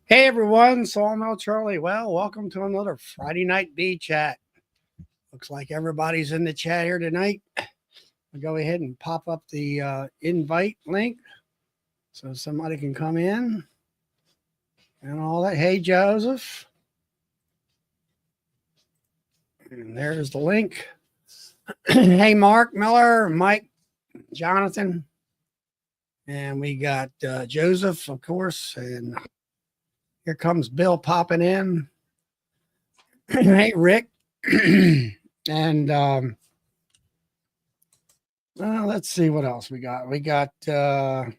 Hey everyone, Sawmill Charlie. Well, welcome to another Friday night bee chat. Looks like everybody's in the chat here tonight. I'll go ahead and pop up the invite link so somebody can come in and all that. Hey Joseph. And there's the link. Hey Mark Miller, Mike, Jonathan. And we got Joseph, of course. And here comes Bill popping in. Hey Rick. And well, let's see what else we got. We got Highland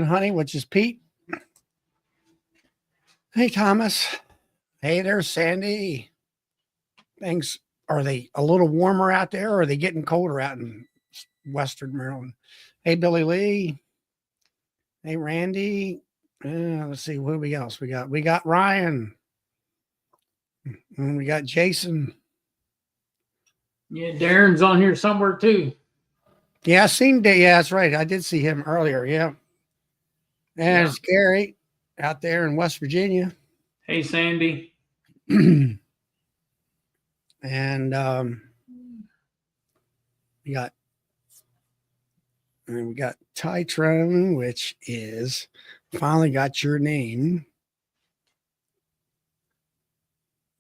Honey, which is Pete. Hey Thomas. Hey, there's Sandy. Things, are they a little warmer out there, or are they getting colder out in Western Maryland? Hey Billy Lee. Hey Randy. Let's see what else we got. We got Ryan. And we got Jason. Yeah, Darren's on here somewhere too. Yeah, I seen that. Yeah, that's right. I did see him earlier. Yeah. And it's Gary out there in West Virginia. Hey, Sandy. And we got Tytrone, which is finally got your name.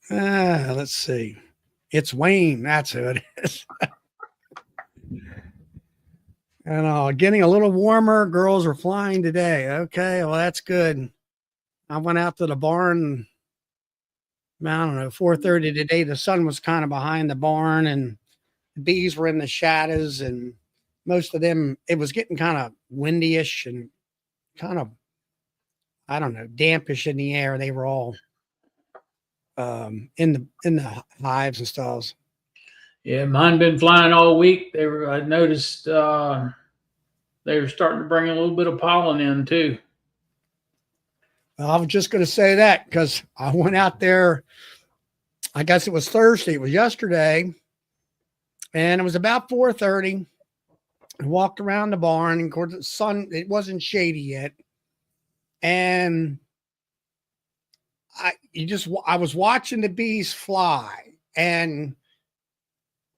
Let's see. It's Wayne. That's who it is. And getting a little warmer. Girls are flying today. Okay, well, that's good. I went out to the barn, I don't know, 4:30 today. The sun was kind of behind the barn, and the bees were in the shadows, and most of them, it was getting kind of windy-ish and kind of, I don't know, dampish in the air. They were all in the hives and stuff. Yeah, mine been flying all week. I noticed they were starting to bring a little bit of pollen in too. Well, I was just going to say that because I went out there. I guess it was Thursday. It was yesterday, and it was about 4:30. I walked around the barn, and of course the sun, it wasn't shady yet, and I was watching the bees fly, and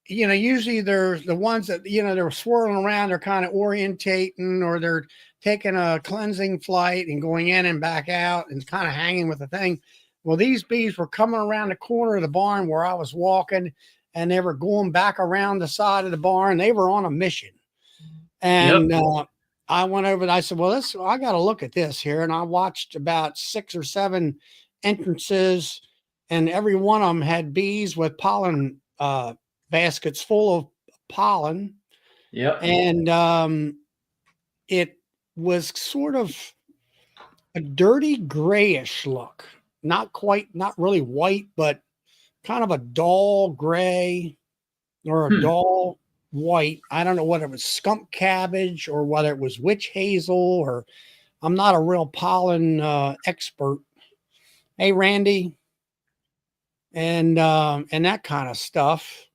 usually there's the ones that they're swirling around, they're kind of orientating, or they're taking a cleansing flight and going in and back out and kind of hanging with the thing. Well, these bees were coming around the corner of the barn where I was walking, and they were going back around the side of the barn. They were on a mission. And I went over and I said, well, I got to look at this here. And I watched about 6 or 7 entrances, and every one of them had bees with pollen baskets full of pollen. Yep. And it was sort of a dirty grayish look. Not really white, but kind of a dull gray or a dull white. I don't know whether it was skunk cabbage or whether it was witch hazel, or I'm not a real pollen expert. Hey, Randy. And that kind of stuff.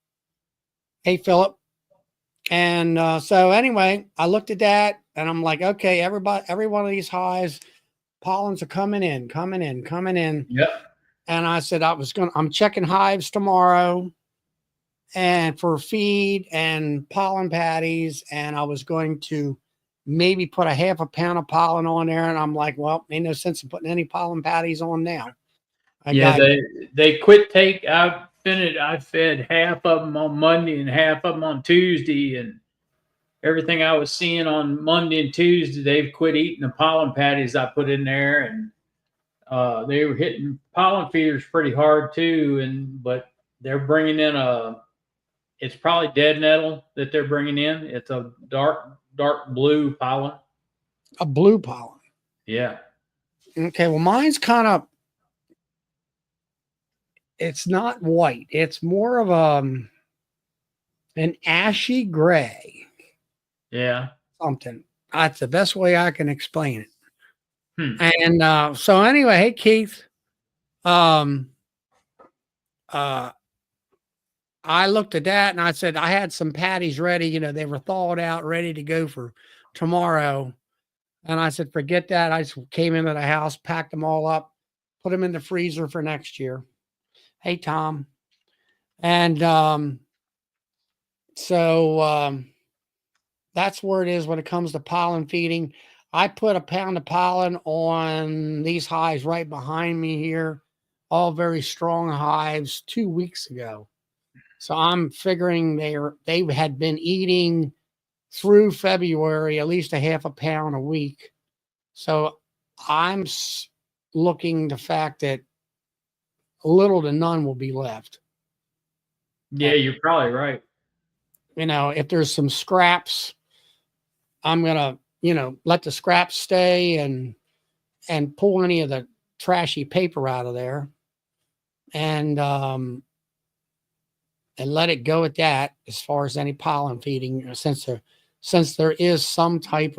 Hey, Philip. And so anyway, I looked at that and I'm like, okay, every one of these hives, pollens are coming in. Yep. And I said, I'm checking hives tomorrow and for feed and pollen patties. And I was going to maybe put a half a pound of pollen on there. And I'm like, well, ain't no sense in putting any pollen patties on now. They quit I fed half of them on Monday and half of them on Tuesday, and everything I was seeing on Monday and Tuesday, they've quit eating the pollen patties I put in there, and they were hitting pollen feeders pretty hard too. But they're bringing in it's probably dead nettle that they're bringing in. It's a dark blue pollen. A blue pollen. Yeah. Okay. Well, mine's kind of, it's not white. It's more of an ashy gray. Yeah. Something. That's the best way I can explain it. And so anyway, hey Keith. I looked at that and I said I had some patties ready. They were thawed out, ready to go for tomorrow. And I said, forget that. I just came into the house, packed them all up, put them in the freezer for next year. Hey, Tom. And so that's where it is when it comes to pollen feeding. I put a pound of pollen on these hives right behind me here, all very strong hives 2 weeks ago. So I'm figuring they had been eating through February at least a half a pound a week. So I'm looking the fact that little to none will be left. Yeah, And, you're probably right. if there's some scraps, I'm gonna, let the scraps stay and pull any of the trashy paper out of there, and let it go at that as far as any pollen feeding, since there is some type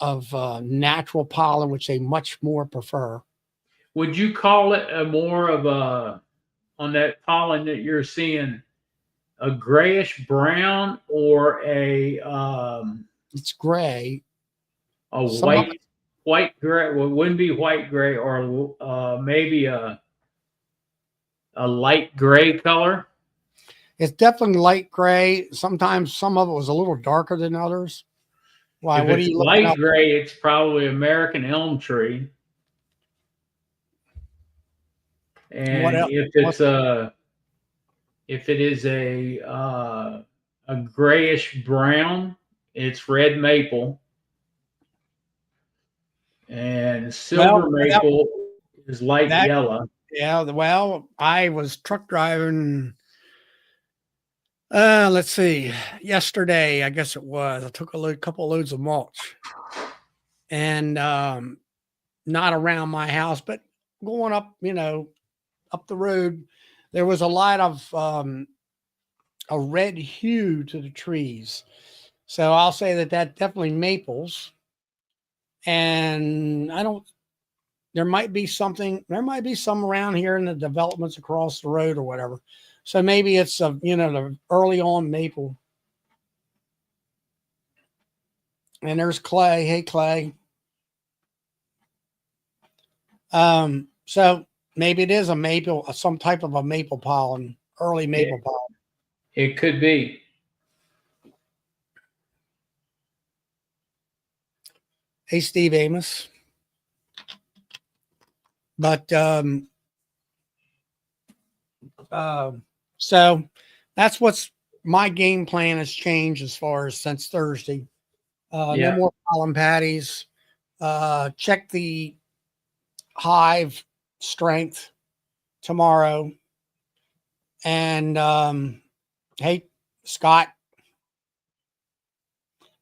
of natural pollen which they much more prefer. Would you call it a more of a, on that pollen that you're seeing, a grayish brown or It's gray. a Some of white gray? Well, it wouldn't be white gray, or maybe a light gray color. it's definitely light gray. Sometimes some of it was a little darker than others. Why? If What are it's you looking light up? gray, it's probably American elm tree. What And else? if it is a grayish brown, it's red maple. And silver Well, maple is light that yellow. yeah. Well, I was truck driving. Let's see. Yesterday, I guess it was. I took couple loads of mulch, and not around my house, but going up, up the road, there was a lot of a red hue to the trees. So I'll say that definitely maples. And I don't. There might be something. There might be some around here in the developments across the road or whatever. So maybe it's the early on maple. And there's Clay. Hey, Clay. So maybe it is a maple, some type of a maple pollen, early Yeah, maple pollen. it could be. Hey, Steve Amos. But so that's what's my game plan has changed as far as since Thursday. No Yeah. more pollen patties. Check the hive strength tomorrow. And hey, Scott,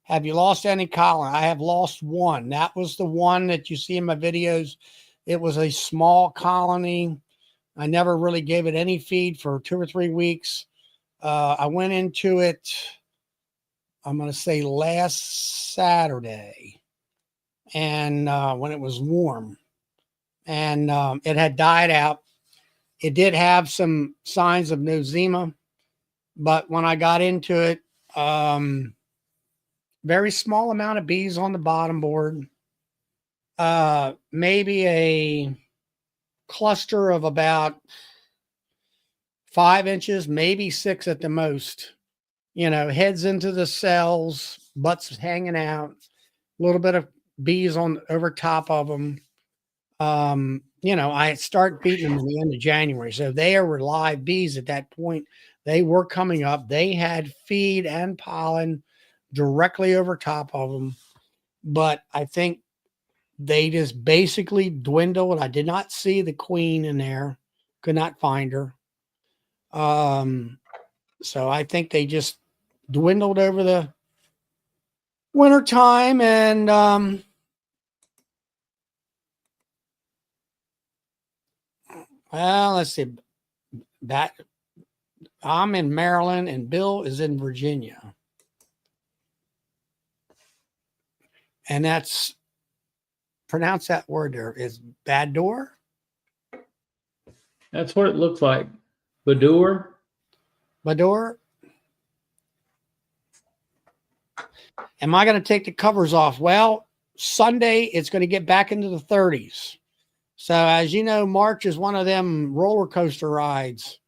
have you lost any colony? I have lost one. That was the one that you see in my videos. It was a small colony. I never really gave it any feed for 2 or 3 weeks. I went into it, I'm going to say last Saturday, and when it was warm, and it had died out. It did have some signs of nosema, but when I got into it, very small amount of bees on the bottom board, maybe a cluster of about 5 inches, maybe 6 at the most. Heads into the cells, butts hanging out, a little bit of bees on over top of them. I start beating them in the end of January. So they were live bees at that point. They were coming up. They had feed and pollen directly over top of them. But I think they just basically dwindled. I did not see the queen in there. Could not find her. So I think they just dwindled over the winter time. And well, let's see. That I'm in Maryland and Bill is in Virginia. And that's, pronounce that word there, is Bador? That's what it looks like. Bador. Bador? Am I going to take the covers off? Well, Sunday, it's going to get back into the 30s. So, as you know, March is one of them roller coaster rides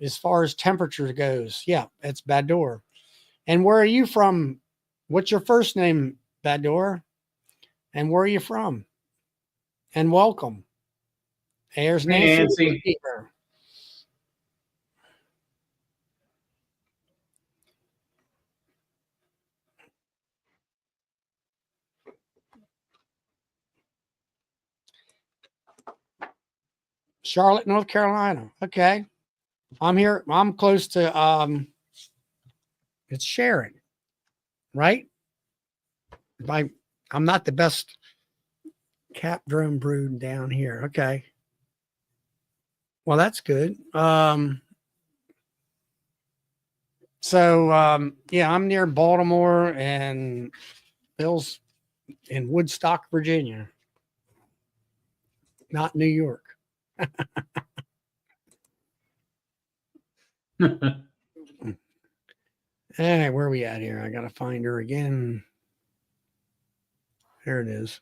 as far as temperature goes. Yeah, it's Bador. And where are you from? What's your first name, Bador? And where are you from? And welcome. There's Hey, Nancy the Nancy. beekeeper. Charlotte, North Carolina. Okay. I'm here. I'm close to it's Sharon, right? My I'm not the best cap drone brood down here. Okay. Well, that's good. Yeah, I'm near Baltimore, and Bill's in Woodstock, Virginia, not New York. Hey, where are we at here? I gotta find her again. There it is.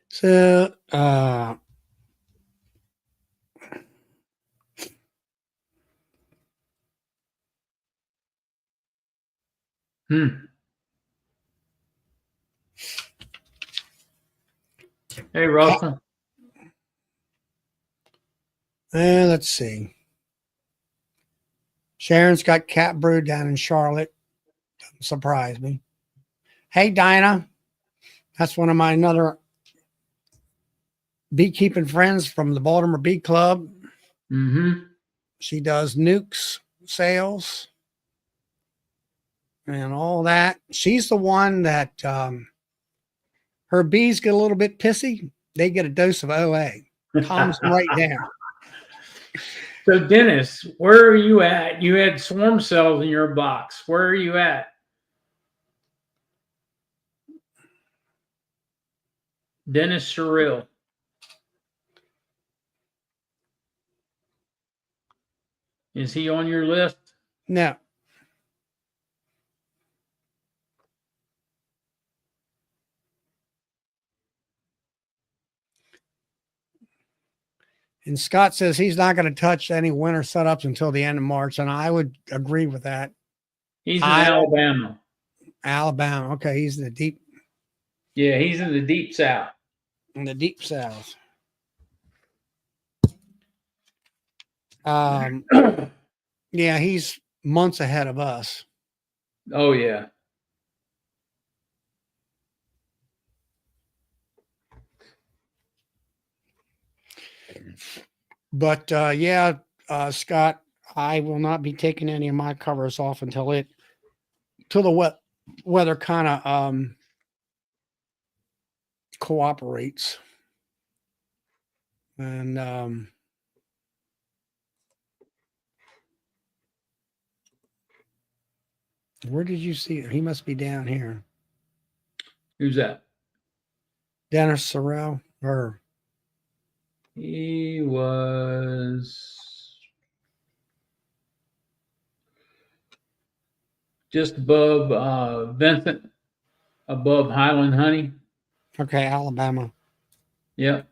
So, Hmm. Hey, Russell. let's see. Sharon's got cat brood down in Charlotte. Doesn't surprise me. Hey, Dinah. That's one of my another beekeeping friends from the Baltimore Bee Club. Mm-hmm. She does nukes sales and all that. She's the one that her bees get a little bit pissy. They get a dose of OA. Calms them right down. So, Dennis, where are you at? You had swarm cells in your box. Where are you at? Dennis Surreal. Is he on your list? No. And Scott says he's not going to touch any winter setups until the end of March. And I would agree with that. He's in Alabama. Alabama. Okay. He's in the Yeah, he's in the deep south. deep south. Yeah, he's months ahead of us. Oh, yeah. But Scott, I will not be taking any of my covers off until the weather kind of cooperates. And where did you see it? He must be down here. Who's that? Dennis Sorrell, or He was just above Vincent, above Highland Honey. okay, Alabama. Yep.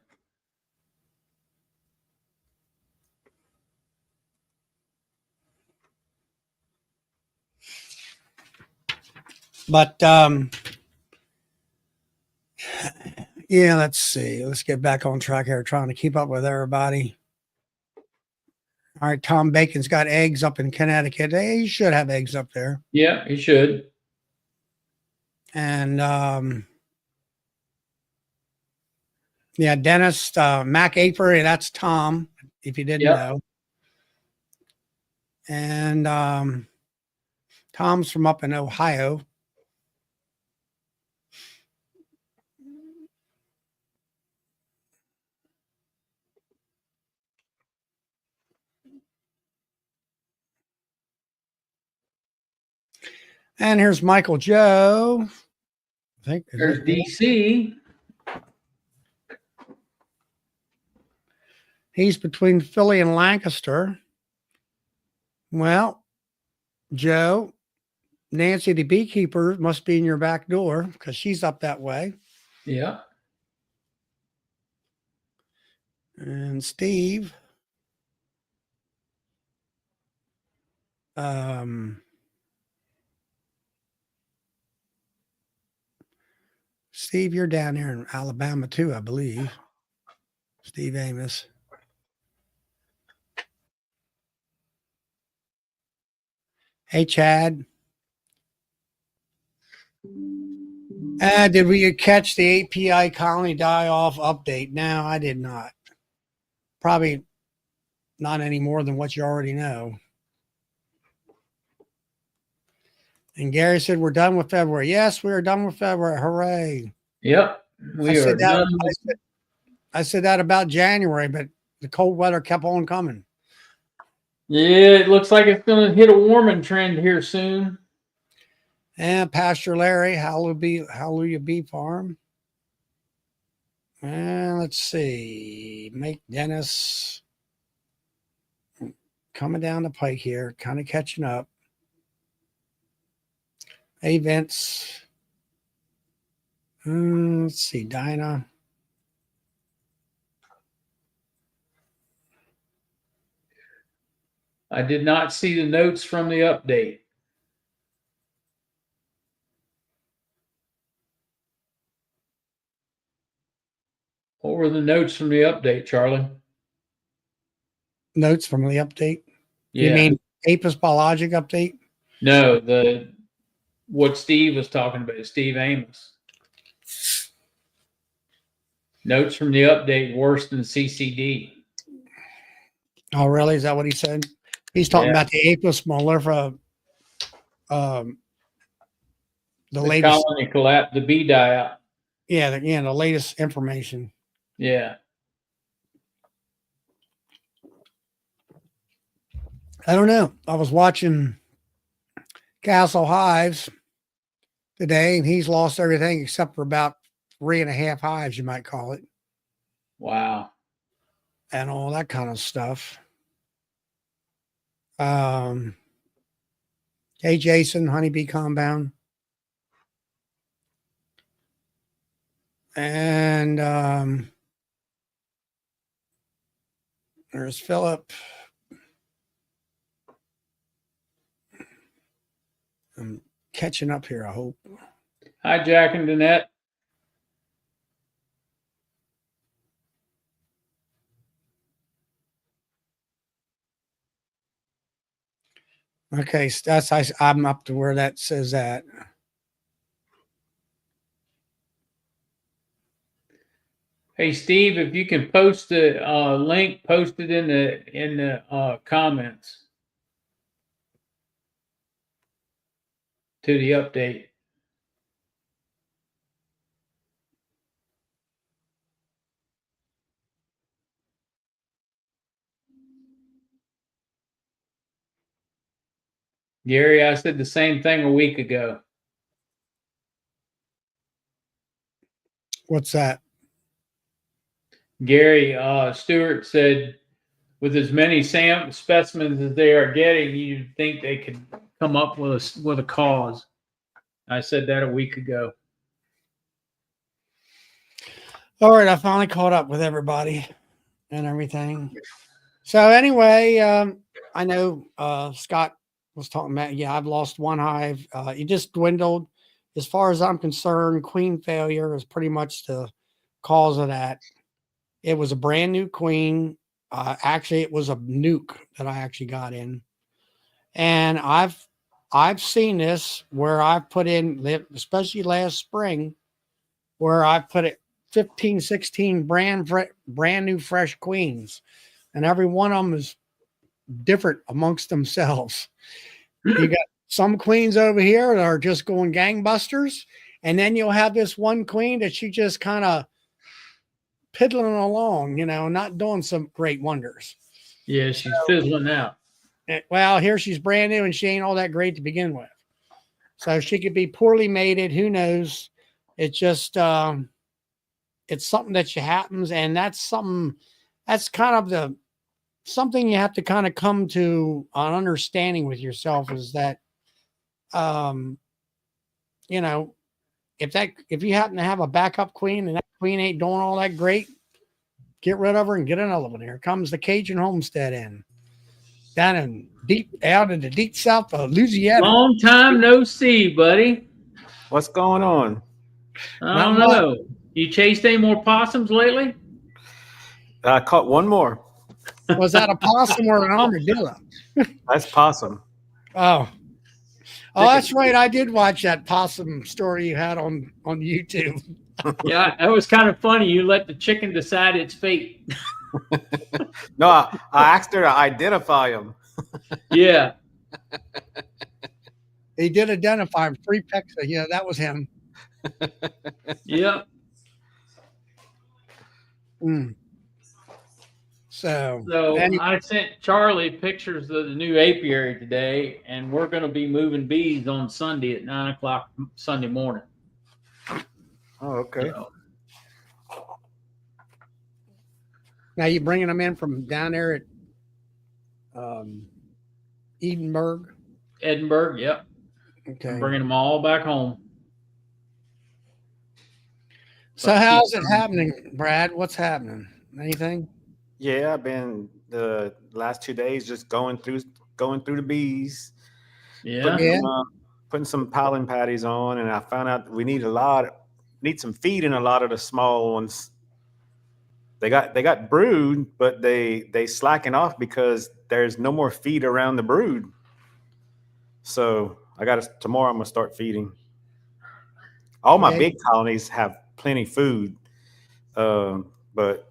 But yeah, let's see. Let's get back on track here, trying to keep up with everybody. All right, Tom Bacon's got eggs up in Connecticut. He should have eggs up there. Yeah, he should. And yeah, Dennis, Mac Apiary, that's Tom, if you didn't Yep. know. And Tom's from up in Ohio. And here's Michael Joe. I think There's DC. He's between Philly and Lancaster. Well, Joe, Nancy the beekeeper must be in your back door because she's up that way. Yeah. And Steve. Steve, you're down there in Alabama too, I believe. Steve Amos. Hey, Chad. Did we catch the API colony die-off update? No, I did not. Probably not any more than what you already know. And Gary said, we're done with February. Yes, we are done with February. Hooray. Yep. We are done. I said that about January, but the cold weather kept on coming. Yeah, it looks like it's going to hit a warming trend here soon. And Pastor Larry, Hallelujah Bee Farm. And let's see. Make Dennis coming down the pike here, kind of catching up. Hey, Vince. Let's see. Dinah. I did not see the notes from the update. What were the notes from the update, Charlie? Notes from the update? Yeah. You mean Apis Biologic update? No, what Steve was talking about, Steve Amos. Notes from the update worse than CCD. Oh, really? Is that what he said? He's talking about the Apis mellifera, the latest colony collapse, the bee die out. Yeah, the latest information. Yeah. I don't know. I was watching Castle Hives today, and he's lost everything except for about 3.5 hives, you might call it. Wow. And all that kind of stuff. Hey, Jason, Honeybee Compound. And there's Philip. I'm catching up here, I hope. Hi, Jack and Danette. Okay, so I'm up to where that says that. Hey, Steve, if you can post the link, post it in the comments to the update. Gary, I said the same thing a week ago. What's that? Gary Stewart said, with as many specimens as they are getting, you'd think they could come up with a cause. I said that a week ago. All right, I finally caught up with everybody and everything. So anyway, I know Scott was talking about, I've lost one hive. It just dwindled. As far as I'm concerned, queen failure is pretty much the cause of that. It was a brand new queen. Actually, it was a nuke that I actually got in. And I've seen this where I've put in, especially last spring, where I put it 15, 16 brand new fresh queens. And every one of them is different amongst themselves. You got some queens over here that are just going gangbusters. And then you'll have this one queen that she just kind of piddling along, not doing some great wonders. Yeah, she's fizzling out. Well, here she's brand new and she ain't all that great to begin with. So she could be poorly mated. Who knows? It just it's something that happens, and that's something that's kind of the something you have to kind of come to an understanding with yourself is that um you know if you happen to have a backup queen and that queen ain't doing all that great, get rid of her and get another one. Here comes the Cajun homestead in down in deep out in the deep south of Louisiana. Long time no see, buddy. What's going on? I Not don't much. know. You chased any more possums lately? I caught one more. Was that a possum or an armadillo? That's possum. Oh, that's right. I did watch that possum story you had on YouTube. Yeah, that was kind of funny. You let the chicken decide its fate. No, I asked her to identify him. Yeah. He did identify him. Free Pexa. Yeah, that was him. Yep. Mm. So So I sent Charlie pictures of the new apiary today, and we're going to be moving bees on Sunday at 9:00 Sunday morning. Oh, okay. So, now you bringing them in from down there at Edinburgh? Edinburgh, yep. Okay. I'm bringing them all back home. So how's it happening, Brad? What's happening? Anything? Yeah, I've been the last 2 days just going through the bees. Yeah. Putting some pollen patties on, and I found out we need some feed in a lot of the small ones. They got brood, but they slacken off because there's no more feed around the brood. So tomorrow I'm gonna start feeding. All my big colonies have plenty food, but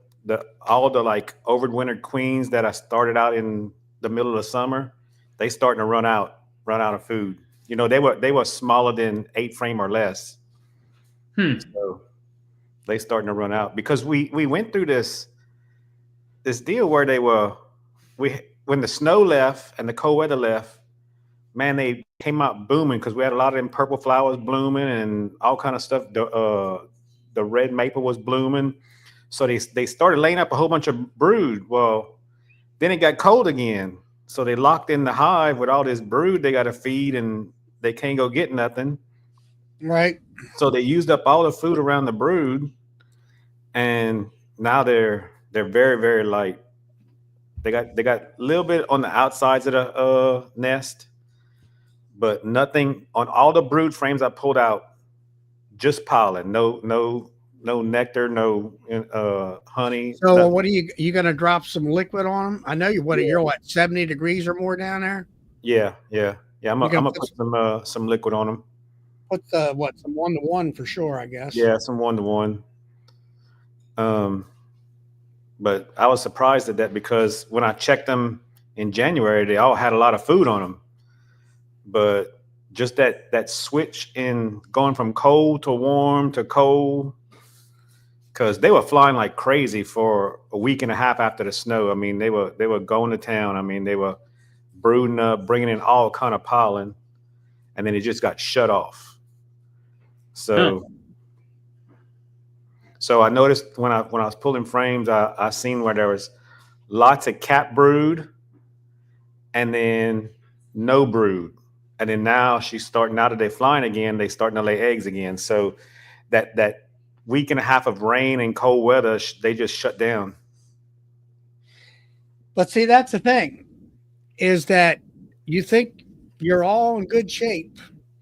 all the like overwintered queens that I started out in the middle of the summer, they starting to run out of food. You know, they were smaller than 8 frame or less. So they starting to run out because we went through this deal where when the snow left and the cold weather left, man, they came out booming because we had a lot of them purple flowers blooming and all kind of stuff. The red maple was blooming. So they started laying up a whole bunch of brood. Well, then it got cold again. So they locked in the hive with all this brood they got to feed, and they can't go get nothing. Right. So they used up all the food around the brood, and now they're very, very light. They got a little bit on the outsides of the nest, but nothing on all the brood frames I pulled out. Just pollen, no nectar, no honey. So nothing. what are you going to drop some liquid on them? I know you're what 70 degrees or more down there. Yeah. I'm gonna put some liquid on them. Put some 1-to-1 for sure, I guess. Yeah, some 1-to-1. But I was surprised at that because when I checked them in January, they all had a lot of food on them. But just that switch in going from cold to warm to cold, because they were flying like crazy for a week and a half after the snow. I mean, they were going to town. I mean, they were brooding up, bringing in all kind of pollen, and then it just got shut off. So I noticed when I was pulling frames, I seen where there was lots of cap brood, and then no brood. And then now now that they're flying again, they starting to lay eggs again. So that week and a half of rain and cold weather, they just shut down. But see, that's the thing, is that you think you're all in good shape,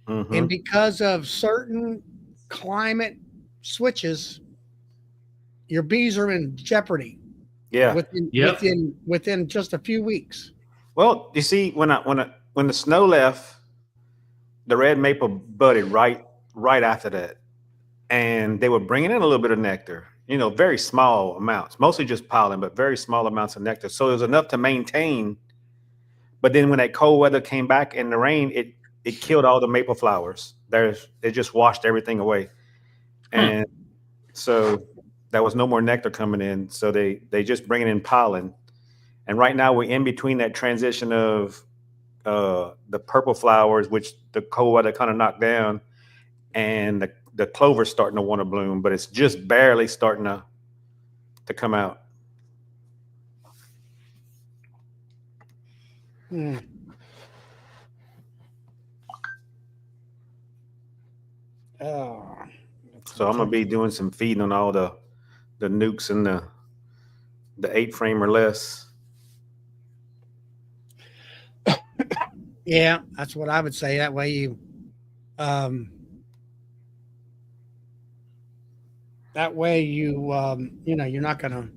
and because of certain climate switches, your bees are in jeopardy. Yeah. Within just a few weeks. Well, you see, when the snow left, the red maple budded right after that, and they were bringing in a little bit of nectar. You know, very small amounts, mostly just pollen, but very small amounts of nectar. So it was enough to maintain. But then when that cold weather came back and the rain, it killed all the maple flowers. It just washed everything away, and so there was no more nectar coming in. So they just bringing in pollen. And right now we're in between that transition of the purple flowers, which the cold weather kind of knocked down, and the clover's starting to want to bloom, but it's just barely starting to come out. Hmm. Oh, So I'm gonna be doing some feeding on all the nukes and the 8 frame or less. yeah, that's what I would say. That way you you know, you're not gonna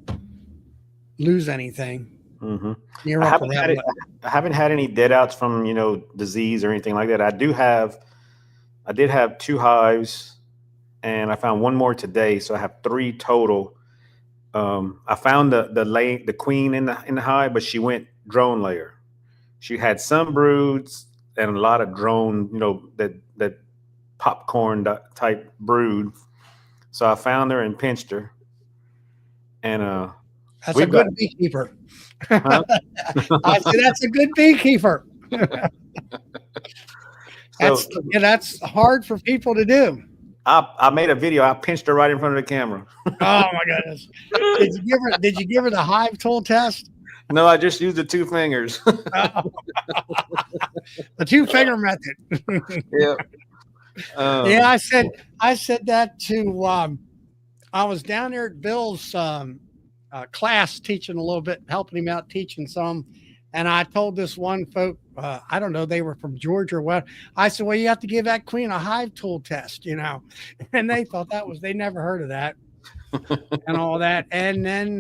lose anything. Mm-hmm. You're I up haven't around. I haven't had any dead outs from, you know, disease or anything like that. I did have 2 hives, and I found 1 more today, so I have 3 total. I found the queen in the hive, but she went drone layer. She had some broods and a lot of drone, you know, that popcorn type brood. So I found her and pinched her, and That's a we've got. good beekeeper. Huh? I said that's a good beekeeper. So That's hard for people to do. I made a video. I pinched her right in front of the camera. Oh my goodness! Did you give her the hive tool test? No, I just used the 2 fingers. Oh. The 2-finger method. Yeah. Yeah, I said that to. I was down there at Bill's class teaching a little bit, helping him out teaching some, and I told this one folk, I don't know, they were from Georgia or what. I said, well, you have to give that queen a hive tool test, you know, and they thought they never heard of that and all that. And then,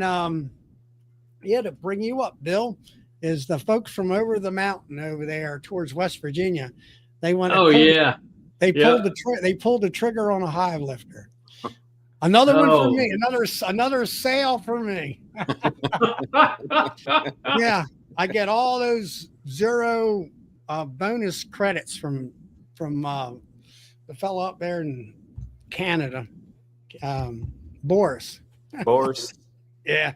yeah, to bring you up, Bill, is the folks from over the mountain over there towards West Virginia. They went. Oh yeah. They pulled they pulled the trigger on a hive lifter. Another one for me. Another sale for me. Yeah, I get all those 0 bonus credits from the fellow up there in Canada, Boris. Boris. Yeah.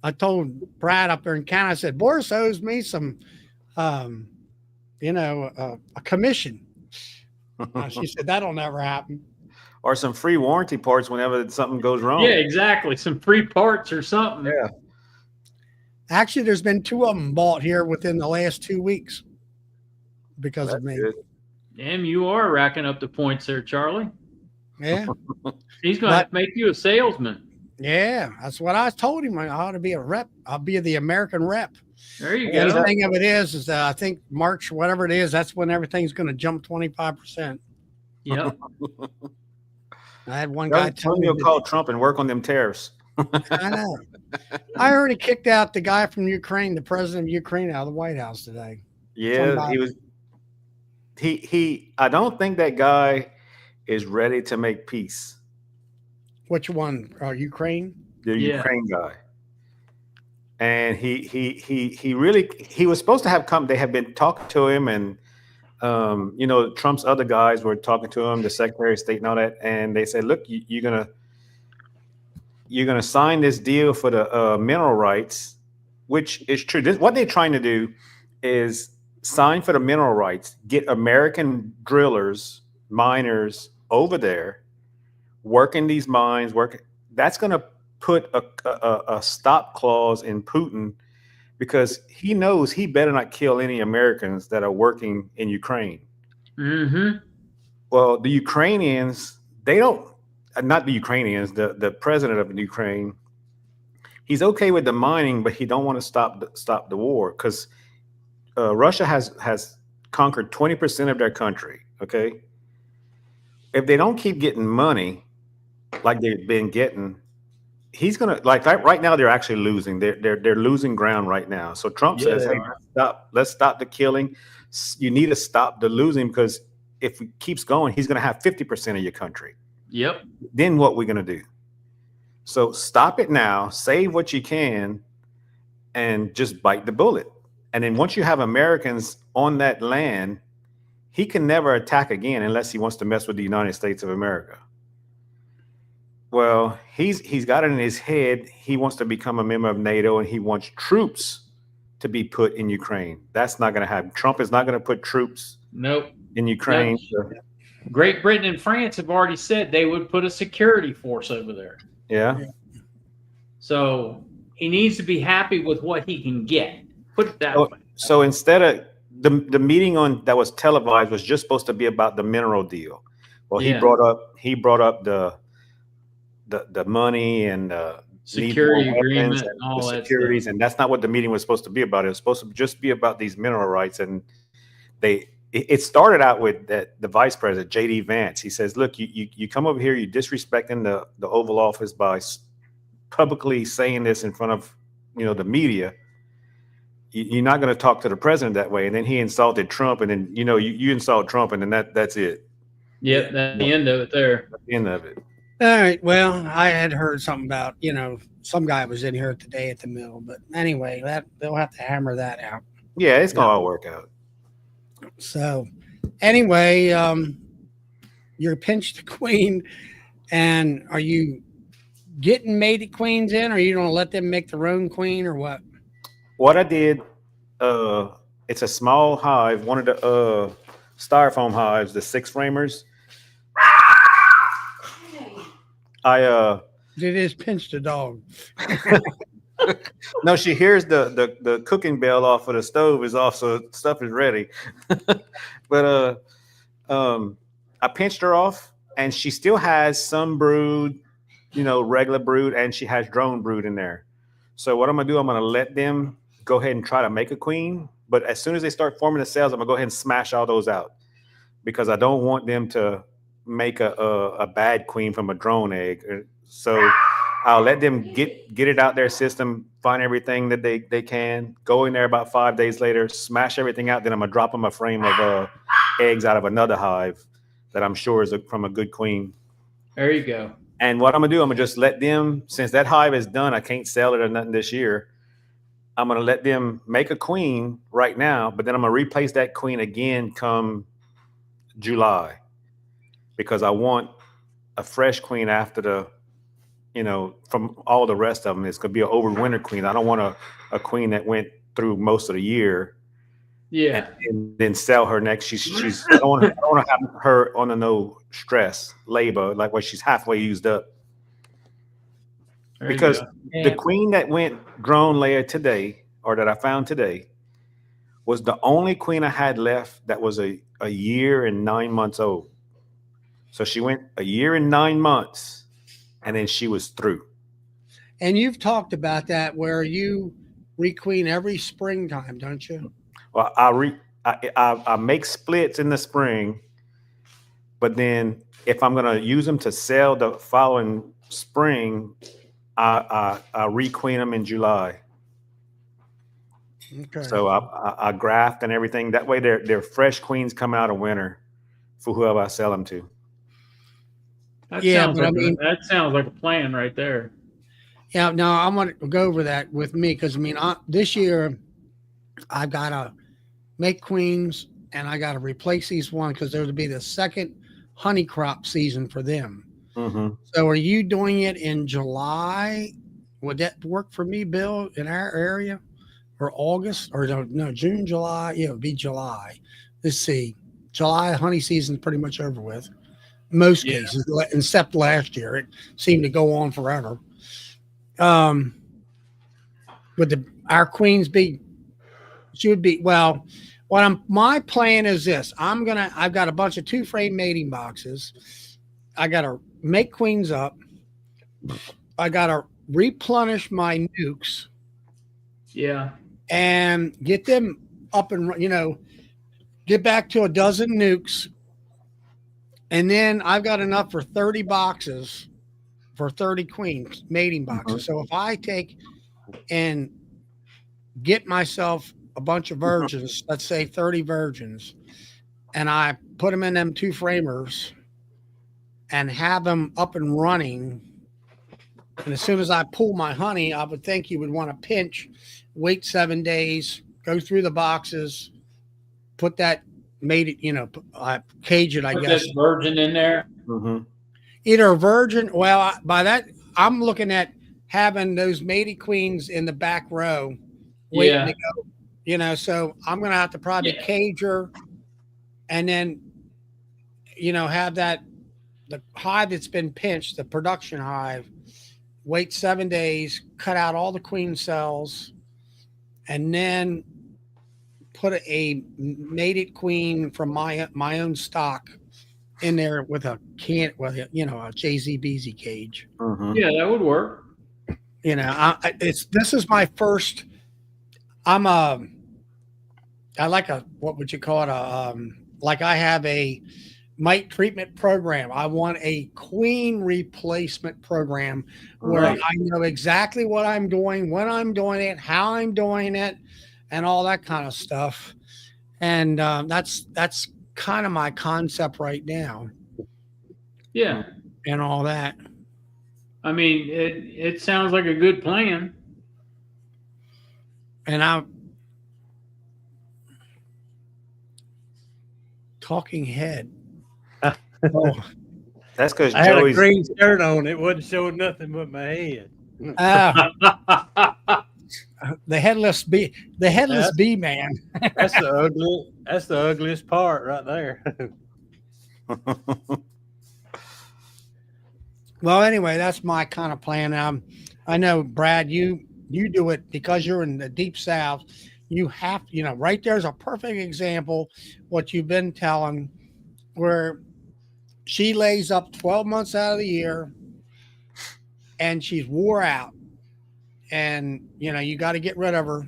I told Brad up there in Canada. I said Boris owes me some, you know, a commission. She said that'll never happen. Or some free warranty parts whenever something goes wrong. Yeah, exactly. Some free parts or something. Yeah. Actually, there's been 2 of them bought here within the last 2 weeks because of me. Good. Damn, you are racking up the points there, Charlie. Yeah. He's going to have to make you a salesman. Yeah, that's what I told him. I ought to be a rep. I'll be the American rep. There you And go. the thing of it is I think March, whatever it is, that's when everything's going to jump 25%. Yep. I had one guy tell me you'll call Trump and work on them tariffs. I know. I already kicked out the guy from Ukraine, the president of Ukraine, out of the White House today. Yeah, he was. I don't think that guy is ready to make peace. Which one? Ukraine? The Ukraine guy. And he was supposed to have come. They have been talking to him, and you know, Trump's other guys were talking to him, the Secretary of State and all that, and they said, look, you're gonna sign this deal for the mineral rights, which is true. What they're trying to do is sign for the mineral rights, get American drillers, miners over there working these mines, that's going to put a stop clause in Putin, because he knows he better not kill any Americans that are working in Ukraine. Mm-hmm. Well, the Ukrainians, not the Ukrainians, the president of Ukraine, he's okay with the mining, but he don't want to stop the war, because Russia has conquered 20% of their country. Okay, if they don't keep getting money like they've been getting, he's gonna right now they're actually losing. They're losing ground right now. So Trump says, "Hey, let's stop the killing. You need to stop the losing, because if it keeps going, he's gonna have 50% of your country. Yep. Then what we're gonna do? So stop it now. Save what you can, and just bite the bullet. And then once you have Americans on that land, he can never attack again unless he wants to mess with the United States of America." Well, he's got it in his head. He wants to become a member of NATO, and he wants troops to be put in Ukraine. That's not going to happen. Trump is not going to put troops Nope. in Ukraine. No. Great Britain and France have already said they would put a security force over there. Yeah. So he needs to be happy with what he can get. Put it that way. So instead of the meeting that was televised was just supposed to be about the mineral deal. Well, he brought up the money and security agreement and all the that securities, stuff. and that's not what the meeting was supposed to be about. It was supposed to just be about these mineral rights, and it started out with the vice president, J.D. Vance. He says, look, you come over here, you're disrespecting the Oval Office by publicly saying this in front of the media. You're not going to talk to the president that way. And then he insulted Trump, and then you insult Trump, and then that's it. Yep, that's the end of it there. That's the end of it. All right. Well, I had heard something about, some guy was in here today at the mill, but anyway, they'll have to hammer that out. Yeah, it's gonna all work out. So anyway, you're pinched queen, and are you getting mated queens in, or are you gonna let them make their own queen, or what? What I did, it's a small hive, one of the styrofoam hives, the 6 framers. It is pinched a dog. No, she hears the cooking bell off of the stove is off, so stuff is ready. But I pinched her off, and she still has some brood, regular brood, and she has drone brood in there. So what I'm gonna do, I'm gonna let them go ahead and try to make a queen. But as soon as they start forming the cells, I'm gonna go ahead and smash all those out, because I don't want them to make a bad queen from a drone egg. So I'll let them get it out their system, find everything that they can, go in there about 5 days later, smash everything out. Then I'm gonna drop them a frame of eggs out of another hive that I'm sure is from a good queen. There you go. And what I'm gonna do, I'm gonna just let them, since that hive is done, I can't sell it or nothing this year. I'm gonna let them make a queen right now, but then I'm gonna replace that queen again come July, because I want a fresh queen after from all the rest of them. It's gonna be an overwinter queen. I don't want a queen that went through most of the year. Yeah. And then sell her next. She's I don't want to have her on no stress labor, like where she's halfway used up. Because the queen that went drone layer today, or that I found today, was the only queen I had left that was a year and 9 months old. So she went a year and 9 months, and then she was through. And you've talked about that, where you requeen every springtime, don't you? Well, I make splits in the spring, but then if I'm gonna use them to sell the following spring, I requeen them in July. Okay. So I graft and everything. That way, they're fresh queens coming out of winter for whoever I sell them to. That sounds like a plan right there. Yeah. No, I want to go over that with me, because this year I've got to make queens, and I got to replace these ones, because there'll be the second honey crop season for them. Mm-hmm. So are you doing it in July? Would that work for me, Bill, in our area? Or August? Or no, June, July? Yeah, it would be July. Let's see. July honey season's pretty much over with. Most cases, except last year. It seemed to go on forever. Would our queens be? She would be. Well, my plan is this. I've got a bunch of 2-frame mating boxes. I got to make queens up. I got to replenish my nukes. Yeah. And get them up and, get back to a dozen nukes. And then I've got enough for 30 boxes for 30 queens, mating boxes. So if I take and get myself a bunch of virgins, let's say 30 virgins, and I put them in them 2 framers and have them up and running, and as soon as I pull my honey, I would think you would want to pinch, wait 7 days, go through the boxes, put that mated, cage it, I guess. Put that virgin in there. Mm-hmm. Either a virgin. Well, by that, I'm looking at having those mated queens in the back row, waiting to go. You know, so I'm going to have to probably Yeah. cage her and then, have the hive that's been pinched, the production hive, wait 7 days, cut out all the queen cells, and then put a mated queen from my own stock in there with a a JZBZ cage. Mhm. Yeah, that would work. This is my first. I'm a I like a what would you call it like I have a mite treatment program. I want a queen replacement program where Right. I know exactly what I'm doing, when I'm doing it, how I'm doing it, and all that kind of stuff. And that's kind of my concept right now, Yeah. and all that. I mean, it sounds like a good plan. And I'm talking head. Oh, That's because I had a Joey's. green shirt on. It wasn't showing nothing but my head. the headless bee man. That's the ugliest part right there. Well, anyway, that's my kind of plan. I know, Brad, you do it because you're in the deep south. You have, right there's a perfect example what you've been telling, where she lays up 12 months out of the year and she's wore out, and you got to get rid of her,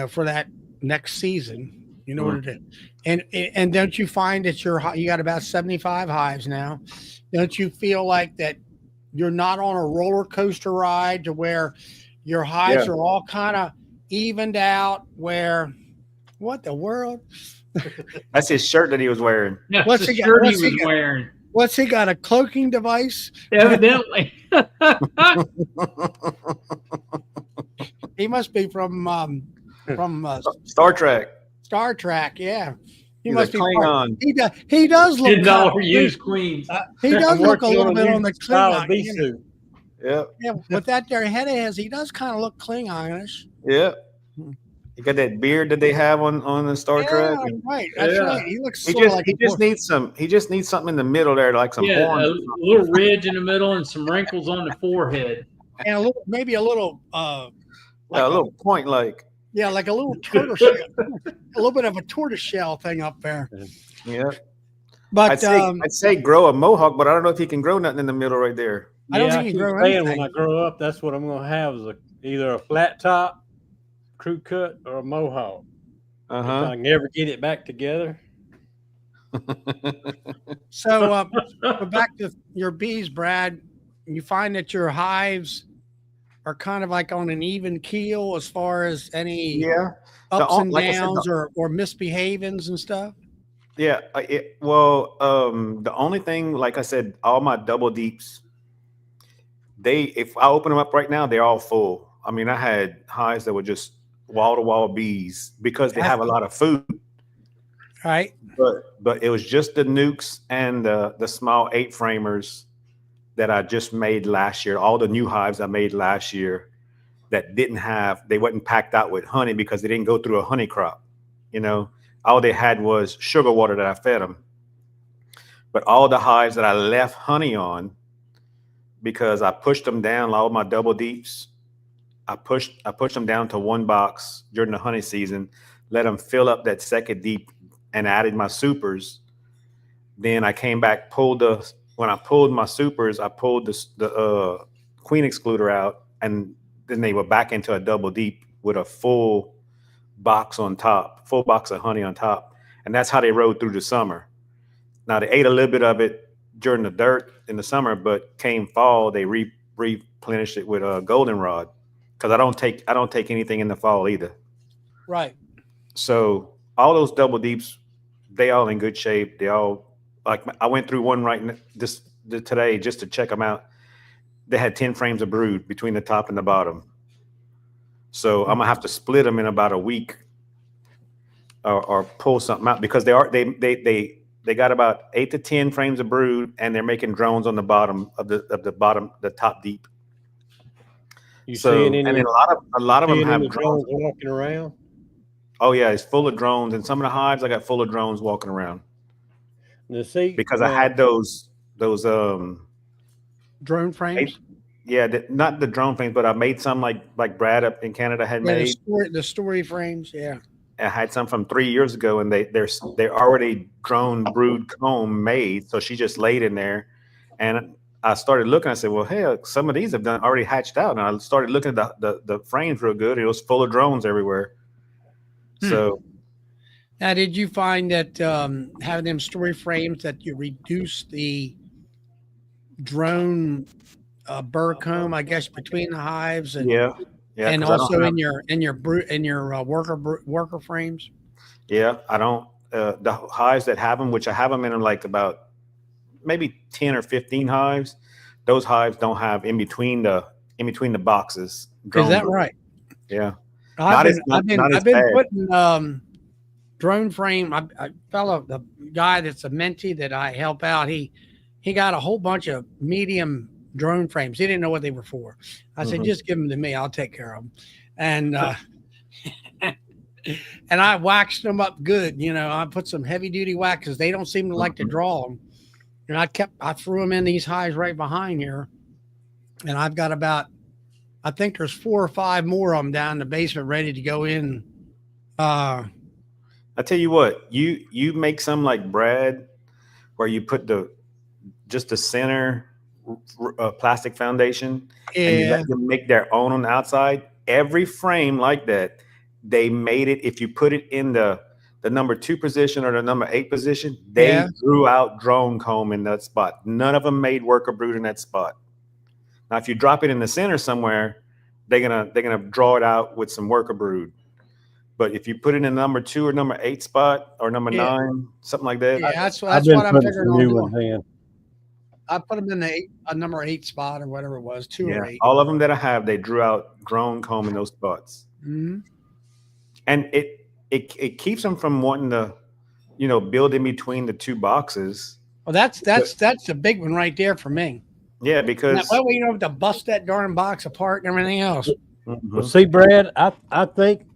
for that next season. You know what it is. And don't you find that you got about 75 hives now? Don't you feel like that you're not on a roller coaster ride to where your hives are all kind of evened out? Where, what the world? That's his shirt that he was wearing. That's What's the he got- shirt what's he he was got? wearing. What's he got? A cloaking device? Evidently. He must be from Star Trek. Star Trek. Yeah, he He's must a be. Klingon. He does look. $10 used queens. He does I'm look a working little bit new on the style of Klingon. bee suit. Yep. Yeah, with that there head of his, he does kind of look Klingonish. Yep. You got that beard that they have on the Star Trek. Yeah, And right. That's Yeah. right. He looks he sort of just like he just needs something in the middle there, like some Yeah, horns. a little ridge in the middle and some wrinkles on the forehead. and maybe a little like a little point, like like a little tortoise shell, a little bit of a tortoise shell thing up there. yeah. But I'd say grow a mohawk, but I don't know if he can grow nothing in the middle right there. I don't Yeah, think he keep grow saying anything. when I grow up, that's what I'm going to have is either a flat top, crew cut, or a mohawk. If I can never get it back together. So back to your bees, Brad. You find that your hives are kind of like on an even keel as far as any Yeah. ups and like I said, downs or misbehavings and stuff. Yeah. The only thing, like I said, all my double deeps, if I open them up right now, they're all full. I mean, I had hives that were just wall to wall bees because they have a lot of food. Right. But it was just the nukes and the small 8-framers that I just made last year. All the new hives I made last year that they wasn't packed out with honey because they didn't go through a honey crop. All they had was sugar water that I fed them. But all the hives that I left honey on, because I pushed them down, all my double deeps, I pushed them down to one box during the honey season, let them fill up that second deep, and added my supers. Then I came back, when I pulled my supers, I pulled the queen excluder out, and then they were back into a double deep with a full box on top, full box of honey on top. And that's how they rode through the summer. Now they ate a little bit of it during the dirt in the summer, but came fall, they replenished it with a goldenrod. Because I don't take anything in the fall either. Right. So all those double deeps, they all in good shape. They all, like, I went through one today just to check them out. They had 10 frames of brood between the top and the bottom. So I'm gonna have to split them in about a week, or pull something out, because they got about 8 to 10 frames of brood, and they're making drones on the bottom of the top deep. You So, seeing and any? then a lot of them Seeing have any drones. drones walking around? Oh yeah, it's full of drones, and some of the hives I got full of drones walking around To see, because I had those Drone frames. yeah, not the drone things, but I made some like Brad up in Canada had Yeah, made. the story frames. Yeah. I had some from 3 years ago, and they're already drone brood comb made. So she just laid in there, and I started looking. I said, "Well, hell, some of these have done already hatched out." And I started looking at the frames real good. It was full of drones everywhere. So Now, did you find that having them story frames that you reduce the drone burr comb, I guess, between the hives and yeah, because I don't also have. in your worker frames? Yeah, I don't. The hives that have them, which I have them in like about maybe 10 or 15 hives. Those hives don't have in between the boxes Is drone that brood. right? Yeah, I've been not as I've been bad. putting drone frame. The guy that's a mentee that I help out, he got a whole bunch of medium drone frames. He didn't know what they were for. I said, just give them to me. I'll take care of them. And and I waxed them up good. I put some heavy duty wax because they don't seem to like to draw them. And I threw them in these hives right behind here. And I've got I think there's 4 or 5 more of them down in the basement ready to go in. I tell you what, you make some like Brad, where you put just the center plastic foundation, and you Yeah. let them make their own on the outside. Every frame like that, they made it. If you put it in the number 2 position or the number 8 position, they drew out drone comb in that spot. None of them made worker brood in that spot. Now, if you drop it in the center somewhere, they're gonna draw it out with some worker brood. But if you put it in the number 2 or number 8 spot or number 9, something like that, that's I've been what I'm putting figuring some on new ones doing. in. I put them in the number 8 spot or whatever it was, 2 or 8. all of them that I have, they drew out drone comb in those spots, Mm-hmm. and it keeps them from wanting to, build in between the 2 boxes. Well, that's a big one right there for me. Yeah, because That way you don't have to bust that darn box apart and everything else. Well, see, Brad, I think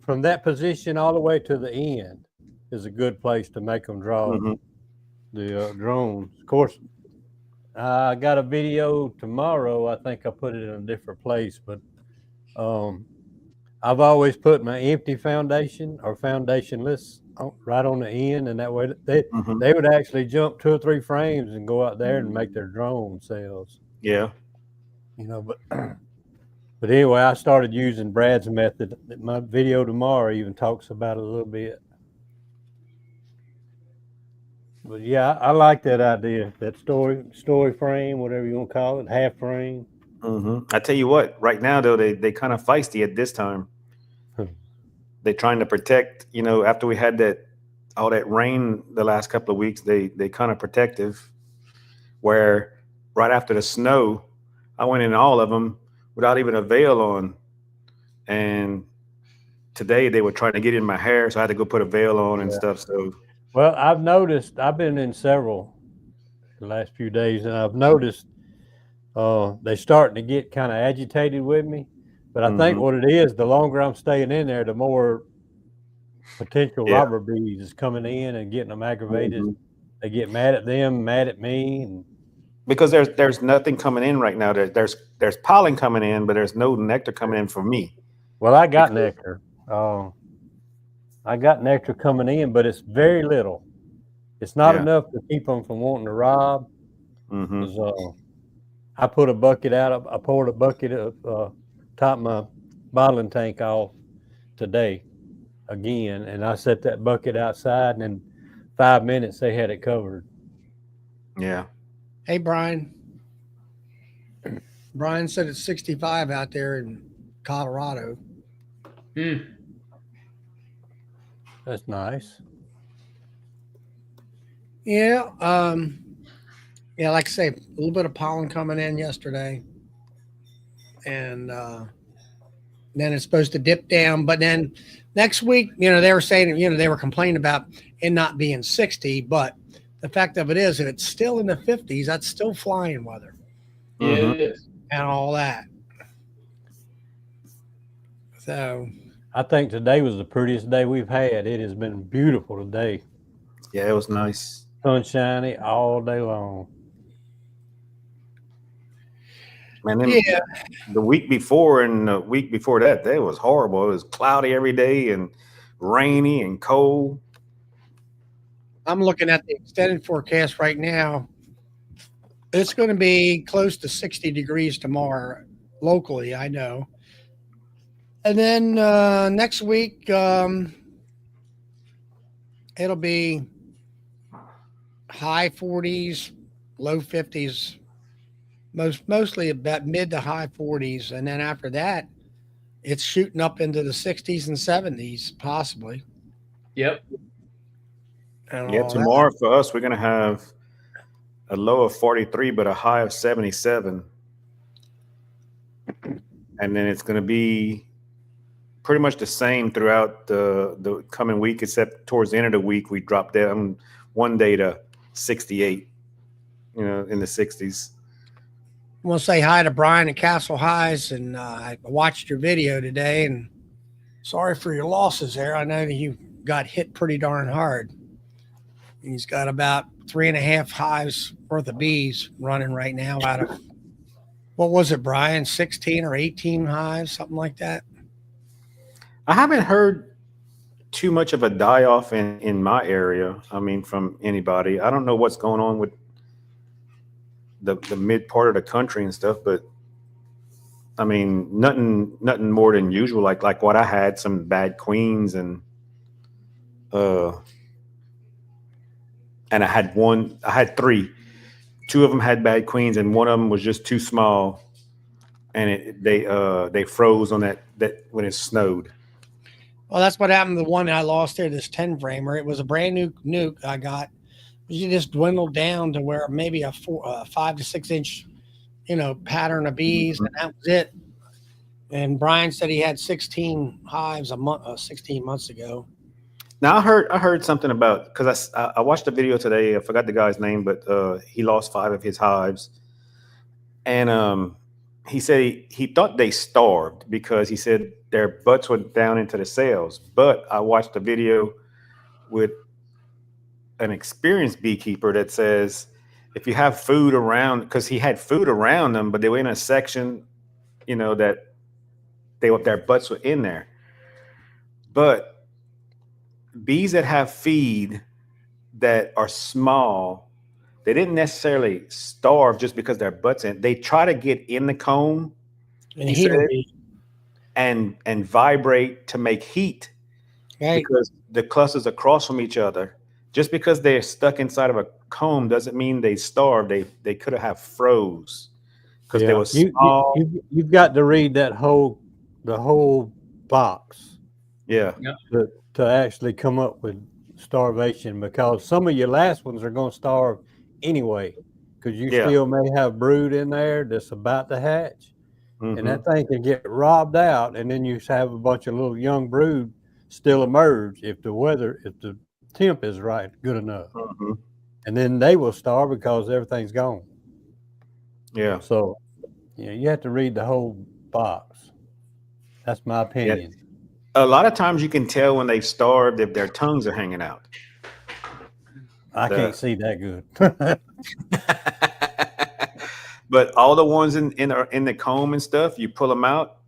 from that position all the way to the end is a good place to make them draw the drones. Of course, I got a video tomorrow. I think I put it in a different place, but I've always put my empty foundation or foundationless right on the end, and that way they would actually jump 2 or 3 frames and go out there and make their drone cells. Yeah. But anyway, I started using Brad's method. My video tomorrow even talks about it a little bit. But yeah, I like that idea, that story frame, whatever you want to call it, half frame. I tell you what, right now though, they kind of feisty at this time. They're trying to protect, after we had all that rain the last couple of weeks, they kind of protective, where right after the snow, I went in all of them without even a veil on. And today they were trying to get in my hair, so I had to go put a veil on and stuff. So, well, I've noticed, I've been in several the last few days, and I've noticed they're starting to get kind of agitated with me. But I think what it is, the longer I'm staying in there, the more potential robber bees is coming in and getting them aggravated. They get mad at them, mad at me, and because there's nothing coming in right now. There's pollen coming in, but there's no nectar coming in for me. Well, I got nectar. I got nectar coming in, but it's very little. It's not enough to keep them from wanting to rob. I put a bucket out. I poured a bucket of top my bottling tank off today again, and I set that bucket outside, and in 5 minutes they had it covered. Yeah. Hey, Brian. Brian said it's 65 out there in Colorado. That's nice. Yeah. Like I say, a little bit of pollen coming in yesterday. And then it's supposed to dip down. But then next week, they were saying, they were complaining about it not being 60. But the fact of it is, if it's still in the 50s, that's still flying weather. Yeah, it is. And all that. So I think today was the prettiest day we've had. It has been beautiful today. Yeah, it was nice. Sunshiny all day long. Man, then yeah, the week before and the week before that, that was horrible. It was cloudy every day and rainy and cold. I'm looking at the extended forecast right now. It's going to be close to 60 degrees tomorrow locally, I know. And then next week, it'll be high 40s, low 50s, mostly about mid to high 40s. And then after that, it's shooting up into the 60s and 70s, possibly. Yep. And Yeah, all that. tomorrow for us, we're gonna have a low of 43, but a high of 77. And then it's gonna be pretty much the same throughout the coming week, except towards the end of the week we dropped down one day to 68, in the 60s. I want to say hi to Brian at Castle Highs, and I watched your video today, and sorry for your losses there. I know that you got hit pretty darn hard. He's got about 3.5 hives worth of bees running right now out of, what was it, Brian? 16 or 18 hives, something like that. I haven't heard too much of a die off in my area. I mean, from anybody. I don't know what's going on with the mid part of the country and stuff, but I mean, nothing more than usual. Like what I had, some bad queens, and I had three. Two of them had bad queens, and one of them was just too small, and they froze on that when it snowed. Well, that's what happened to the one that I lost there, this 10 framer. It was a brand new nuke I got. You just dwindled down to where maybe a 5 to 6 inch, pattern of bees, and that was it. And Brian said he had 16 hives 16 months ago. Now I heard something about, because I watched a video today. I forgot the guy's name, but he lost 5 of his hives, and he said he thought they starved because he said their butts went down into the cells. But I watched a video with an experienced beekeeper that says if you have food around, because he had food around them, but they were in a section, that their butts were in there. But bees that have feed that are small, they didn't necessarily starve just because their butts in. They try to get in the comb And he and vibrate to make heat, right? because the clusters across from each other. Just because they're stuck inside of a comb doesn't mean they starved. They could have froze because they were small. You've got to read the whole box. Yeah. To actually come up with starvation, because some of your last ones are going to starve anyway, because you still may have brood in there that's about to hatch, and that thing can get robbed out, and then you have a bunch of little young brood still emerge if the temp is right, good enough, and then they will starve because everything's gone. Yeah. So you have to read the whole box. That's my opinion. Yeah. A lot of times you can tell when they've starved if their tongues are hanging out. I can't see that good. But all the ones in the comb and stuff, you pull them out,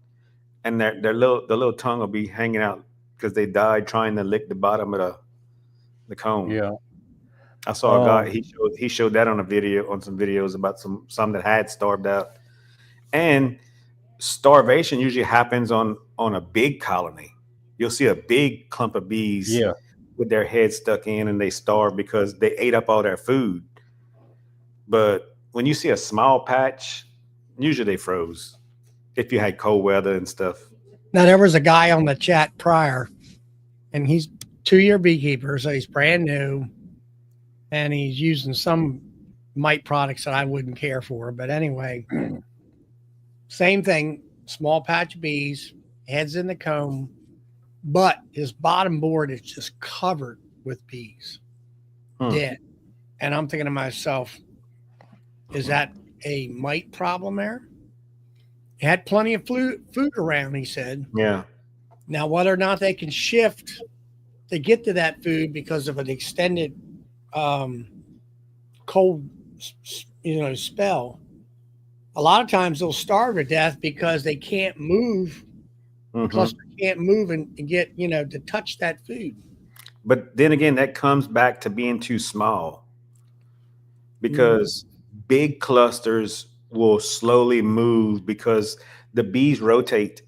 and the little tongue will be hanging out because they died trying to lick the bottom of the comb. Yeah. I saw a guy. He showed that on some videos about some that had starved out, and starvation usually happens on a big colony. You'll see a big clump of bees with their heads stuck in, and they starve because they ate up all their food. But when you see a small patch, usually they froze if you had cold weather and stuff. Now, there was a guy on the chat prior, and he's 2-year beekeeper, so he's brand new, and he's using some mite products that I wouldn't care for. But anyway, same thing, small patch of bees, heads in the comb, but his bottom board is just covered with bees, dead. And I'm thinking to myself, is that a mite problem there? He had plenty of food around, he said. Yeah. Now, whether or not they can shift to get to that food because of an extended cold, spell, a lot of times they'll starve to death because they can't move. Cluster can't move and get, to touch that food. But then again, that comes back to being too small, because big clusters will slowly move because the bees rotate.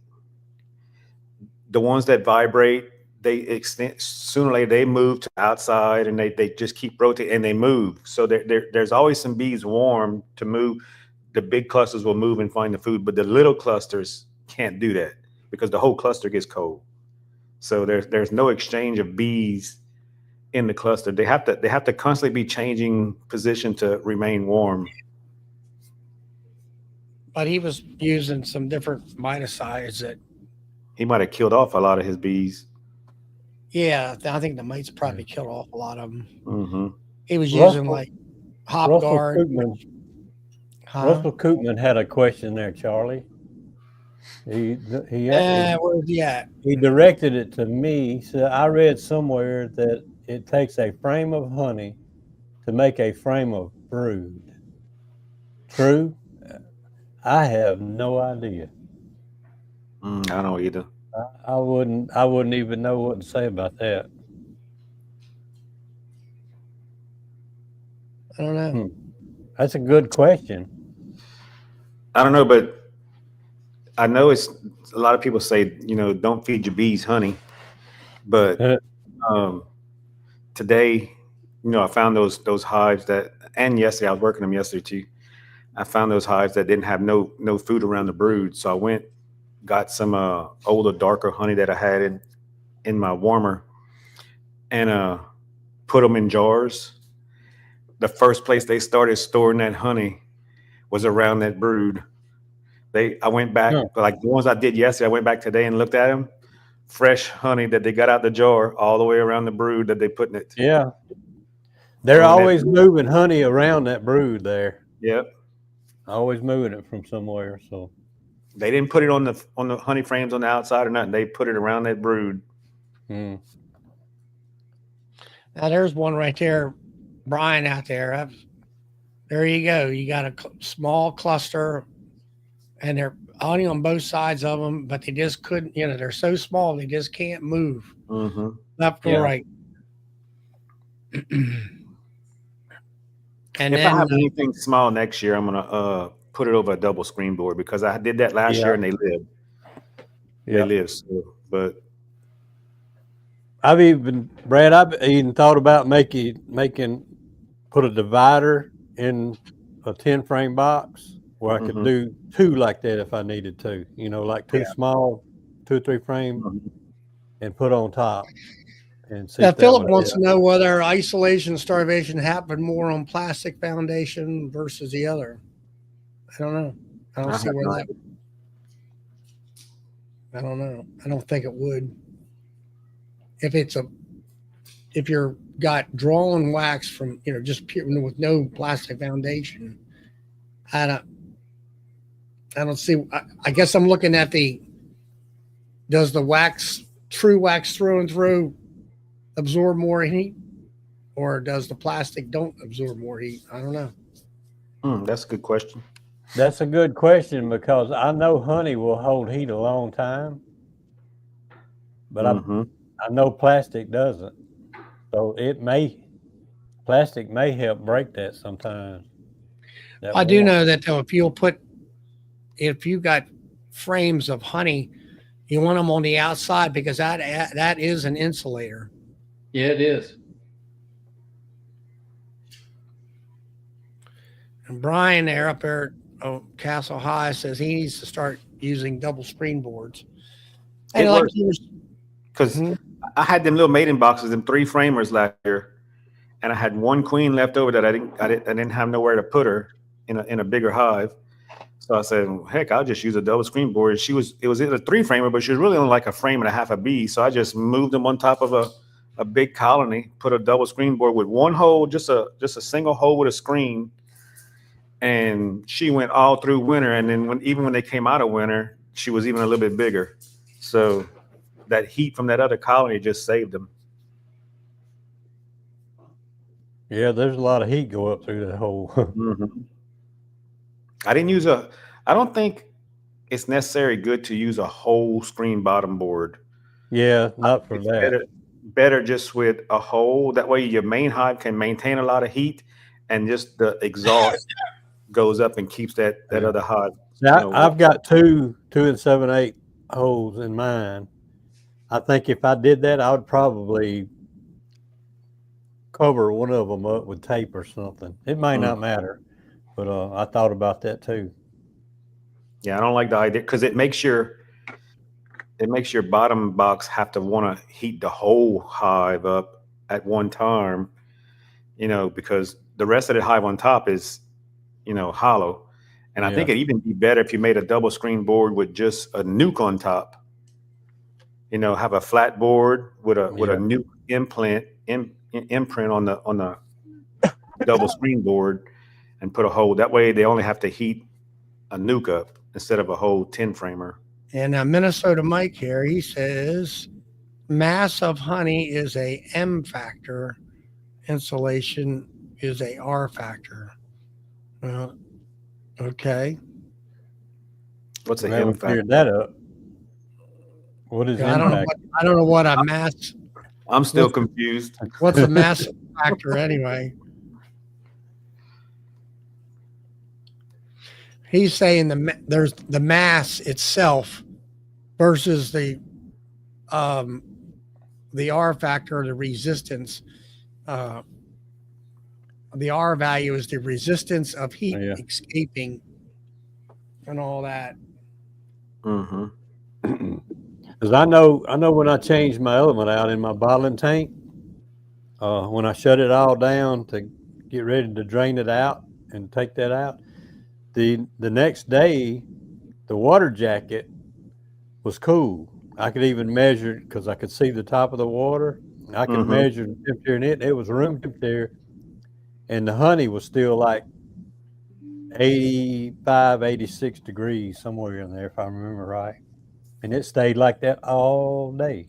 The ones that vibrate, they extend, sooner or later they move to the outside, and they just keep rotating and they move. So there's always some bees warm to move. The big clusters will move and find the food, but the little clusters can't do that because the whole cluster gets cold. So there's no exchange of bees in the cluster. They have to constantly be changing position to remain warm. But he was using some different miticides that. He might have killed off a lot of his bees. Yeah, I think the mites probably killed off a lot of them. Mm-hmm. He was using like hop guard. Russell Koopman had a question there, Charlie. Where's he at? He directed it to me. He said, I read somewhere that it takes a frame of honey to make a frame of brood. True? I have no idea. I don't know either. I wouldn't even know what to say about that. I don't know. That's a good question. I don't know, but I know it's a lot of people say, don't feed your bees honey. But today, I found those hives and yesterday, I was working them yesterday too. I found those hives that didn't have no food around the brood. So I got some older, darker honey that I had in my warmer, and put them in jars. The first place they started storing that honey was around that brood. I went back, like the ones I did yesterday, I went back today and looked at them. Fresh honey that they got out the jar all the way around the brood that they put in it. Yeah. They're always moving honey around that brood there. Yep. Always moving it from somewhere. So they didn't put it on the honey frames on the outside or nothing. They put it around that brood. Now there's one right there, Brian, out there. There you go. You got a small cluster, and they're honey on both sides of them, but they just couldn't. They're so small they just can't move left or right. And if I have anything small next year, I'm gonna put it over a double screen board, because I did that last year and they lived. They lived. So, but I've even thought about put a divider in a 10-frame box where I could do 2 like that if I needed to. Like 2 small, 2 or 3 frame, and put on top. And see. Now, Philip wants to know whether isolation starvation happened more on plastic foundation versus the other. I don't know. I don't see where that. I don't know. I don't think it would. If you're got drawn wax from just pure with no plastic foundation, I don't see. I guess I'm looking at does the wax, true wax through and through, absorb more heat, or does the plastic don't absorb more heat? I don't know. That's a good question. That's a good question, because I know honey will hold heat a long time, but I know plastic doesn't. So plastic may help break that sometimes. I do know that though, if you got frames of honey, you want them on the outside, because that is an insulator. Yeah, it is. And Brian there up there at Castle High says he needs to start using double screen boards. And because I had them little mating boxes, them 3 framers last year, and I had one queen left over that I didn't have nowhere to put her in a bigger hive. So I said, well, heck, I'll just use a double screen board. It was in a 3 framer, but she was really only like a frame and a half of bees. So I just moved them on top of a big colony, put a double screen board with one hole, just a single hole with a screen. And she went all through winter. And then even when they came out of winter, she was even a little bit bigger. So that heat from that other colony just saved them. Yeah, there's a lot of heat go up through that hole. I didn't use I don't think it's necessarily good to use a whole screen bottom board. Yeah, not for It's that. better just with a hole. That way your main hive can maintain a lot of heat, and just the exhaust goes up and keeps that other hive. Now, I've got 2 7/8 holes in mine. I think if I did that, I would probably cover one of them up with tape or something. It may not matter, but I thought about that too. Yeah, I don't like the idea because it makes your bottom box have to want to heat the whole hive up at one time, because the rest of the hive on top is, hollow. And I think it'd even be better if you made a double screen board with just a nuke on top. Have a flat board with a nuke imprint on the double screen board, and put a hole. That way they only have to heat a nuke up instead of a whole 10 framer. And Minnesota Mike here, he says mass of honey is a M factor, insulation is a R factor. Okay. What's a Now M we factor? figured that up. What is I don't know what a mass. I'm still confused. What's a mass factor anyway? He's saying there's the mass itself versus the R factor, the resistance. The R value is the resistance of heat escaping and all that. Because I know when I changed my element out in my bottling tank, when I shut it all down to get ready to drain it out and take that out, the next day, the water jacket was cool. I could even measure it because I could see the top of the water. I could measure the temperature in it. It was room temperature, and the honey was still like 85, 86 degrees, somewhere in there, if I remember right. And it stayed like that all day,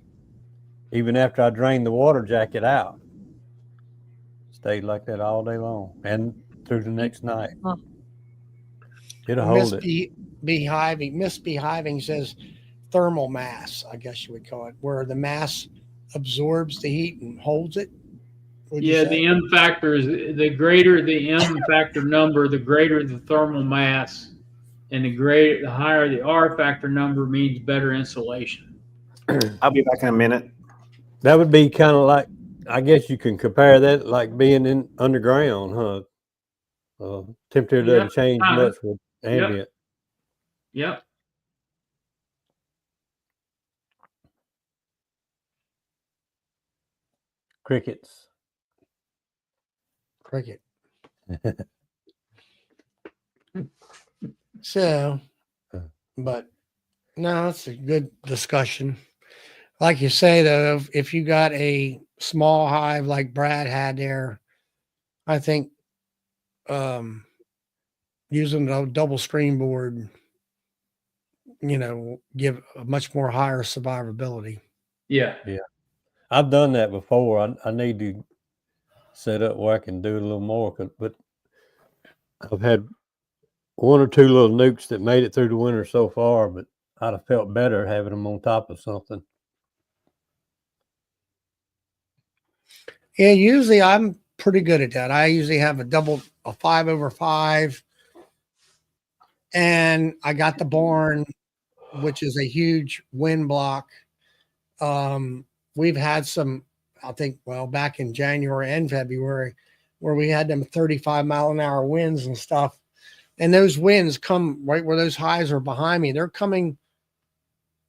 even after I drained the water jacket out. Stayed like that all day long and through the next night. It'll hold it. Misbehaving says thermal mass, I guess you would call it, where the mass absorbs the heat and holds it. Yeah, the M factor is the greater the M factor number, the greater the thermal mass, and the higher the R factor number means better insulation. I'll be back in a minute. That would be kind of like, I guess you can compare that like being in underground, huh? Temperature doesn't change much with ambient. Yep. Crickets. Cricket. So, but no, it's a good discussion. Like you say, though, if you got a small hive like Brad had there, I think using a double screen board, give a much more higher survivability. Yeah. I've done that before. I need to set up where I can do a little more, but I've had 1 or 2 little nukes that made it through the winter so far, but I'd have felt better having them on top of something. Yeah, usually I'm pretty good at that. I usually have a 5/5, and I got the barn, which is a huge wind block. We've had some, I think, back in January and February, where we had them 35-mile-an-hour winds and stuff. And those winds come right where those hives are behind me. They're coming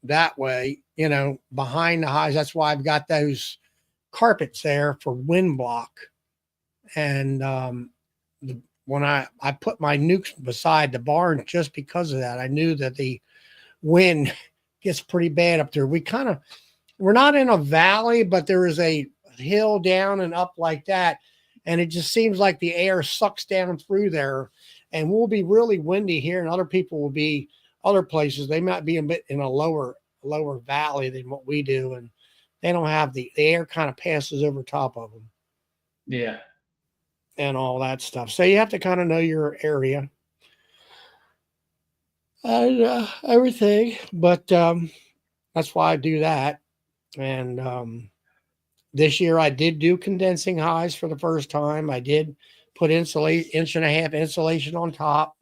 that way, behind the hives. That's why I've got those carpets there for wind block. And when I put my nukes beside the barn just because of that, I knew that the wind gets pretty bad up there. We're not in a valley, but there is a hill down and up like that. And it just seems like the air sucks down through there, and we'll be really windy here, and other people will be other places. They might be a bit in a lower lower valley than what we do, and they don't have the air kind of passes over top of them Yeah. and all that stuff. So you have to kind of know your area and everything. But that's why I do that. And this year I did do condensing hives for the first time. I did put inch-and-a-half insulation on top.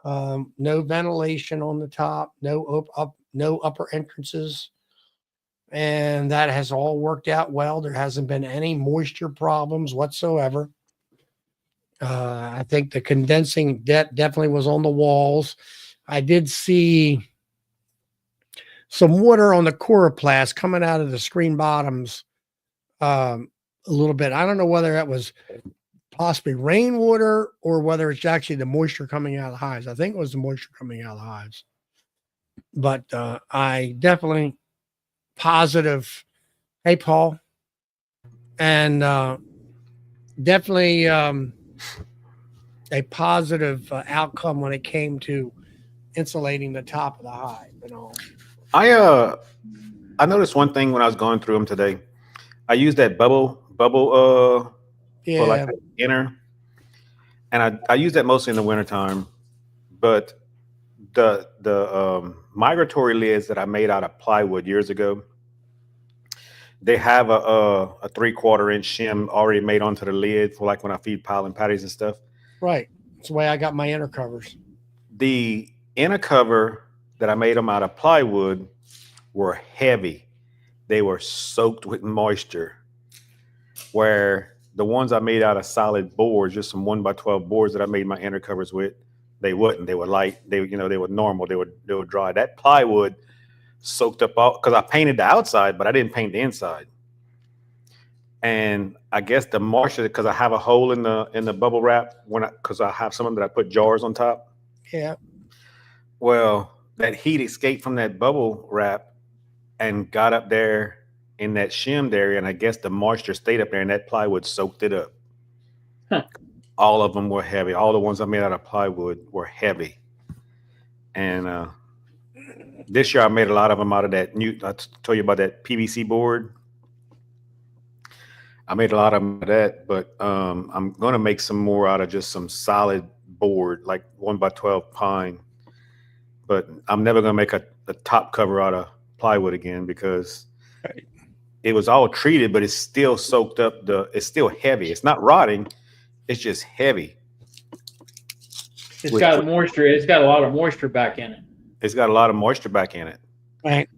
No ventilation on the top, no upper entrances. And that has all worked out well. There hasn't been any moisture problems whatsoever. I think the condensing definitely was on the walls. I did see some water on the coroplast coming out of the screen bottoms a little bit. I don't know whether that was possibly rainwater or whether it's actually the moisture coming out of the hives. I think it was the moisture coming out of the hives. But I definitely positive. Hey, Paul. And definitely a positive outcome when it came to insulating the top of the hive and all. I noticed one thing when I was going through them today. I used that bubble for like the inner, and I use that mostly in the wintertime. But the migratory lids that I made out of plywood years ago, they have a 3/4 inch shim already made onto the lid for like when I feed piling patties and stuff. Right. That's the way I got my inner covers. The inner cover that I made them out of plywood were heavy. They were soaked with moisture, where the ones I made out of solid boards, just some 1x12 boards that I made my inner covers with, they wouldn't. They were light. They were normal. They were dry. That plywood soaked up all, because I painted the outside, but I didn't paint the inside. And I guess the moisture, because I have a hole in the bubble wrap because I have some of them that I put jars on top. Yeah. Well, that heat escaped from that bubble wrap and got up there in that shimmed area, and I guess the moisture stayed up there, and that plywood soaked it up. Huh. All of them were heavy. All the ones I made out of plywood were heavy. And this year I made a lot of them out of that new. I told you about that PVC board. I made a lot of them out of that, but I'm going to make some more out of just some solid board, like 1x12 pine. But I'm never going to make a top cover out of plywood again because it was all treated, but it's still soaked up. It's still heavy. It's not rotting. It's just heavy. It's got moisture. It's got a lot of moisture back in it. It's got a lot of moisture back in it. Right.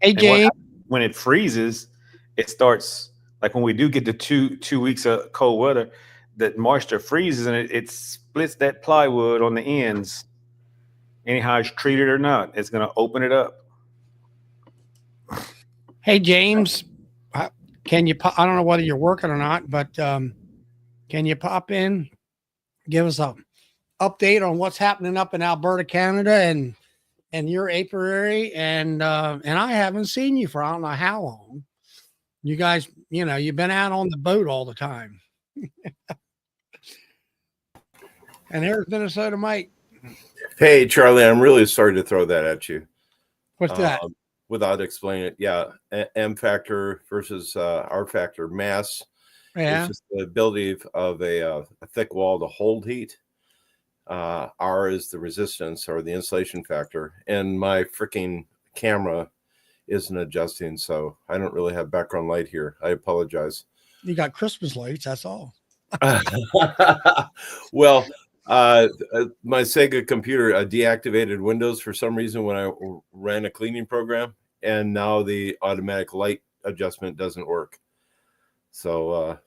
Hey, James. When it freezes, it starts, like when we do get the two weeks of cold weather, that moisture freezes and it splits that plywood on the ends. Anyhow it's treated or not, it's going to open it up. Hey, James, can you I don't know whether you're working or not, but can you pop in, give us a update on what's happening up in Alberta, Canada, and your apiary? And I haven't seen you for I don't know how long. You guys, you've been out on the boat all the time. And there's Minnesota Mike. Hey, Charlie, I'm really sorry to throw that at you. What's that? Without explaining it, yeah. M factor versus R factor mass. Yeah. It's just the ability of a thick wall to hold heat. R is the resistance or the insulation factor. And my freaking camera isn't adjusting, so I don't really have background light here. I apologize. You got Christmas lights, that's all. Well, my Sega computer deactivated Windows for some reason when I ran a cleaning program, and now the automatic light adjustment doesn't work. So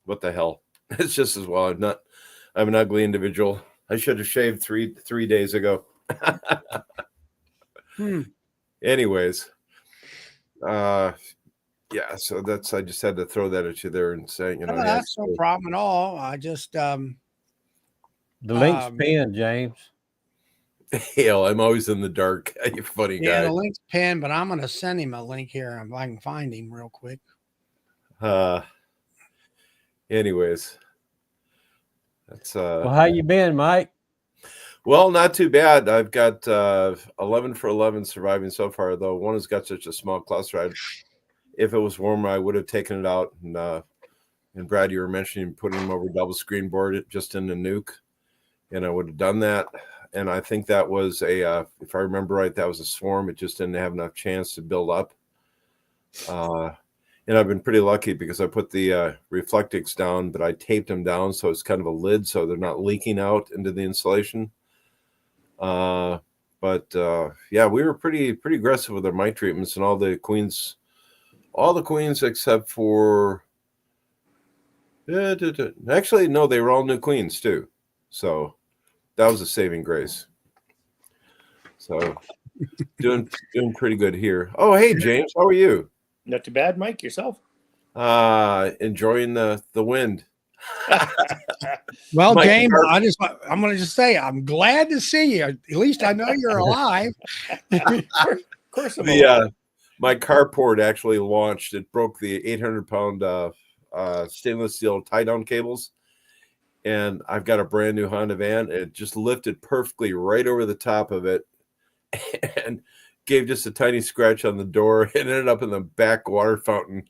what the hell? It's just as well. I'm an ugly individual. I should have shaved three days ago. Anyways, yeah, so I just had to throw that at you there and say, No, that's no problem at all. I just the link's pinned, James. Hell, I'm always in the dark. You funny guy. Yeah, the link's pinned, but I'm gonna send him a link here if I can find him real quick. Anyways, that's well, how you been, Mike? Well, not too bad. I've got 11 for 11 surviving so far, though. One has got such a small cluster. If it was warmer, I would have taken it out. And Brad, you were mentioning putting them over double screen board just in the nuke, and I would have done that. And I think that was if I remember right, that was a swarm. It just didn't have enough chance to build up. And I've been pretty lucky because I put the reflectix down, but I taped them down so it's kind of a lid so they're not leaking out into the insulation. Yeah, we were pretty aggressive with our mite treatments, and all the queens except for actually no, they were all new queens too. So that was a saving grace. So doing pretty good here. Oh, hey James, how are you? Not too bad, Mike. Yourself? Enjoying the wind. Well, Mike, James, I'm going to just say I'm glad to see you. At least I know you're alive. Of course I'm alive. My carport actually launched. It broke the 800-pound stainless steel tie-down cables, and I've got a brand new Honda van. It just lifted perfectly right over the top of it, and gave just a tiny scratch on the door and ended up in the back water fountain.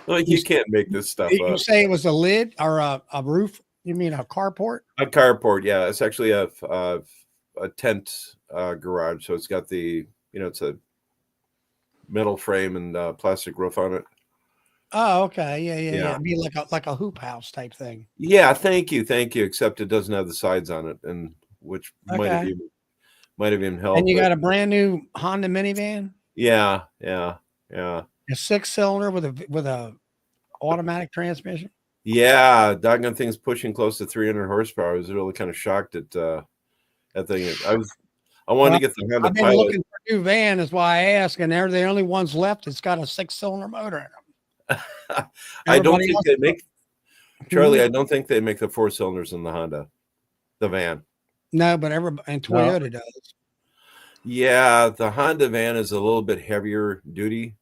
Like, you can't make this stuff up. You say it was a lid or a roof? You mean a carport? A carport, yeah. It's actually a tent garage, so it's got the it's a metal frame and plastic roof on it. Oh, okay, yeah. It'd be like a hoop house type thing. Yeah, thank you. Except it doesn't have the sides on it, and which might have even helped. And you got a brand new Honda minivan? Yeah. A 6-cylinder with a automatic transmission? Yeah, doggone thing's pushing close to 300 horsepower. I was really kind of shocked at that thing. I wanted to get the Honda I've been Pilot. looking for a new van, is why I ask, and they're the only ones left that's got a 6-cylinder motor in them. I don't think they make Charlie. Mhm. I don't think they make the 4 cylinders in the Honda, the van. No, but and Toyota does. Yeah, the Honda van is a little bit heavier duty.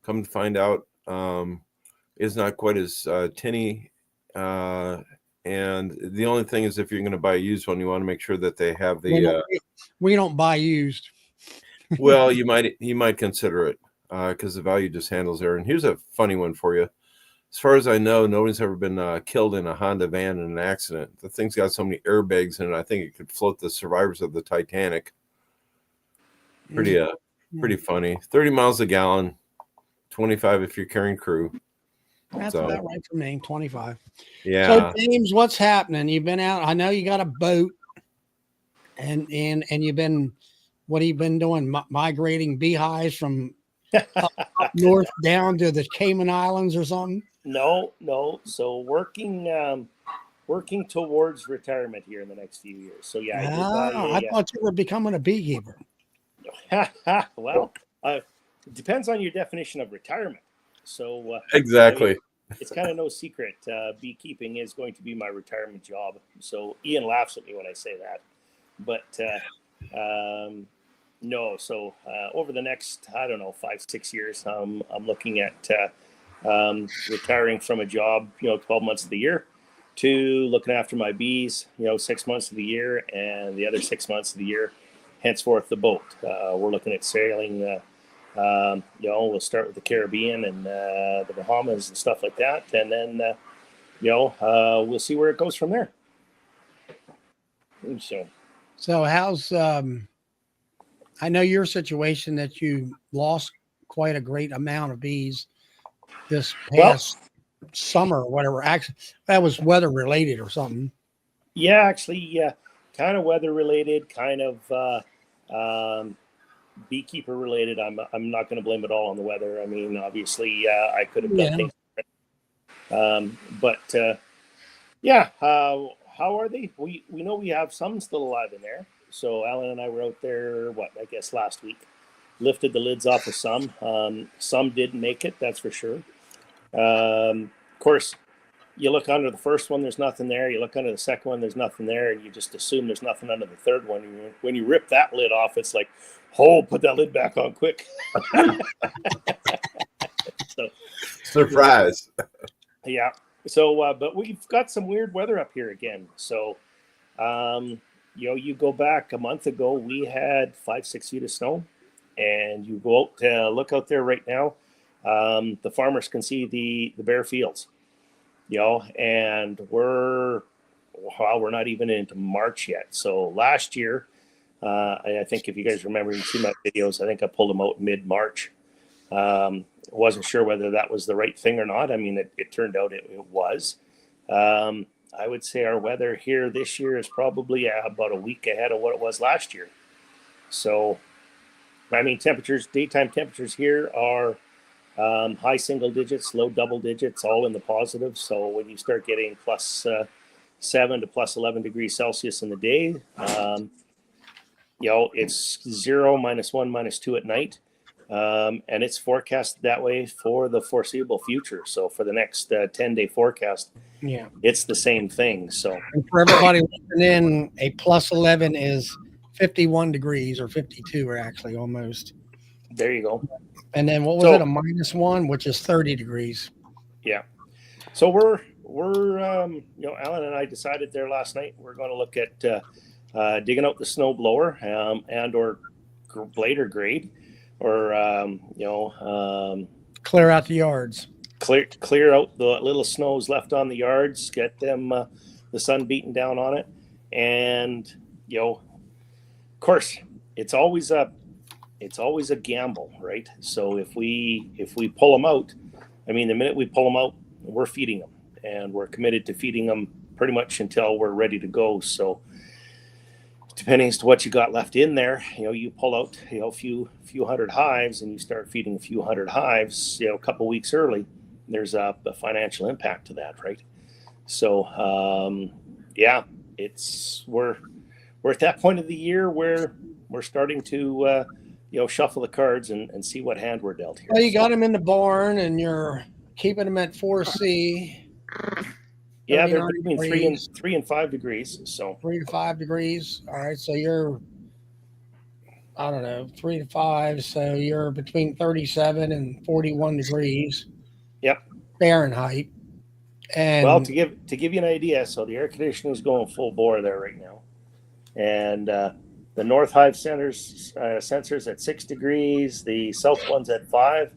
Come to find out, is not quite as tinny. And the only thing is, if you're going to buy a used one, you want to make sure that they have the. We don't buy used. Well, you might consider it because the value just handles there. And here's a funny one for you. As far as I know, nobody's ever been killed in a Honda van in an accident. The thing's got so many airbags in it. I think it could float the survivors of the Titanic. Pretty funny. 30 miles a gallon, 25 if you're carrying crew. That's about right for me. 25. Yeah. So James, what's happening? You've been out. I know you got a boat, and you've been. What have you been doing? Migrating beehives from up north down to the Cayman Islands or something? No. So working towards retirement here in the next few years. So yeah, I thought you were becoming a beekeeper. Well, it depends on your definition of retirement. So Exactly. It's kind of no secret. Beekeeping is going to be my retirement job. So Ian laughs at me when I say that, but no. So over the next, 5-6 years, I'm looking at retiring from a job, 12 months of the year, to looking after my bees, 6 months of the year, and the other 6 months of the year, henceforth the boat. We're looking at sailing. We'll start with the Caribbean and the Bahamas and stuff like that, and then we'll see where it goes from there. So how's I know your situation that you lost quite a great amount of bees this past summer or whatever. Actually, that was weather related or something. Yeah, actually, kind of weather related, kind of beekeeper related. I'm not going to blame it all on the weather. I mean, obviously, I could have done things different. How are they? We know we have some still alive in there. So Alan and I were out there, last week. Lifted the lids off of some. Some didn't make it, that's for sure. Of course, you look under the first one, there's nothing there. You look under the second one, there's nothing there, and you just assume there's nothing under the third one. When you rip that lid off, it's like, put that lid back on quick. Surprise. Yeah. So, but we've got some weird weather up here again. So, You go back a month ago, we had 5-6 feet of snow, and you go out to look out there right now. The farmers can see the bare fields, and we're not even into March yet. So last year, I think if you guys remember and see my videos, I think I pulled them out mid-March. Wasn't sure whether that was the right thing or not. I mean, it turned out it was. I would say our weather here this year is probably about a week ahead of what it was last year. So, I mean, daytime temperatures here are high single digits, low double digits, all in the positive. So when you start getting plus 7 to plus 11 degrees Celsius in the day, it's 0, -1, -2 at night. And it's forecast that way for the foreseeable future. So for the next 10-day forecast, it's the same thing. So and for everybody listening in, a plus 11 is 51 degrees or 52, or actually almost. There you go. And then what was it? A -1, which is 30 degrees. Yeah. So we're Alan and I decided there last night we're going to look at digging out the snow blower and or blade or grade, or clear out the yards. Clear out the little snows left on the yards, get them the sun beating down on it, and of course it's always a gamble, right? So if we pull them out, I mean, the minute we pull them out, we're feeding them, and we're committed to feeding them pretty much until we're ready to go. So depending as to what you got left in there, you pull out a few hundred hives and you start feeding a few hundred hives, a couple weeks early. There's a financial impact to that, right? So we're at that point of the year where we're starting to shuffle the cards and see what hand we're dealt here. Well, you got them in the barn and you're keeping them at 4C. Yeah, they're between 3 and 5 degrees. So 3 to 5 degrees. All right, so you're, I don't know, 3 to 5. So you're between 37 and 41 degrees. Yep. Fahrenheit. And well, to give you an idea, so the air conditioning is going full bore there right now, and the north hive sensors at 6 degrees, the south one's at 5,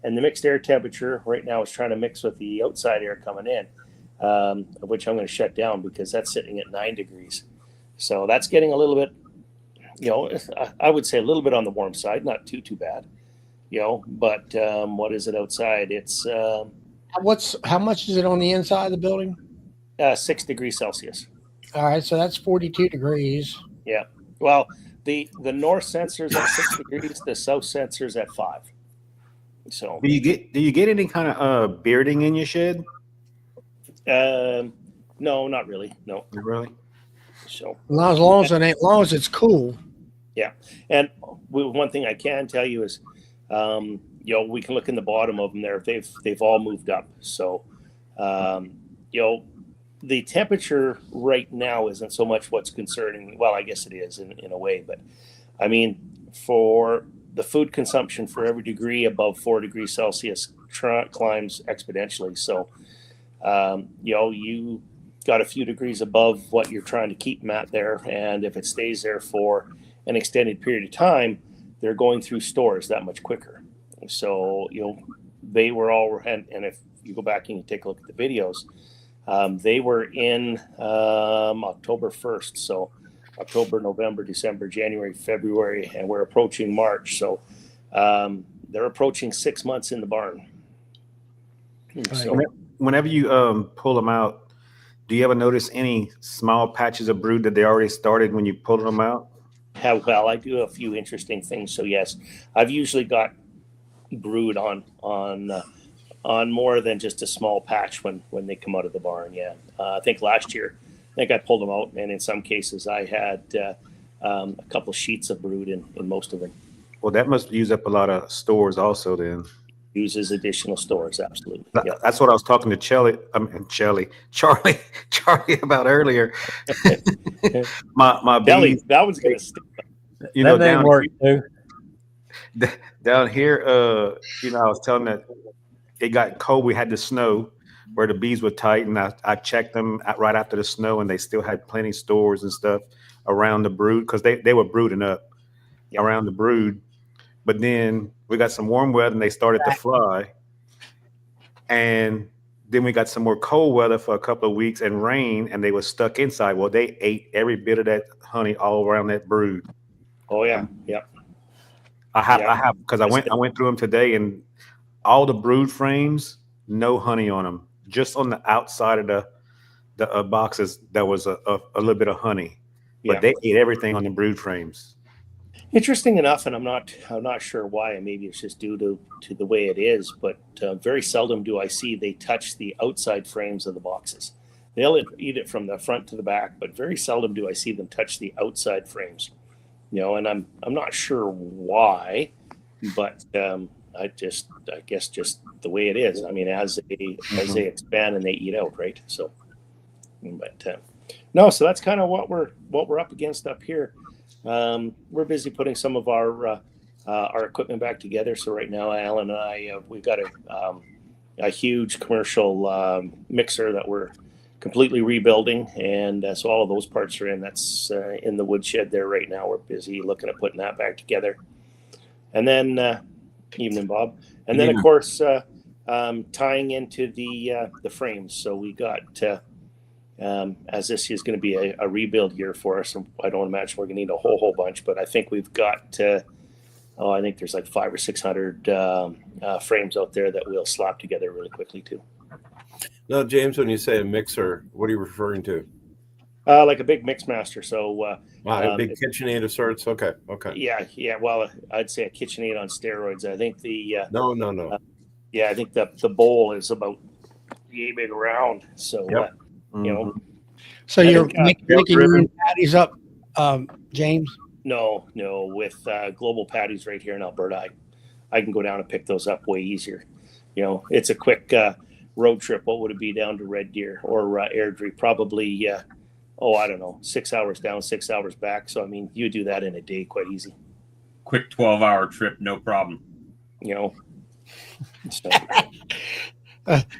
and the mixed air temperature right now is trying to mix with the outside air coming in. Which I'm going to shut down because that's sitting at 9 degrees. So that's getting a little bit, I would say a little bit on the warm side, not too bad, but what is it outside? It's how much is it on the inside of the building? 6 degrees Celsius. All right, so that's 42 degrees. Yeah. Well, the north sensor's at 6 degrees, the south sensor's at 5. So do you get any kind of bearding in your shed? No, not really. No, Not really. So Not as long as it's cool. Yeah, and one thing I can tell you is, we can look in the bottom of them there. They've all moved up. So, the temperature right now isn't so much what's concerning. Well, I guess it is in a way, but I mean, for the food consumption for every degree above 4 degrees Celsius climbs exponentially. So. You got a few degrees above what you're trying to keep them at there, and if it stays there for an extended period of time, they're going through stores that much quicker. So they were all, and if you go back and you take a look at the videos, they were in October 1st. So October, November, December, January, February, and we're approaching March. So they're approaching 6 months in the barn. So. Whenever you pull them out, do you ever notice any small patches of brood that they already started when you pull them out? Well, I do a few interesting things. So yes, I've usually got brood on more than just a small patch when they come out of the barn. Yeah, I think last year, I pulled them out, and in some cases I had a couple sheets of brood in most of them. Well, that must use up a lot of stores also then. Uses additional stores, absolutely. Yeah. That's what I was talking to Charlie about earlier. my Kelly, bees, that one's gonna stick. That didn't work too. Down here, I was telling that it got cold. We had the snow, where the bees were tight, and I checked them right after the snow, and they still had plenty of stores and stuff around the brood because they were brooding up around the brood. But then we got some warm weather and they started to fly, and then we got some more cold weather for a couple of weeks and rain, and they were stuck inside. Well, they ate every bit of that honey all around that brood. Oh yeah, yeah. I have because I went through them today, and all the brood frames, no honey on them. Just on the outside of the boxes, there was a little bit of honey, but they ate everything on the brood frames. Interesting enough, and I'm not sure why. Maybe it's just due to the way it is, but very seldom do I see they touch the outside frames of the boxes. They'll eat it from the front to the back, but very seldom do I see them touch the outside frames. And I'm not sure why, but I guess just the way it is. I mean, as they expand and they eat out, right? So, but no, so that's kind of what we're up against up here. We're busy putting some of our equipment back together. So right now, Alan and I, we've got a huge commercial mixer that we're completely rebuilding, and so all of those parts are in. That's in the woodshed there right now. We're busy looking at putting that back together, and then evening, Bob, and then of course tying into the frames. So we got. As this is going to be a rebuild year for us, and I don't imagine we're going to need a whole bunch, but I think we've got, I think there's like 500 or 600 frames out there that we'll slap together really quickly too. Now, James, when you say a mixer, what are you referring to? Like a big mix master. So a big KitchenAid of sorts. Okay. Yeah. Well, I'd say a KitchenAid on steroids. I think the no. I think the bowl is about yay big around. So. Yep. So you're making your own patties up, James? No. With Global Patties right here in Alberta, I can go down and pick those up way easier. It's a quick road trip. What would it be down to Red Deer or Airdrie? Probably, I don't know, 6 hours down, 6 hours back. So I mean, you do that in a day quite easy. Quick 12-hour trip, no problem. So.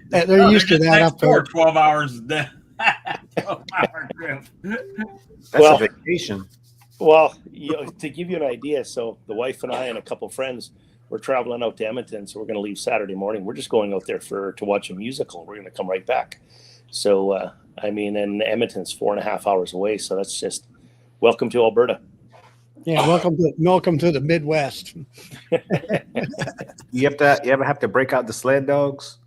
They're used to that up there. 12 hours. 12-hour trip. That's a vacation. Well, to give you an idea, so the wife and I and a couple friends, we're traveling out to Edmonton, so we're going to leave Saturday morning. We're just going out there to watch a musical. We're going to come right back. So, and Edmonton's 4.5 hours away, so that's just welcome to Alberta. Yeah, welcome to the Midwest. You ever have to break out the sled dogs?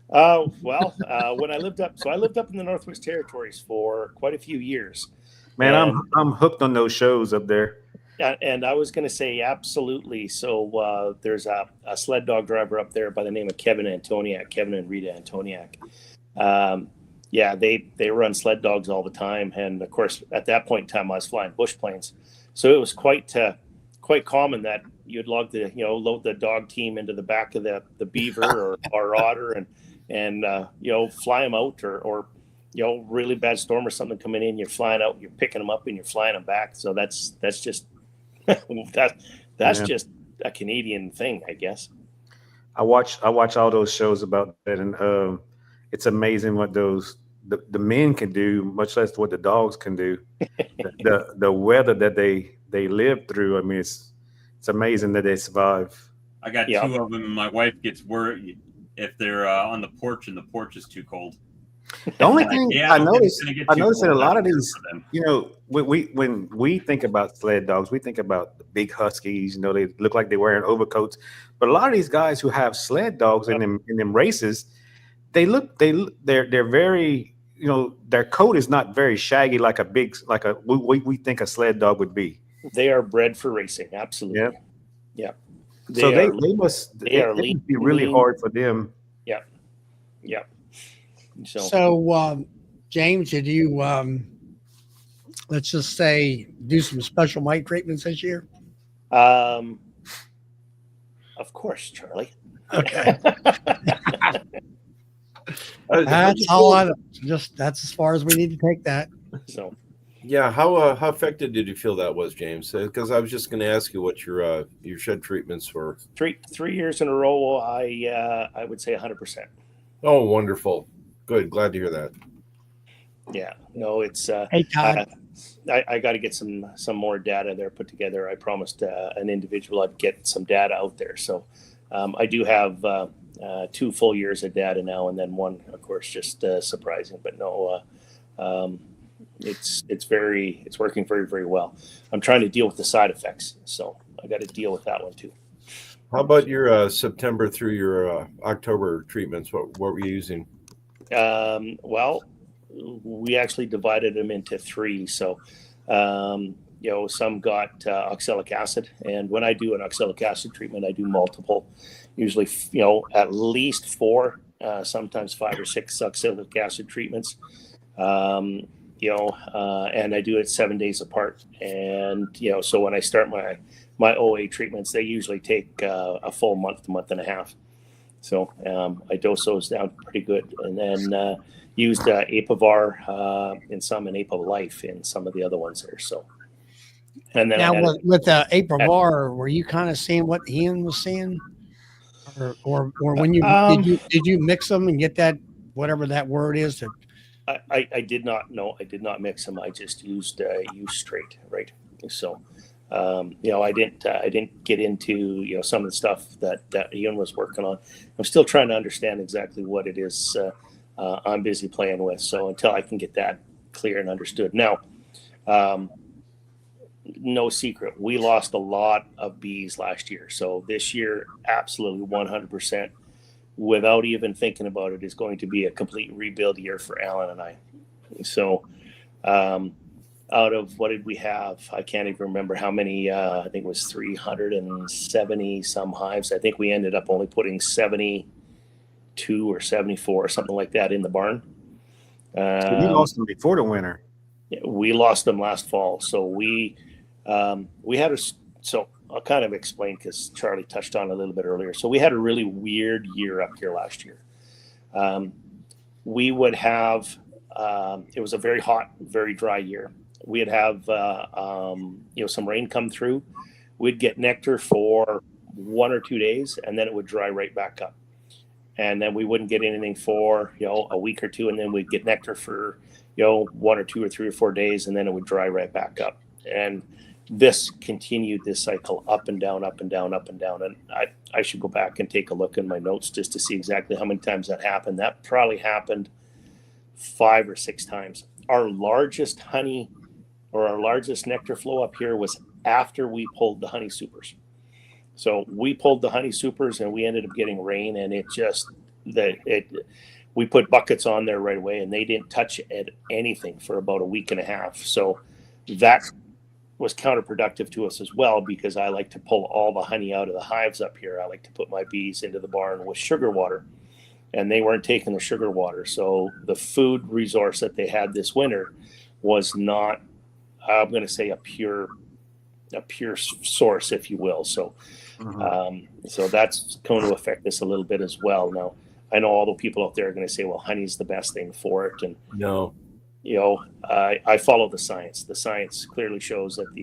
When I lived up in the Northwest Territories for quite a few years. Man, I'm hooked on those shows up there. And I was going to say absolutely. So there's a sled dog driver up there by the name of Kevin and Rita Antoniak. They run sled dogs all the time, and of course at that point in time I was flying bush planes, so it was quite common that you'd load the dog team into the back of the beaver or otter and fly them out or really bad storm or something coming in, you're flying out, you're picking them up and you're flying them back. So that's just just a Canadian thing, I guess. I watch all those shows about that, and it's amazing what the men can do, much less what the dogs can do. the weather that they live through, I mean, it's amazing that they survive. I got two of them, and my wife gets worried if they're on the porch and the porch is too cold. The only thing I noticed that a lot of these, when we think about sled dogs, we think about the big huskies. They look like they're wearing overcoats. But a lot of these guys who have sled dogs in them races, they're very, their coat is not very shaggy like we think a sled dog would be. They are bred for racing, absolutely. Yeah. They must be really hard for them. Yeah. So, James, did you, let's just say, do some special mite treatments this year? Of course, Charlie. Okay. That's all that's as far as we need to take that. So, yeah. How effective did you feel that was, James? Because I was just going to ask you what your shed treatments were. 3 years in a row, I would say 100%. Oh, wonderful. Good. Glad to hear that. Yeah, no, it's Hey, Todd. I got to get some more data there put together. I promised an individual I'd get some data out there. So I do have 2 full years of data now, and then one, of course, just surprising. But no, it's working very, very well. I'm trying to deal with the side effects, so I got to deal with that one too. How about your September through your October treatments? What were you using? Well, we actually divided them into 3. So, some got oxalic acid, and when I do an oxalic acid treatment, I do multiple, usually, at least 4, sometimes 5 or 6 oxalic acid treatments. And I do it 7 days apart. And, so when I start my OA treatments, they usually take a full month and a half. So I dose those down pretty good, and then used Apivar in some, and Apilife in some of the other ones there. So, and then Now, with Apivar, were you kind of seeing what Ian was saying, or when you did you mix them and get that, whatever that word is? I did not know. I did not mix them. I just used straight, right? So. I didn't get into some of the stuff that Ian was working on. I'm still trying to understand exactly what it is I'm busy playing with. So until I can get that clear and understood. Now, no secret, we lost a lot of bees last year. So this year, absolutely 100%, without even thinking about it, is going to be a complete rebuild year for Alan and I. So. Out of what did we have? I can't even remember how many. I think it was 370 some hives. I think we ended up only putting 72 or 74 or something like that in the barn. So you lost them before the winter. We lost them last fall. So we had so I'll kind of explain, because Charlie touched on it a little bit earlier. So we had a really weird year up here last year. We would have, it was a very hot, very dry year. We'd have some rain come through. We'd get nectar for 1 or 2 days, and then it would dry right back up. And then we wouldn't get anything for a week or 2, and then we'd get nectar for 1 or 2 or 3 or 4 days, and then it would dry right back up. And this continued, this cycle, up and down, up and down, up and down. And I should go back and take a look in my notes just to see exactly how many times that happened. That probably happened 5 or 6 times. Our largest honey, or our largest nectar flow up here, was after we pulled the honey supers. So we pulled the honey supers, and we ended up getting rain, and we put buckets on there right away, and they didn't touch anything for about a week and a half. So that was counterproductive to us as well, because I like to pull all the honey out of the hives up here. I like to put my bees into the barn with sugar water, and they weren't taking the sugar water. So the food resource that they had this winter was not, I'm going to say, a pure source, if you will. So, so that's going to affect this a little bit as well. Now, I know all the people out there are going to say, well, honey's the best thing for it. And no, I follow the science. The science clearly shows that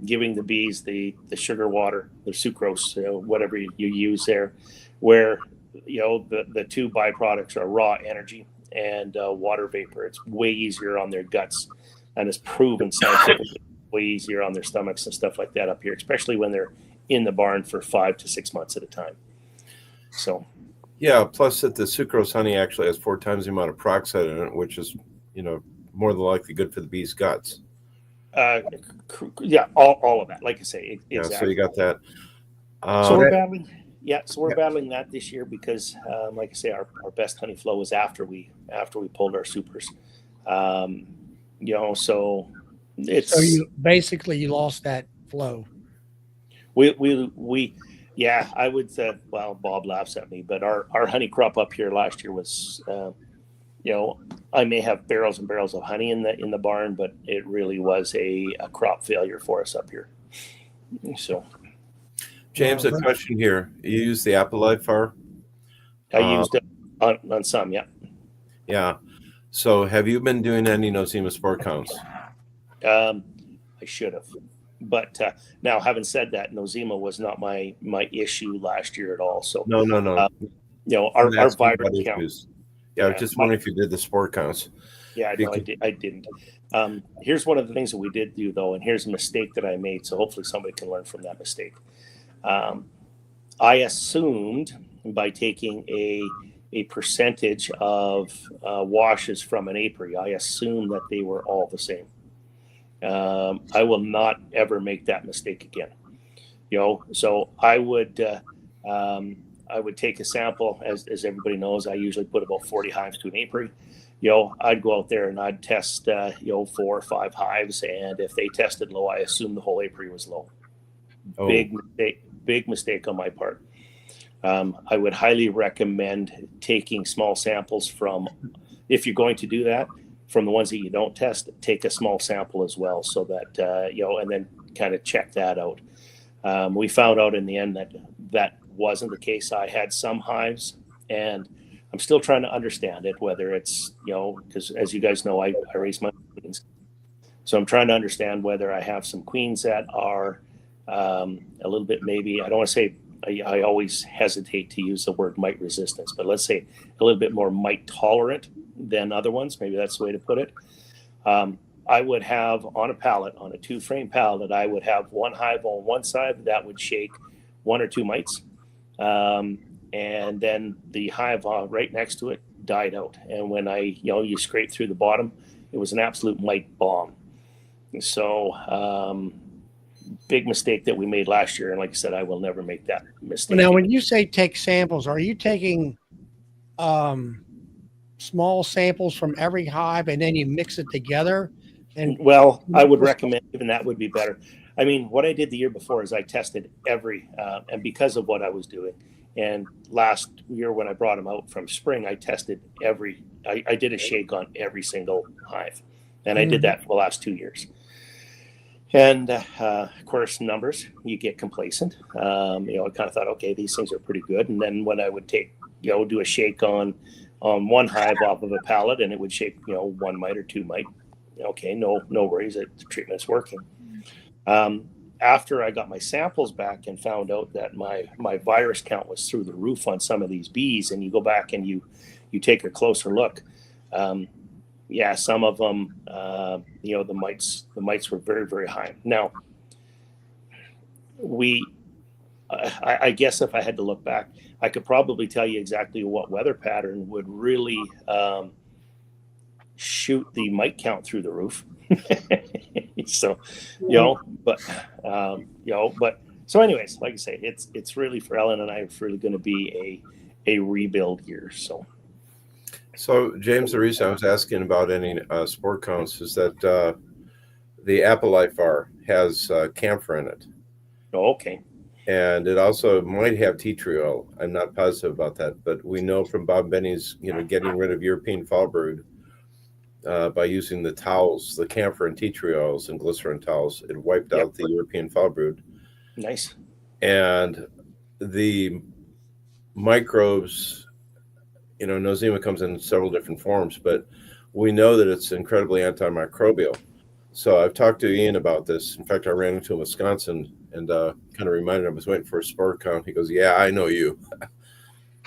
giving the bees the sugar water, the sucrose, whatever you use there, where, the 2 byproducts are raw energy and water vapor. It's way easier on their guts, and it's proven scientifically way easier on their stomachs and stuff like that up here, especially when they're in the barn for 5 to 6 months at a time. So, yeah. Plus, that the sucrose honey actually has 4 times the amount of peroxide in it, which is, more than likely good for the bee's guts. Yeah, all of that. Like I say, exactly. Yeah, so you got that. So we're battling. Yeah, so we're battling that this year because, like I say, our best honey flow was after we pulled our supers. So it's, So you lost that flow. We yeah, I would say, well, Bob laughs at me, but our honey crop up here last year was, I may have barrels and barrels of honey in the barn, but it really was a crop failure for us up here. So, James, a question here. You use the Apilife? I used it on some, yeah. Yeah. So have you been doing any nosema spore counts? I should have. But now, having said that, nosema was not my issue last year at all. So No. our I'm asking virus about count. issues. Yeah, I was just wondering if you did the spore counts. Yeah, no, I didn't. Here's one of the things that we did do, though, and here's a mistake that I made. So hopefully somebody can learn from that mistake. I assumed by taking a percentage of washes from an apiary, I assumed that they were all the same. I will not ever make that mistake again. So I would take a sample, as everybody knows. I usually put about 40 hives to an apiary. I'd go out there and I'd test 4 or 5 hives, and if they tested low, I assumed the whole apiary was low. Oh. Big mistake on my part. I would highly recommend taking small samples from, if you're going to do that, from the ones that you don't test, take a small sample as well, so that and then kind of check that out. We found out in the end that wasn't the case. I had some hives, and I'm still trying to understand it, whether it's, because as you guys know, I raise my queens. So I'm trying to understand whether I have some queens that are a little bit, maybe, I don't want to say, I always hesitate to use the word mite resistance, but let's say a little bit more mite tolerant than other ones. Maybe that's the way to put it. I would have on a pallet, on a 2-frame pallet, I would have one hive on one side that would shake 1 or 2 mites. And then the hive right next to it died out. And when you scrape through the bottom, it was an absolute mite bomb. So, big mistake that we made last year. And like I said, I will never make that mistake. Now, when you say take samples, are you taking small samples from every hive and then you mix it together? And well, I would recommend, even that would be better. I mean, what I did the year before is I tested every, and because of what I was doing, and last year when I brought them out from spring, I tested I did a shake on every single hive. And I did that for the last 2 years. And of course, numbers, you get complacent. I kind of thought, okay, these things are pretty good. And then when I would do a shake on one hive off of a pallet, and it would shake, 1 mite or 2 mite. Okay, no worries, the treatment's working. After I got my samples back and found out that my virus count was through the roof on some of these bees, and you go back and you take a closer look, some of them, the mites were very, very high. Now, I guess if I had to look back, I could probably tell you exactly what weather pattern would really shoot the mite count through the roof. So, so anyways, like I say, it's really, for Ellen and I, it's really going to be a rebuild year. So James, the reason I was asking about any spore counts is that the Apelifar has camphor in it. Oh, okay. And it also might have tea tree oil. I'm not positive about that, but we know from Bob Benny's, getting rid of European fall brood by using the towels, the camphor and tea tree oils and glycerin towels, it wiped out the European fall brood. Nice. And the microbes, nosema comes in several different forms, but we know that it's incredibly antimicrobial. So I've talked to Ian about this. In fact, I ran into him in Wisconsin and kind of reminded him I was waiting for a spore count. He goes, "Yeah, I know you."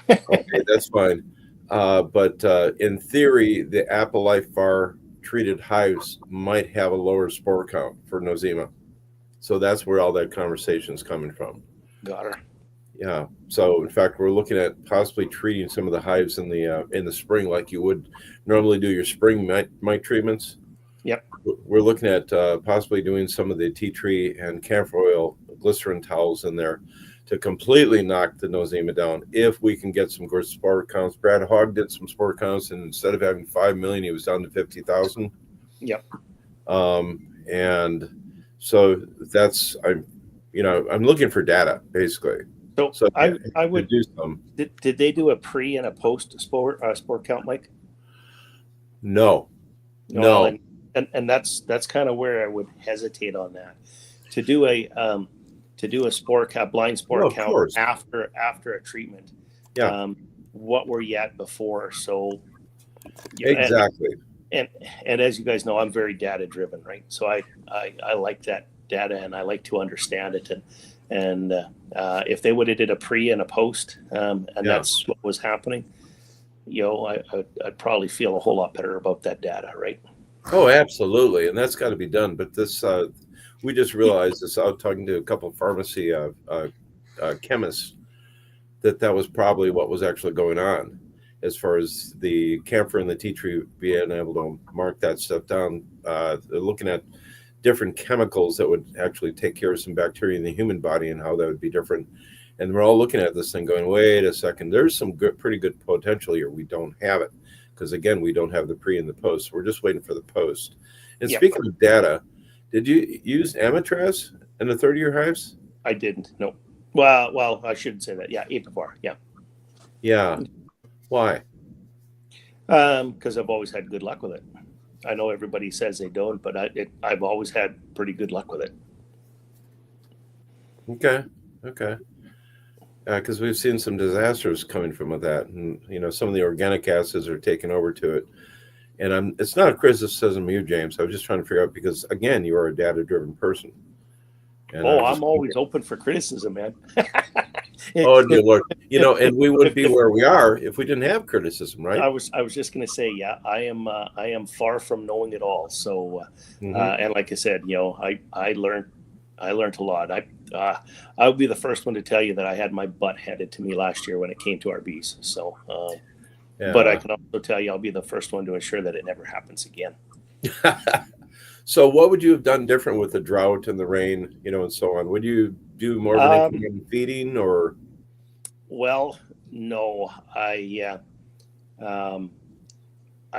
Okay, that's fine. But in theory, the Apelifar treated hives might have a lower spore count for nosema. So that's where all that conversation is coming from. Got her. Yeah. So in fact, we're looking at possibly treating some of the hives in the spring, like you would normally do your spring mite treatments. Yep. We're looking at possibly doing some of the tea tree and camphor oil glycerin towels in there to completely knock the nosema down if we can get some good spore counts. Brad Hogg did some spore counts, and instead of having 5 million, he was down to 50,000. Yep. And so that's I'm looking for data basically. So I would do some. Did they do a pre and a post spore count, Mike? No. And that's kind of where I would hesitate on that. To do a spore count, blind spore count after a treatment. Yeah. What were you at before? So exactly. And as you guys know, I'm very data driven, right? So I like that data, and I like to understand it. And if they would have did a pre and a post, and that's what was happening, I'd probably feel a whole lot better about that data, right? Oh, absolutely, and that's got to be done. But this, we just realized this out talking to a couple of pharmacy chemists that was probably what was actually going on, as far as the camphor and the tea tree being able to mark that stuff down. They're looking at different chemicals that would actually take care of some bacteria in the human body and how that would be different. And we're all looking at this thing going, wait a second, there's some pretty good potential here. We don't have it. Because again, we don't have the pre and the post. We're just waiting for the post. And speaking of data, did you use Amatraz in the 30-year hives? I didn't. No. Well, I shouldn't say that. Yeah, Apipar. Yeah. Yeah. Why? Because I've always had good luck with it. I know everybody says they don't, but I've always had pretty good luck with it. Okay. Because we've seen some disasters coming from that, and some of the organic acids are taking over to it. And it's not a criticism of you, James. I was just trying to figure out, because again, you are a data-driven person. And I'm always open for criticism, man. Oh dear Lord! And we wouldn't be where we are if we didn't have criticism, right? I was just going to say, yeah, I am far from knowing it all. So, and like I said, I learned a lot. I would be the first one to tell you that I had my butt handed to me last year when it came to our bees. So, but I can also tell you, I'll be the first one to ensure that it never happens again. So what would you have done different with the drought and the rain, and so on? Would you do more of an feeding, or? Well, no, I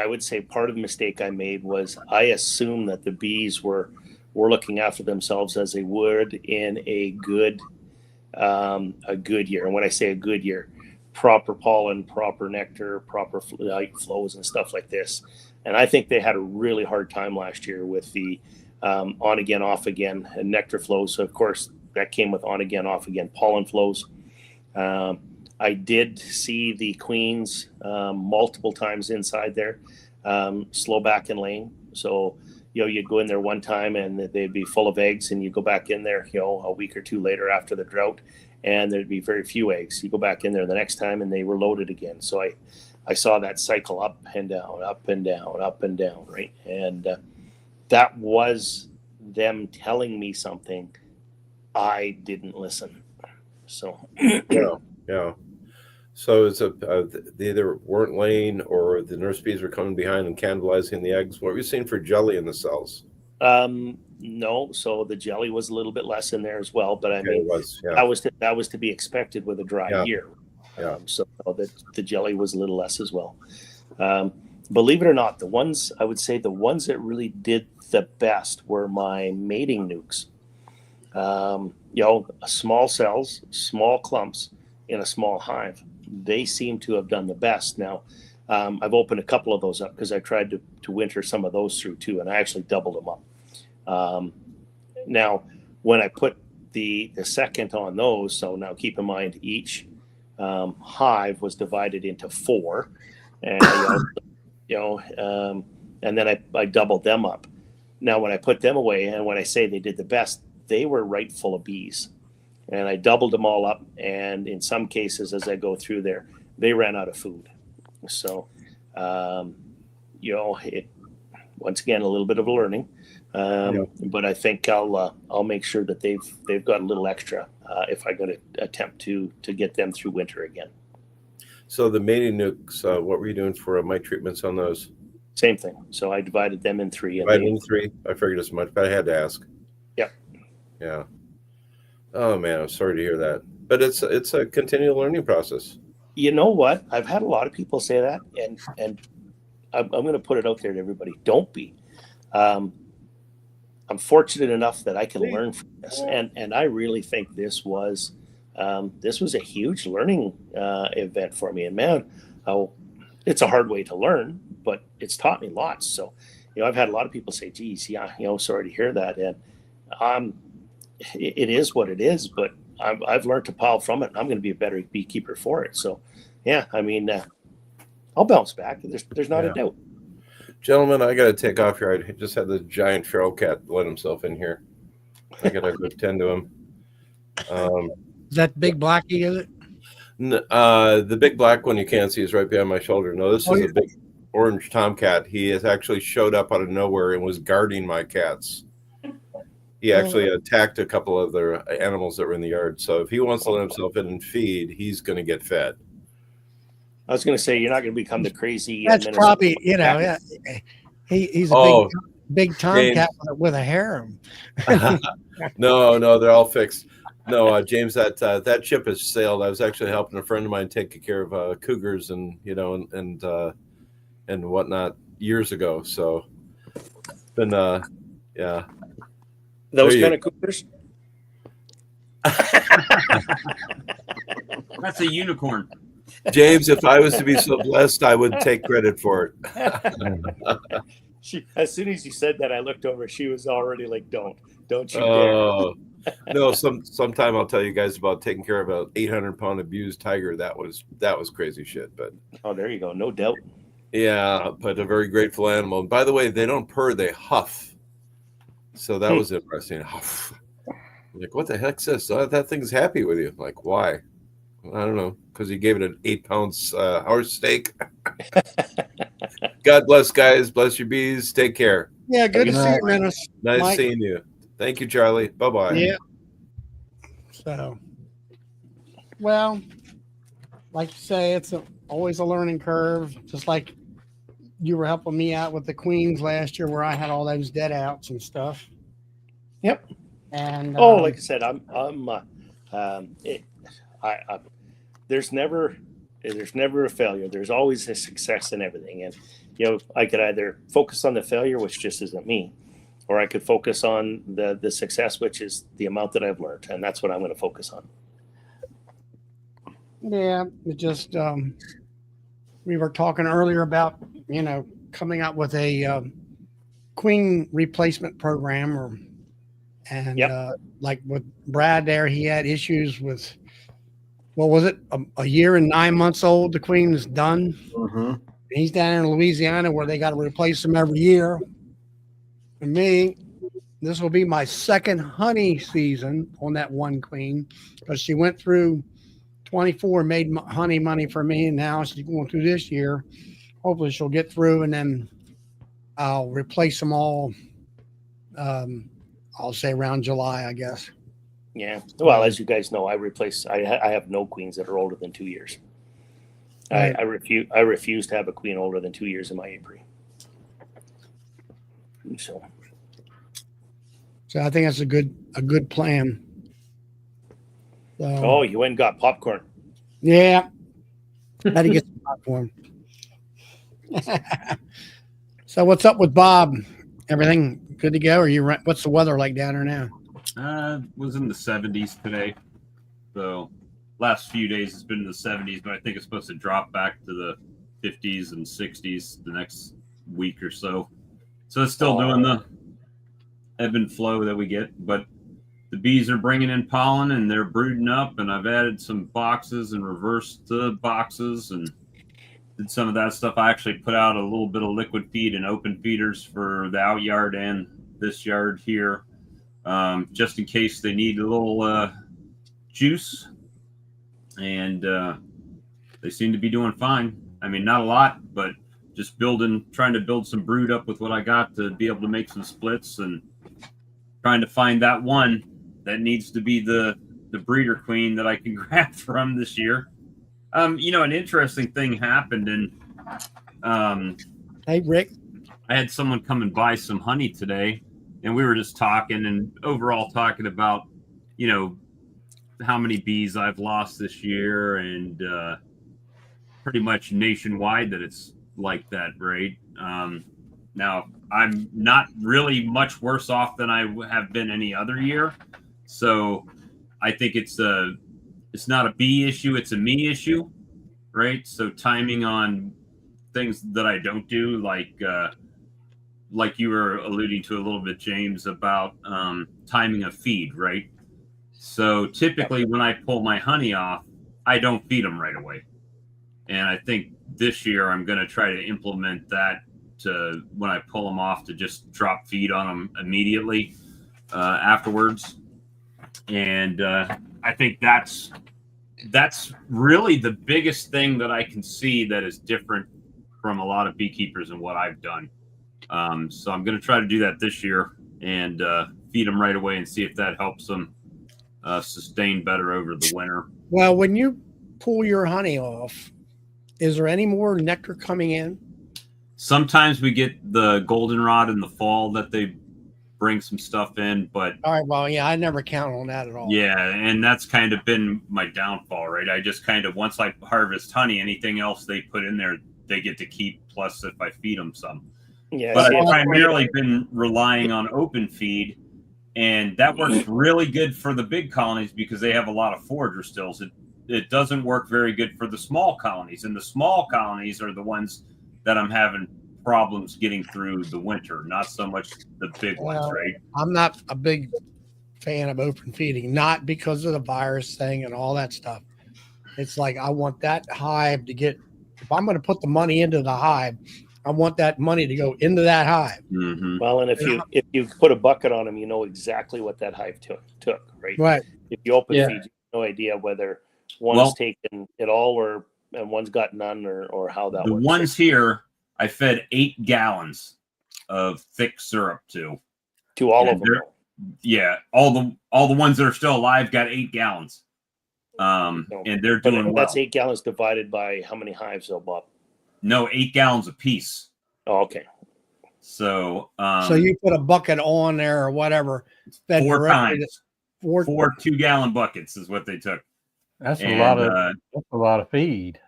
would say part of the mistake I made was I assumed that the bees were looking after themselves as they would in a good year. And when I say a good year, proper pollen, proper nectar, proper light flows and stuff like this. And I think they had a really hard time last year with the on again, off again, and nectar flows. So of course that came with on again, off again pollen flows. I did see the queens multiple times inside there, slow back and laying. So you'd go in there one time and they'd be full of eggs, and you go back in there, a week or two later after the drought, and there'd be very few eggs. You go back in there the next time and they were loaded again. So I saw that cycle up and down, up and down, up and down, right? And that was them telling me something. I didn't listen. So yeah. So it's they either weren't laying, or the nurse bees were coming behind and cannibalizing the eggs. What were you seeing for jelly in the cells? No. So the jelly was a little bit less in there as well, but I mean, it was, yeah. that was to be expected with a dry year. Yeah. So the jelly was a little less as well. Believe it or not, I would say the ones that really did the best were my mating nukes. Small cells, small clumps in a small hive. They seem to have done the best. Now, I've opened a couple of those up because I tried to winter some of those through too, and I actually doubled them up. Now, when I put the second on those, so now keep in mind each hive was divided into 4, and and then I doubled them up. Now, when I put them away, and when I say they did the best, they were right full of bees. And I doubled them all up, and in some cases, as I go through there, they ran out of food. So, once again, a little bit of a learning, but I think I'll make sure that they've got a little extra if I'm going to attempt to get them through winter again. So the mating nukes, what were you doing for mite treatments on those? Same thing. So I divided them in 3. I figured as much, but I had to ask. Yeah. Oh man, I'm sorry to hear that. But it's a continual learning process. You know what? I've had a lot of people say that, and I'm going to put it out there to everybody. Don't be. I'm fortunate enough that I can learn from this, and I really think this was a huge learning event for me. And man, it's a hard way to learn, but it's taught me lots. So, I've had a lot of people say, "Geez, yeah, sorry to hear that," and it is what it is, but I've learned to pile from it, and I'm going to be a better beekeeper for it. So, yeah, I mean, I'll bounce back. There's not a doubt. Gentlemen, I got to take off here. I just had the giant feral cat let himself in here. I got to go tend to him. Is that big blackie, is it? The big black one you can't see is right behind my shoulder. No, this is yeah. a big orange tomcat. He has actually showed up out of nowhere and was guarding my cats. He actually attacked a couple of the animals that were in the yard. So if he wants to let himself in and feed, he's going to get fed. I was going to say, you're not going to become the crazy. That's probably, yeah. He's a big tomcat with a harem. No, they're all fixed. No, James, that ship has sailed. I was actually helping a friend of mine take care of cougars and and whatnot years ago. So, been yeah. Those kind of cougars. That's a unicorn. James, if I was to be so blessed, I would take credit for it. As soon as you said that, I looked over. She was already like, "Don't you dare!" No, sometime I'll tell you guys about taking care of an 800-pound abused tiger. That was crazy shit. But there you go. No doubt. Yeah, but a very grateful animal. And by the way, they don't purr; they huff. So that was interesting. Huff. Like, what the heck's this? That thing's happy with you. Like, why? I don't know. Because he gave it an 8-pound horse steak. God bless, guys. Bless your bees. Take care. Yeah, good to see you, Menace. Nice seeing you. Thank you, Charlie. Bye-bye. Yeah. So, well, like you say, it's always a learning curve. Just like you were helping me out with the queens last year, where I had all those dead outs and stuff. Yep. And like I said, there's never a failure. There's always a success in everything. And I could either focus on the failure, which just isn't me, or I could focus on the success, which is the amount that I've learned, and that's what I'm going to focus on. Yeah, it just we were talking earlier about coming up with a queen replacement program, like with Brad there, he had issues with, what was it, a year and 9 months old. The queen is done. Mm-hmm. He's down in Louisiana where they got to replace them every year. And me, this will be my second honey season on that one queen, because she went through 24, made honey money for me, and now she's going through this year. Hopefully she'll get through, and then I'll replace them all. I'll say around July, I guess. Yeah. Well, as you guys know, I have no queens that are older than 2 years. Right. I refuse to have a queen older than 2 years in my apiary. So I think that's a good plan. So, you went and got popcorn. Yeah. Had to get some popcorn. So what's up with Bob? Everything good to go? Or what's the weather like down there now? Was in the 70s today. So last few days it's been in the 70s, but I think it's supposed to drop back to the 50s and 60s the next week or so. So it's still doing the ebb and flow that we get, but the bees are bringing in pollen and they're brooding up, and I've added some boxes and reversed the boxes and did some of that stuff. I actually put out a little bit of liquid feed and open feeders for the out yard and this yard here, just in case they need a little juice. And they seem to be doing fine. I mean, not a lot, but just trying to build some brood up with what I got to be able to make some splits, and trying to find that one that needs to be the breeder queen that I can grab from this year. An interesting thing happened, and hey, Rick, I had someone come and buy some honey today, and we were just talking and overall talking about, how many bees I've lost this year, and pretty much nationwide that it's like that, right? Now, I'm not really much worse off than I have been any other year. So I think it's not a bee issue, it's a me issue, right? So timing on things that I don't do, like you were alluding to a little bit, James, about timing of feed, right? So typically when I pull my honey off, I don't feed them right away. And I think this year I'm going to try to implement that to, when I pull them off, to just drop feed on them immediately afterwards. And I think that's really the biggest thing that I can see that is different from a lot of beekeepers and what I've done. So I'm going to try to do that this year and feed them right away and see if that helps them sustain better over the winter. Well, when you pull your honey off, is there any more nectar coming in? Sometimes we get the goldenrod in the fall that they bring some stuff in, but All right, well, yeah, I never count on that at all. yeah, and that's kind of been my downfall, right? I just kind of, once I harvest honey, anything else they put in there, they get to keep, plus if I feed them some. Yeah, But see, I've if- primarily been relying on open feed, and that works really good for the big colonies because they have a lot of forager stills. It doesn't work very good for the small colonies, and the small colonies are the ones that I'm having problems getting through the winter, not so much the big ones, Well, right? I'm not a big fan of open feeding, not because of the virus thing and all that stuff. It's like I want that hive to get, if I'm going to put the money into the hive, I want that money to go into that hive. Mm-hmm. well, and if you put a bucket on them, you know exactly what that hive took, right? Right. If you open Yeah. feed, you have no idea whether one's Well- taken it all and one's got none or how that The works. ones here, I fed 8 gallons of thick syrup to. to all Yeah, of them. they're- Yeah, all the ones that are still alive got 8 gallons, and they're But doing well. that's 8 gallons divided by how many hives they'll Bob? No, 8 gallons a piece. Oh, okay. So, So you put a bucket on there or whatever. Fed 4 directly to- times, four- 4 2-gallon buckets is what they took. That's And, that's a lot of feed.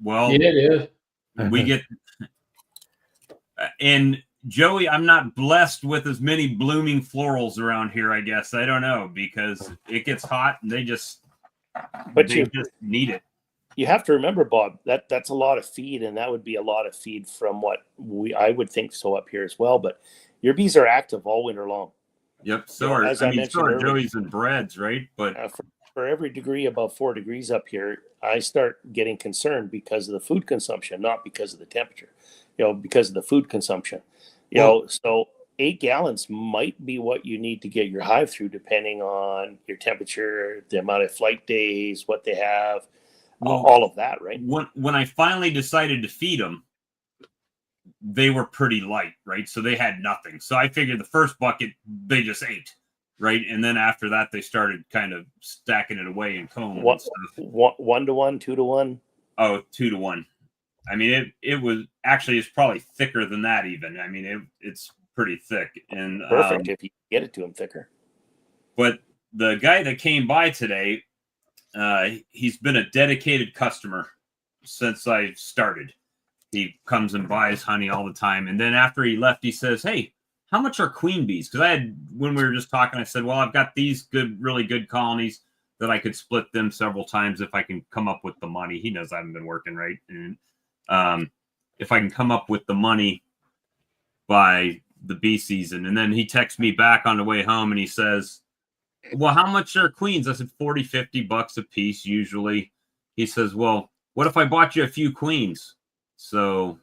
Well, Yeah, it is. we get, and Joey, I'm not blessed with as many blooming florals around here. I guess I don't know because it gets hot and they just just need it. You have to remember, Bob, that's a lot of feed, and that would be a lot of feed from what I would think so up here as well. But your bees are active all winter long. Yep. So Yeah, are, as I I mean, mentioned so are earlier. Joey's and Brad's, right? But For every degree above 4 degrees up here, I start getting concerned because of the food consumption, not because of the temperature. Because of the food consumption. So 8 gallons might be what you need to get your hive through, depending on your temperature, the amount of flight days, what they have, all of that, right? when I finally decided to feed them, they were pretty light, right? So they had nothing. So I figured the first bucket they just ate, right? And then after that, they started kind of stacking it away in comb. What, and stuff. 1 to 1, 2 to 1? Oh, 2 to 1. I mean, it was actually, it's probably thicker than that even. I mean, it's pretty thick. And Perfect if you get it to them thicker. But the guy that came by today, he's been a dedicated customer since I started. He comes and buys honey all the time. And then after he left, he says, "Hey, how much are queen bees?" Because when we were just talking, I said, "Well, I've got these really good colonies that I could split them several times if I can come up with the money." He knows I haven't been working, right? And if I can come up with the money by the bee season. And then he texts me back on the way home and he says, "Well, how much are queens?" I said, $40-$50 a piece usually. He says, "Well, what if I bought you a few queens?" So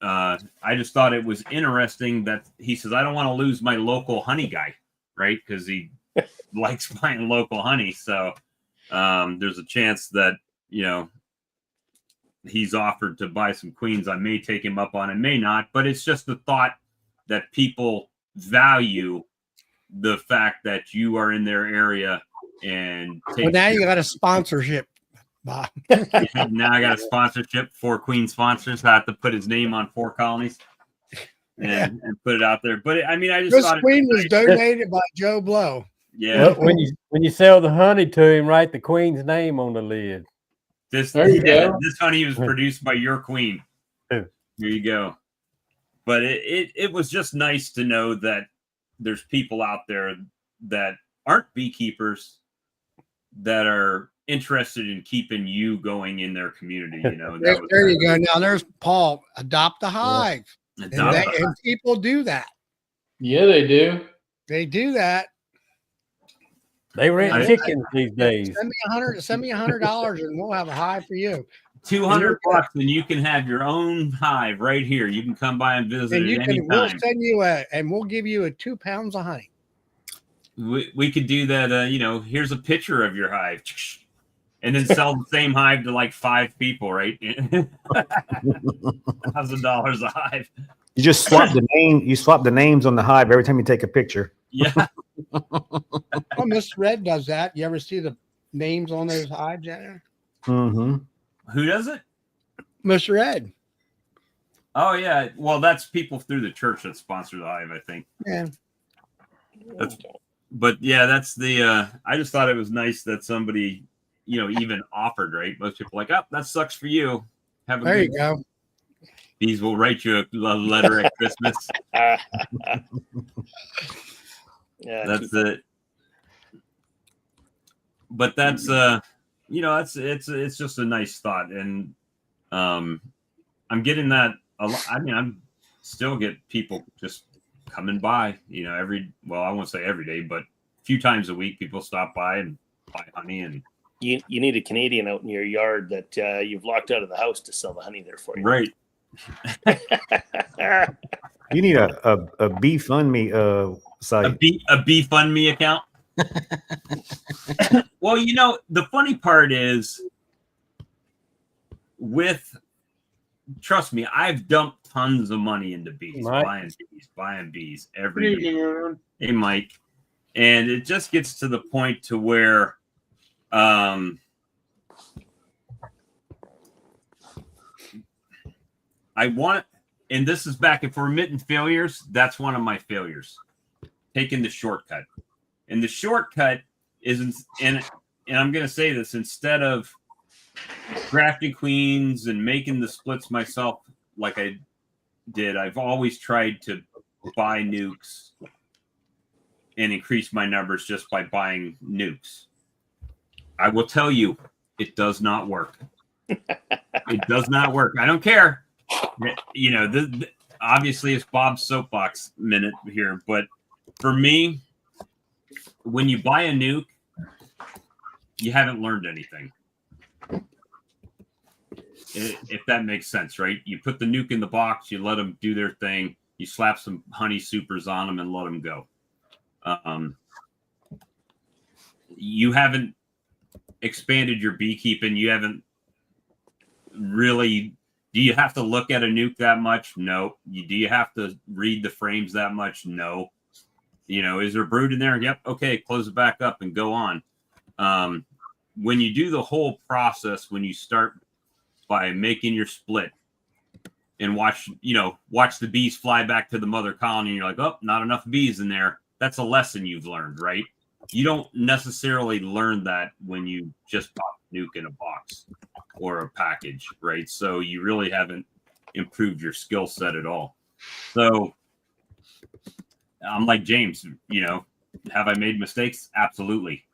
I just thought it was interesting that he says, "I don't want to lose my local honey guy," right? Because he likes buying local honey. So there's a chance that, he's offered to buy some queens. I may take him up on it, may not, but it's just the thought that people value the fact that you are in their area and Well, now you got a sponsorship, Bob. now I got a sponsorship for Queen sponsors. I have to put his name on 4 colonies and put it out there. But I mean, I just This thought queen was donated by Joe Blow. yeah, When you sell the honey to him, write the queen's name on the lid. There you go. This honey was produced by your queen. Yeah. There you go. But it was just nice to know that there's people out there that aren't beekeepers that are interested in keeping you going in their community. There you go. Now there's Paul. Adopt a hive. And people do that. Yeah, they do. They do that. They rent chickens these days. Send me $100 and we'll have a hive for you. $200 and you can have your own hive right here. You can come by and visit And at any we'll time. send you and we'll give you 2 pounds of honey. we could do that. Here's a picture of your hive, and then sell the same hive to like 5 people, right? $1,000 a hive. You just swap the name. You swap the names on the hive every time you take a picture. Yeah. Well, Miss Red does that. You ever see the names on those hives out there? Mm-hmm. Who does it? Miss Red. Oh yeah. Well, that's people through the church that sponsor the hive, I think. Yeah. But yeah, that's the. I just thought it was nice that somebody, even offered. Right. Most people are like, oh, that sucks for you. Have a There good you go. Bees will write you a letter at Christmas. Yeah, That's it. But that's it's just a nice thought, and I'm getting that a lot. I mean, I'm still get people just coming by. I won't say every day, but a few times a week, people stop by and buy honey. And you need a Canadian out in your yard that you've locked out of the house to sell the honey there for you. right. You need a BeFundMe site. A BeFundMe account. Well, the funny part is trust me, I've dumped tons of money into bees, buying bees every year. Hey, Mike. And it just gets to the point to where I want, and this is back, if we're admitting failures, that's one of my failures. Taking the shortcut. And the shortcut isn't, and I'm going to say this, instead of grafting queens and making the splits myself like I did, I've always tried to buy nukes and increase my numbers just by buying nukes. I will tell you, it does not work. It does not work. I don't care. Obviously it's Bob's soapbox minute here, but for me, when you buy a nuke, you haven't learned anything. If that makes sense, right? You put the nuke in the box, you let them do their thing, you slap some honey supers on them and let them go. You haven't expanded your beekeeping. You haven't really. Do you have to look at a nuke that much? No. Do you have to read the frames that much? No. Is there brood in there? Yep. Okay. Close it back up and go on. When you do the whole process, when you start by making your split and watch the bees fly back to the mother colony, and you're like, oh, not enough bees in there. That's a lesson you've learned, right? You don't necessarily learn that when you just pop a nuke in a box or a package, right? So you really haven't improved your skill set at all. So I'm like James, have I made mistakes? Absolutely.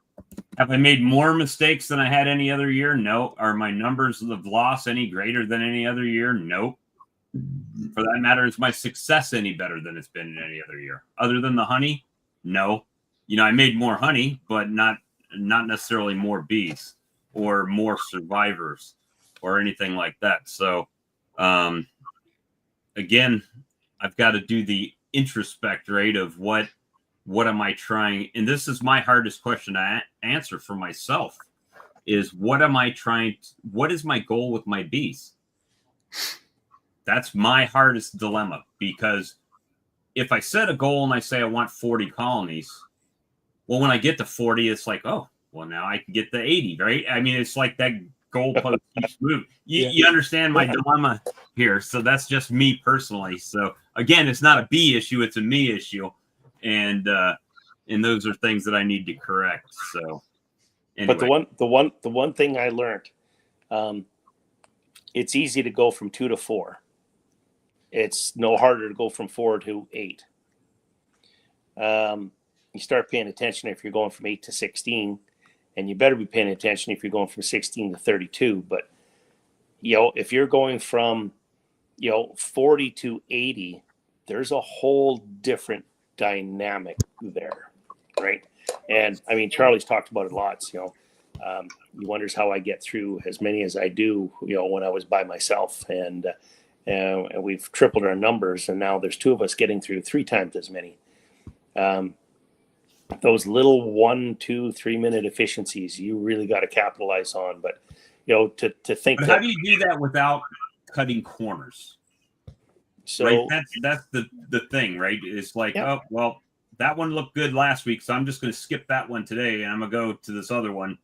Have I made more mistakes than I had any other year? No. Are my numbers of loss any greater than any other year? Nope. For that matter, is my success any better than it's been in any other year? Other than the honey? No. I made more honey, but not necessarily more bees or more survivors or anything like that. So, again, I've got to do the introspect, right, of what am I trying? And this is my hardest question to answer for myself is what is my goal with my bees? That's my hardest dilemma, because if I set a goal and I say I want 40 colonies, well, when I get to 40, it's like, oh, well, now I can get the 80, right? I mean, it's like that goalpost keeps moving. You understand my dilemma here. So that's just me personally. So again, it's not a bee issue, it's a me issue. And those are things that I need to correct. So anyway. But the one thing I learned, it's easy to go from 2 to 4. It's no harder to go from 4 to 8. You start paying attention if you're going from 8 to 16, and you better be paying attention if you're going from 16 to 32. But if you're going from 40 to 80, there's a whole different dynamic there, right? And I mean, Charlie's talked about it lots. He wonders how I get through as many as I do, when I was by myself, and we've tripled our numbers, and now there's 2 of us getting through 3 times as many. those little 1, 2, 3 minute efficiencies you really got to capitalize on. But to think But that, how do you do that without cutting corners? so Right, that's the thing, right? It's like, yeah. oh well, that one looked good last week, so I'm just going to skip that one today, and I'm gonna go to this other one,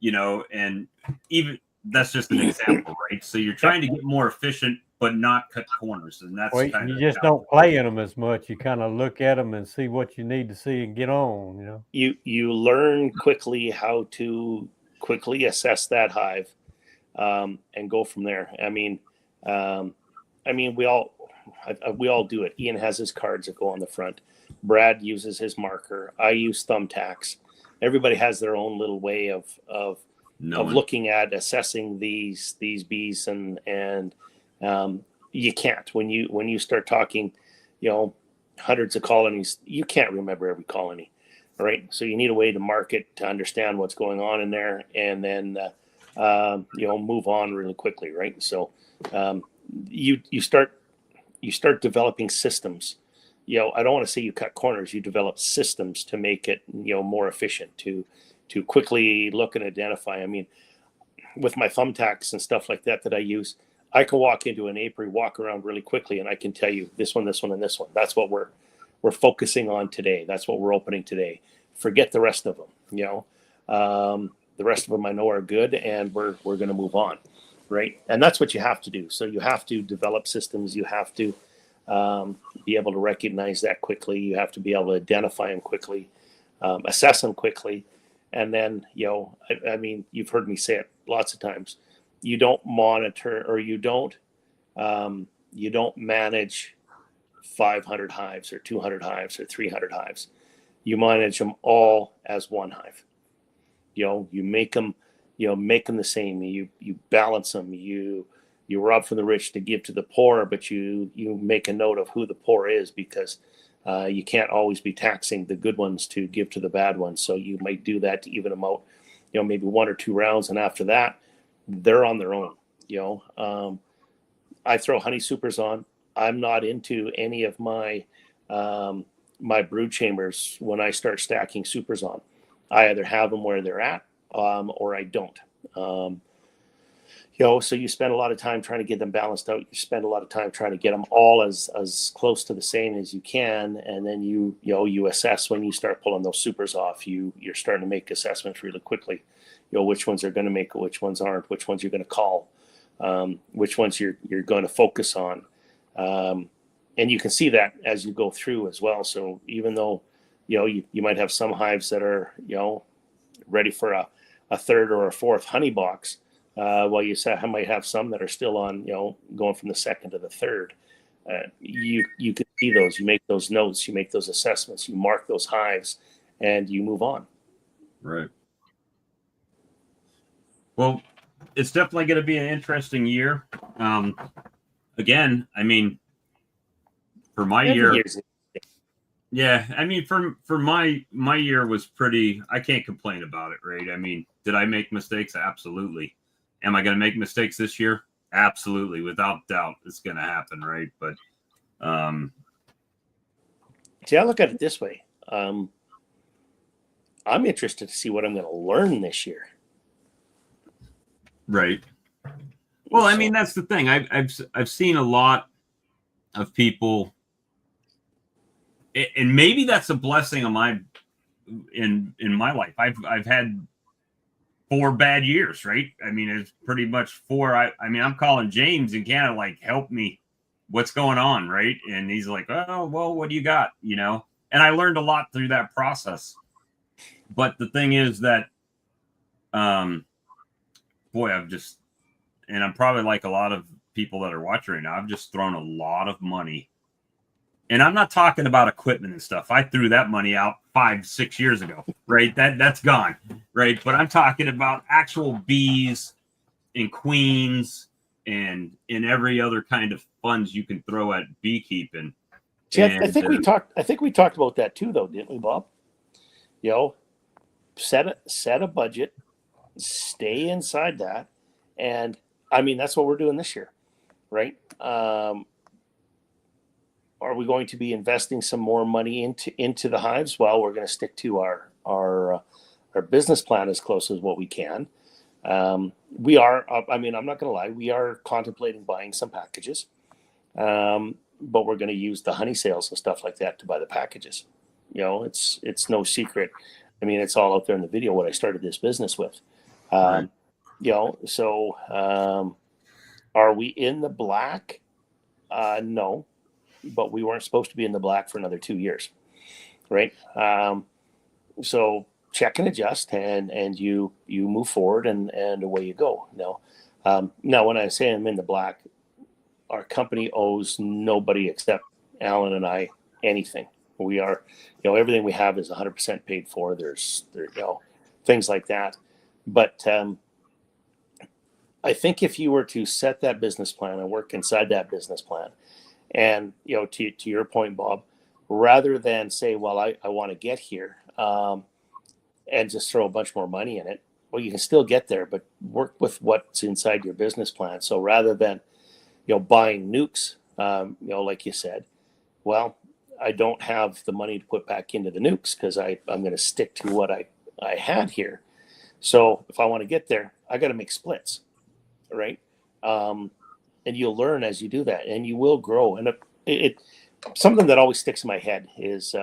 and even that's just an example, right? So you're trying to get more efficient, but not cut corners, and that's Well, kind you of just don't play in them as much. You kind of look at them and see what you need to see and get on. You learn quickly how to quickly assess that hive, and go from there. I mean, we all do it. Ian has his cards that go on the front. Brad uses his marker. I use thumbtacks. Everybody has their own little way of looking at assessing these bees, and you can't when you start talking, hundreds of colonies. You can't remember every colony, right? So you need a way to mark it to understand what's going on in there, and then move on really quickly, right? So you start developing systems. I don't want to say you cut corners. You develop systems to make it more efficient, to quickly look and identify. I mean, with my thumbtacks and stuff like that I use, I can walk into an apiary, walk around really quickly, and I can tell you this one, this one, and this one. That's what we're focusing on today. That's what we're opening today. Forget the rest of them. The rest of them I know are good, and we're going to move on, right? And that's what you have to do. So you have to develop systems. You have to be able to recognize that quickly. You have to be able to identify them quickly, assess them quickly, and then I mean, you've heard me say it lots of times. You don't monitor, or you don't manage 500 hives or 200 hives or 300 hives. You manage them all as one hive. You make them the same. You balance them. You rob from the rich to give to the poor, but you make a note of who the poor is, because you can't always be taxing the good ones to give to the bad ones. So you might do that to even them out, maybe 1 or 2 rounds, and after that, they're on their own. I throw honey supers on. I'm not into any of my my brood chambers when I start stacking supers on. I either have them where they're at, or I don't. So you spend a lot of time trying to get them balanced out. You spend a lot of time trying to get them all as close to the same as you can, and then you assess when you start pulling those supers off. You're starting to make assessments really quickly. Which ones are going to make it, which ones aren't, which ones you're going to call, which ones you're going to focus on, and you can see that as you go through as well. So even though you might have some hives that are ready for a third or a fourth honey box, while you might have some that are still on going from the second to the third. You can see those. You make those notes. You make those assessments. You mark those hives, and you move on. Right. Well, it's definitely going to be an interesting year. Again, I mean, for my year, yeah, I mean, for my year was pretty. I can't complain about it, right? I mean, did I make mistakes? Absolutely. Am I going to make mistakes this year? Absolutely, without doubt, it's going to happen, right? But see, I look at it this way. I'm interested to see what I'm going to learn this year. Right. Well, I mean, that's the thing. I've seen a lot of people, and maybe that's a blessing of in my life. I've had 4 bad years, right? I mean, it's pretty much 4. I mean, I'm calling James and kind of like, help me, what's going on, right? And he's like, oh, well, what do you got? And I learned a lot through that process. But the thing is that, boy, and I'm probably like a lot of people that are watching right now, I've just thrown a lot of money. And I'm not talking about equipment and stuff. I threw that money out 5-6 years ago, right? That's gone, right? But I'm talking about actual bees and queens and every other kind of funds you can throw at beekeeping. See, I think we talked about that too, though, didn't we, Bob? Set a budget, stay inside that, and I mean that's what we're doing this year, right? are we going to be investing some more money into the hives? Well, we're going to stick to our business plan as close as what we can. We are, I mean, I'm not going to lie, we are contemplating buying some packages, but we're going to use the honey sales and stuff like that to buy the packages. You know, it's no secret. I mean, it's all out there in the video what I started this business with. Right. You know, so are we in the black? No, but we weren't supposed to be in the black for another 2 years, right? So check and adjust, and you move forward, and away you go. Now when I say I'm in the black, our company owes nobody except Alan and I anything. We are, you know, everything we have is 100% paid for. There's you know, things like that. But I think if you were to set that business plan and work inside that business plan, and, you know, to your point, Bob, rather than say, well, I want to get here, and just throw a bunch more money in it, well, you can still get there, but work with what's inside your business plan. So rather than, you know, buying nukes, you know, like you said, well, I don't have the money to put back into the nukes because I'm going to stick to what I had here. So if I want to get there, I got to make splits, right? And you'll learn as you do that, and you will grow. And it something that always sticks in my head is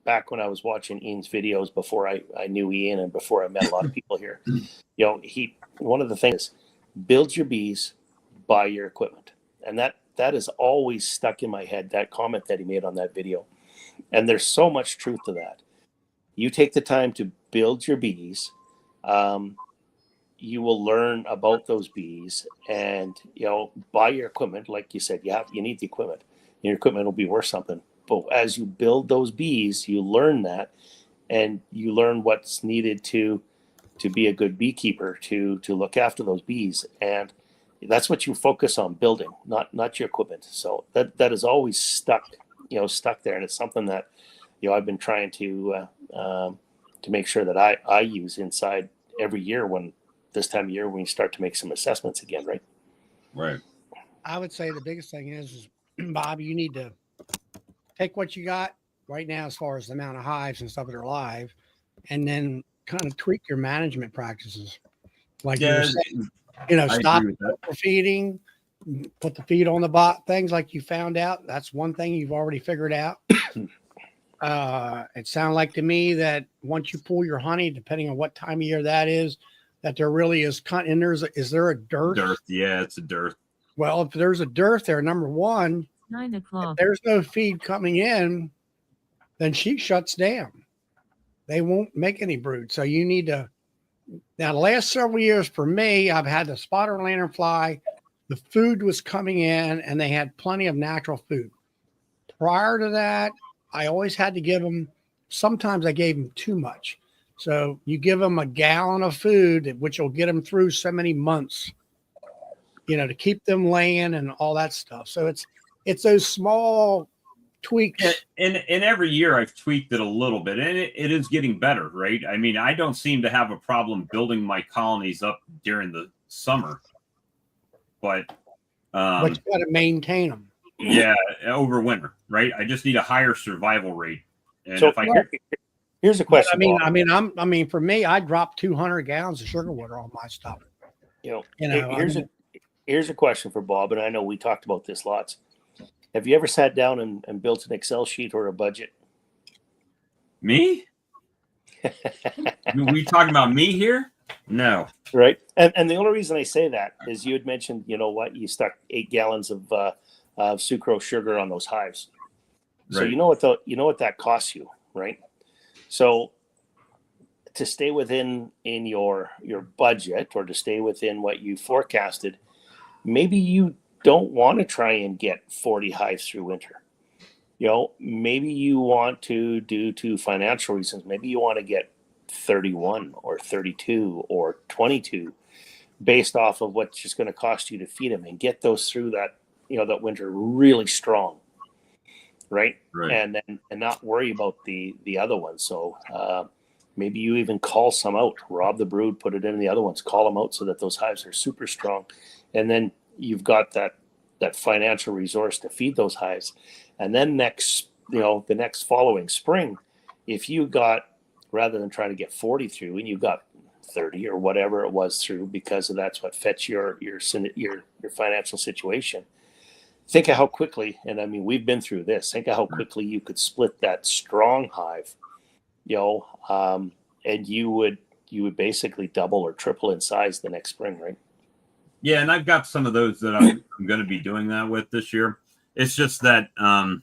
back when I was watching Ian's videos before I knew Ian and before I met a lot of people here. You know, one of the things, build your bees, buy your equipment, and that is always stuck in my head. That comment that he made on that video, and there's so much truth to that. You take the time to build your bees. You will learn about those bees, and, you know, buy your equipment. Like you said, you need the equipment. Your equipment will be worth something. But as you build those bees, you learn that, and you learn what's needed to be a good beekeeper, to look after those bees. And that's what you focus on building, not your equipment. So that is always stuck there. And it's something that, you know, I've been trying to make sure that I use inside every year, when this time of year, when you start to make some assessments again, right? Right. I would say the biggest thing is Bob, you need to take what you got right now as far as the amount of hives and stuff that are live, and then kind of tweak your management practices. Like you were saying, you know, stop feeding, put the feed on the bot, things like you found out. That's one thing you've already figured out. It sounded like to me that once you pull your honey, depending on what time of year that is, that there really is, and is there a dearth? Dearth, yeah, it's a dearth. Well, if there's a dearth there, number one, 9 o'clock. if there's no feed coming in, then she shuts down. They won't make any brood. So you need to. Now, the last several years for me, I've had the spotter lanternfly. The food was coming in, and they had plenty of natural food. Prior to that, I always had to give them. Sometimes I gave them too much. So you give them a gallon of food, which will get them through so many months, you know, to keep them laying and all that stuff. So it's those small tweaks. And every year I've tweaked it a little bit, and it is getting better, right? I mean, I don't seem to have a problem building my colonies up during the summer, but You got to maintain them. Yeah, over winter, right? I just need a higher survival rate. And so if I here's a question. I mean, for me, I dropped 200 gallons of sugar water on my stuff. Here's a question for Bob, and I know we talked about this lots. Have you ever sat down and built an Excel sheet or a budget? Me? We talking about me here? No. Right. And the only reason I say that is you had mentioned, you know what, you stuck 8 gallons of sucrose sugar on those hives. So Right. you know what that costs you, right? So to stay within your budget, or to stay within what you forecasted, maybe you don't want to try and get 40 hives through winter. You know, maybe you want to, due to financial reasons, maybe you want to get 31 or 32 or 22 based off of what's just going to cost you to feed them, and get those through that, you know, that winter really strong. Right. And not worry about the other ones. So maybe you even call some out, rob the brood, put it in the other ones, call them out so that those hives are super strong. And then you've got that that financial resource to feed those hives. And then the next following spring, if you got, rather than trying to get 40 through, and you got 30 or whatever it was through, because that's what fits your financial situation. Think of how quickly, and I mean, we've been through this. Think of how quickly you could split that strong hive, and you would basically double or triple in size the next spring, right? Yeah, and I've got some of those that I'm going to be doing that with this year. It's just that, and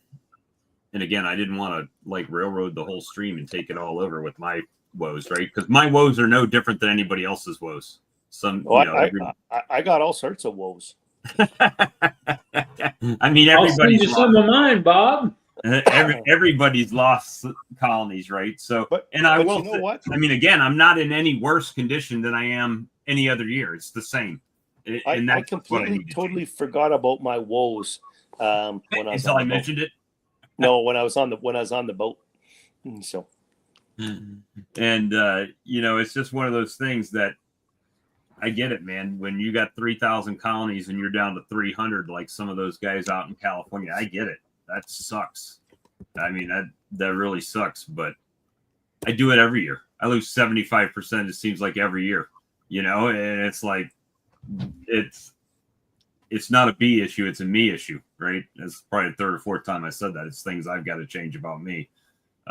again, I didn't want to like railroad the whole stream and take it all over with my woes, right? Because my woes are no different than anybody else's woes. I got all sorts of woes. I mean, I'll send you some of mine, Bob. Everybody's lost colonies, right? So, I will. You know what? I mean, again, I'm not in any worse condition than I am any other year. It's the same. I completely, totally forgot about my woes when I was until I mentioned it. No, when I was on the boat. So, and it's just one of those things that I get it, man. When you got 3,000 colonies and you're down to 300, like some of those guys out in California, I get it. That sucks. I mean, that really sucks. But I do it every year. I lose 75%. It seems like every year, and it's like it's not a bee issue. It's a me issue, right? That's probably the third or fourth time I said that. It's things I've got to change about me.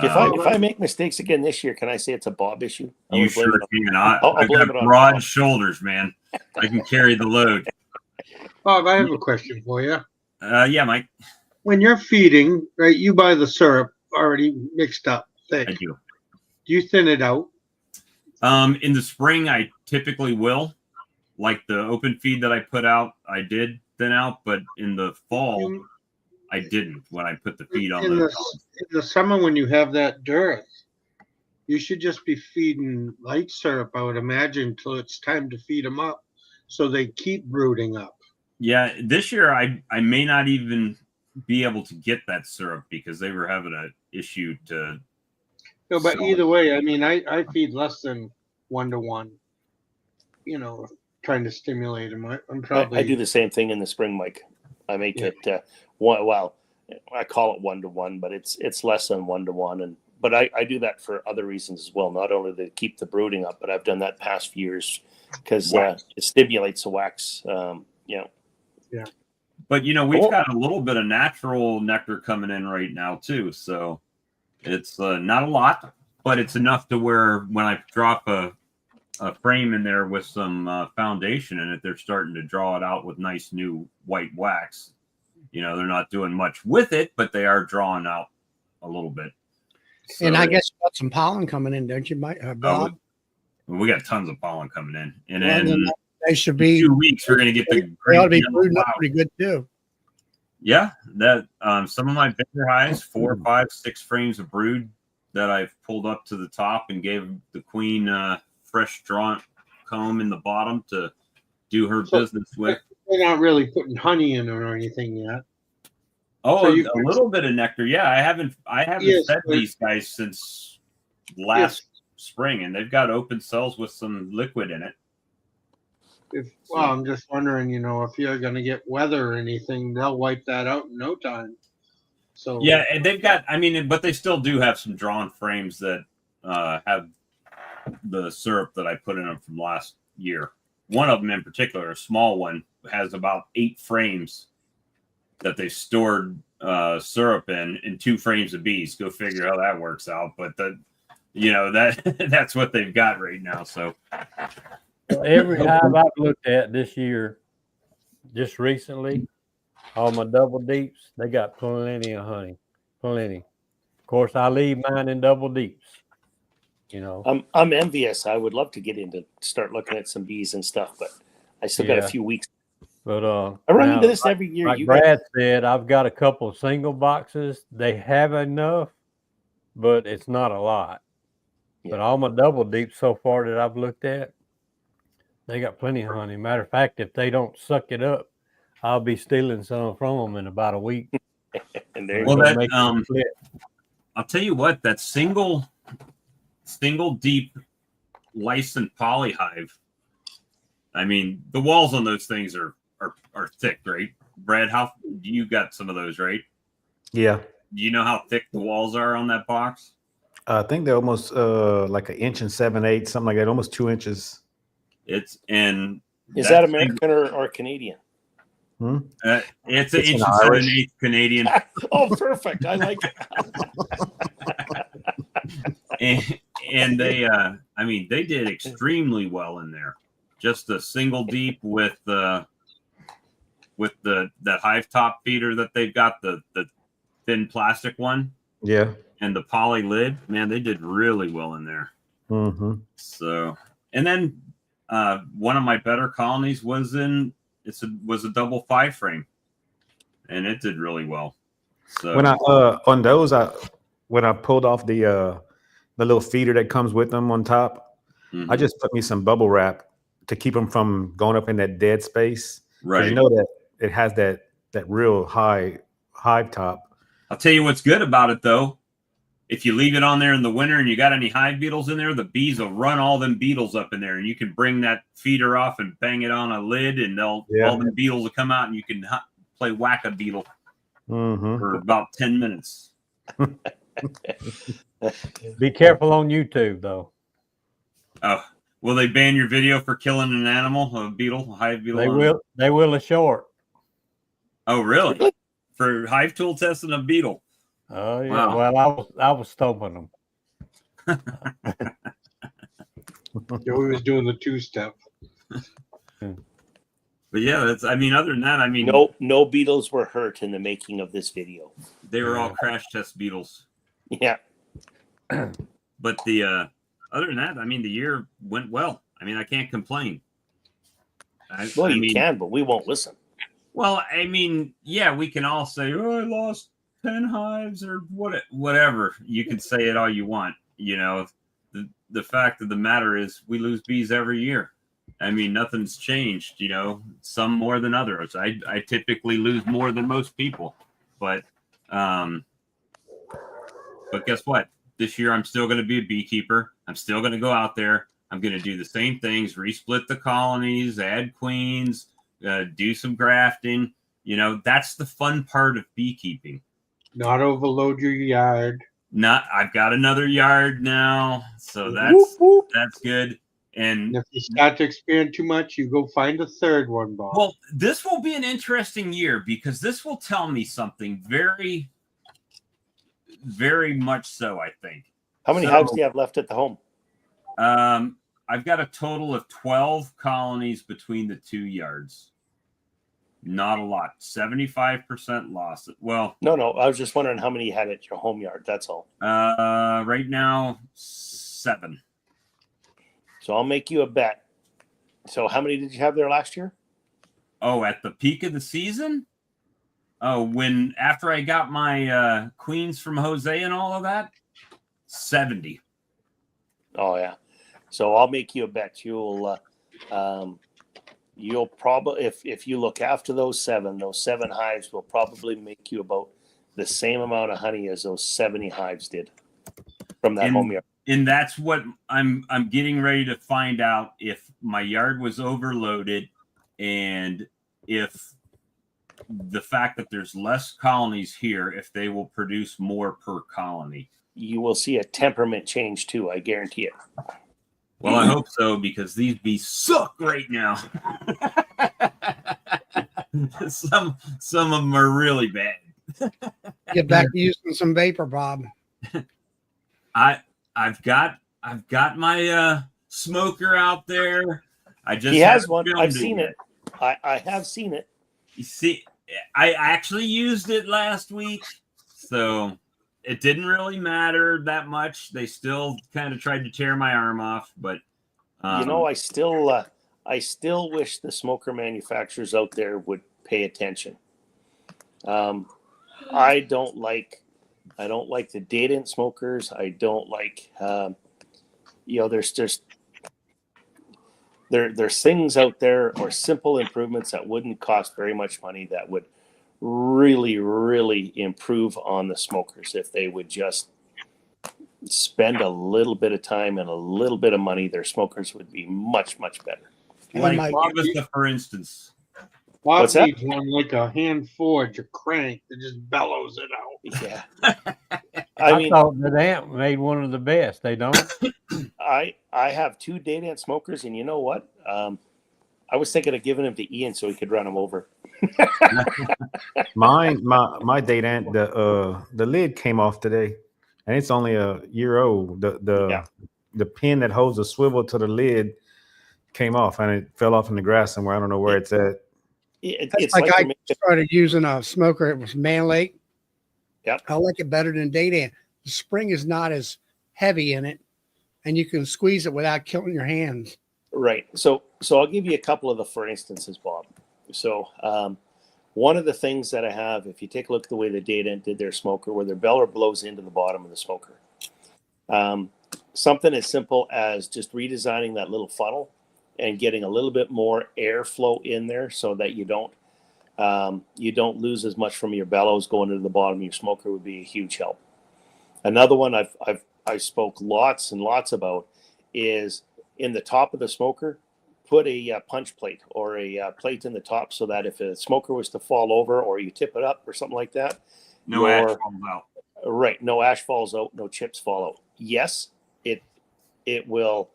If I make mistakes again this year, can I say it's a Bob issue? You sure can. I've got broad shoulders, man. I can carry the load. Bob, I have a question for you. Yeah, Mike. When you're feeding, right, you buy the syrup already mixed up thick. I do. Do you thin it out? In the spring, I typically will. Like the open feed that I put out, I did thin out, but in the fall, I didn't when I put the feed on. In the summer, when you have that dearth, you should just be feeding light syrup, I would imagine, till it's time to feed them up, so they keep brooding up. Yeah, this year I may not even be able to get that syrup because they were having an issue to. No, but either way, I mean, I feed less than 1-to-1. Trying to stimulate them. I'm probably. I do the same thing in the spring, Mike. I make it one. Well, I call it 1-to-1, but it's less than 1-to-1, but I do that for other reasons as well. Not only to keep the brooding up, but I've done that past few years because it stimulates the wax. Yeah. But we've got a little bit of natural nectar coming in right now too, so it's not a lot, but it's enough to where when I drop a frame in there with some foundation in it, they're starting to draw it out with nice new white wax. They're not doing much with it, but they are drawing out a little bit. So, and I guess you got some pollen coming in, don't you, Mike? Bob? We got tons of pollen coming in, and then they should be 2 weeks. We're going to get the. They ought to be brooding up pretty good too. Yeah, that some of my bigger hives, 4, 5, 6 frames of brood that I've pulled up to the top and gave the queen fresh drawn comb in the bottom to do her business with. They're not really putting honey in it or anything yet. Oh, so a little bit of nectar. Yeah, I haven't fed these guys since last spring, and they've got open cells with some liquid in it. I'm just wondering, if you're going to get weather or anything, they'll wipe that out in no time. So yeah, and they've got. But they still do have some drawn frames that have the syrup that I put in them from last year. One of them in particular, a small one, has about 8 frames that they stored syrup in 2 frames of bees. Go figure how that works out. But that's what they've got right now. So every hive I've looked at this year, just recently, all my double deeps, they got plenty of honey. Plenty. Of course, I leave mine in double deeps. I'm envious. I would love to get into start looking at some bees and stuff, but I still got a few weeks. But I run into this every year. Like Brad said, I've got a couple of single boxes. They have enough, but it's not a lot. Yeah. But all my double deeps so far that I've looked at, they got plenty of honey. Matter of fact, if they don't suck it up, I'll be stealing some from them in about a week. And I'll tell you what, that single deep licensed polyhive. I mean, the walls on those things are thick, right? Brad, how you got some of those, right? Yeah. Do you know how thick the walls are on that box? I think they're almost like 1 inch and 7/8, something like that, almost 2 inches. Is that American or Canadian? It's an It's inch an and Irish. 7/8 Canadian. Oh, perfect. I like it. and they, I mean, they did extremely well in there. Just a single deep with that hive top feeder that they've got, the thin plastic one. Yeah. And the poly lid, man, they did really well in there. Mm-hmm. So, and then one of my better colonies was a double 5 frame, and it did really well. So When I on those, when I pulled off the little feeder that comes with them on top, I just put me some bubble wrap to keep them from going up in that dead space. right. You know that it has that real high hive top. I'll tell you what's good about it though. If you leave it on there in the winter and you got any hive beetles in there, the bees will run all them beetles up in there, and you can bring that feeder off and bang it on a lid, and all the beetles will come out, and you can play whack-a-beetle for about 10 minutes. Be careful on YouTube, though. Oh, will they ban your video for killing an animal, a beetle, a hive beetle? They will. They will a short. Oh, really? For hive tool testing a beetle? Oh yeah. Wow. Well, I was stomping them. Joey was doing the 2-step. But yeah, that's. I mean, other than that, I mean, No beetles were hurt in the making of this video. they were all crash test beetles. Yeah. But the other than that, I mean, the year went well. I mean, I can't complain. Well, you can, but we won't listen. Well, I mean, yeah, we can all say, "Oh, I lost 10 hives," or whatever. You can say it all you want. You know, the fact of the matter is, we lose bees every year. I mean, nothing's changed. You know, some more than others. I typically lose more than most people, but guess what? This year, I'm still going to be a beekeeper. I'm still going to go out there. I'm going to do the same things: resplit the colonies, add queens, do some grafting. You know, that's the fun part of beekeeping. Not overload your yard. I've got another yard now, so that's good. And if you start to expand too much, you go find a third one, Bob. Well, this will be an interesting year because this will tell me something very, very much so, I think. How many hives do you have left at the home? I've got a total of 12 colonies between the 2 yards. Not a lot. 75% loss. Well, no. I was just wondering how many you had at your home yard. That's all. Right now, 7. So I'll make you a bet. So how many did you have there last year? Oh, at the peak of the season? Oh, after I got my queens from Jose and all of that, 70. Oh yeah. So I'll make you a bet. You'll probably, if you look after those 7 hives will probably make you about the same amount of honey as those 70 hives did from that home yard. And that's what I'm getting ready to find out, if my yard was overloaded and if the fact that there's less colonies here, if they will produce more per colony. You will see a temperament change too, I guarantee it. Well, I hope so, because these bees suck right now. Some of them are really bad. Get back to using some vapor, Bob. I've got my smoker out there. He has one. I've seen it. I have seen it. You see, I actually used it last week, so it didn't really matter that much. They still kind of tried to tear my arm off, but I still wish the smoker manufacturers out there would pay attention. I don't like the data smokers. I don't like, there's just, there's things out there or simple improvements that wouldn't cost very much money that would really, really improve on the smokers if they would just spend a little bit of time and a little bit of money. Their smokers would be much, much better. Like, give us the for instance. Bob What's that? needs one like a hand forge, a crank that just bellows it out. Yeah. I mean, thought that Amp made one of the best. They don't. I have 2 date ant smokers, and you know what? I was thinking of giving them to Ian so he could run them over. My date ant, the lid came off today, and it's only a year old. The pin that holds the swivel to the lid came off, and it fell off in the grass somewhere. I don't know where it's at. It's like I you're started using a smoker. It was Man Lake. Yep. I like it better than date ant. The spring is not as heavy in it, and you can squeeze it without killing your hands. right. So I'll give you a couple of the for instances, Bob. So one of the things that I have, if you take a look at the way the date ant did their smoker, where their beller blows into the bottom of the smoker. Something as simple as just redesigning that little funnel and getting a little bit more airflow in there so that you don't lose as much from your bellows going into the bottom of your smoker would be a huge help. Another one I spoke lots and lots about is in the top of the smoker, put a punch plate or a plate in the top so that if a smoker was to fall over or you tip it up or something like that, No ash falls out. Right, no ash falls out, no chips fall out. Yes, it will.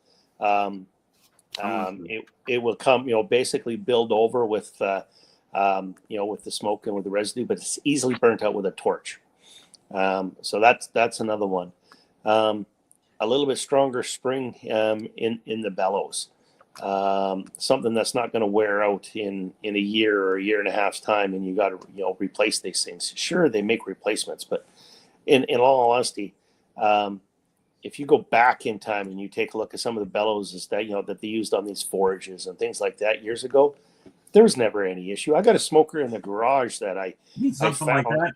It will come, basically build over with, with the smoke and with the residue, but it's easily burnt out with a torch. So that's another one. A little bit stronger spring in the bellows. Something that's not going to wear out in a year or a year and a half's time, and you got to replace these things. Sure, they make replacements, but in all honesty, if you go back in time and you take a look at some of the bellows that they used on these forages and things like that years ago, there was never any issue. I got a smoker in the garage that I Something found like that.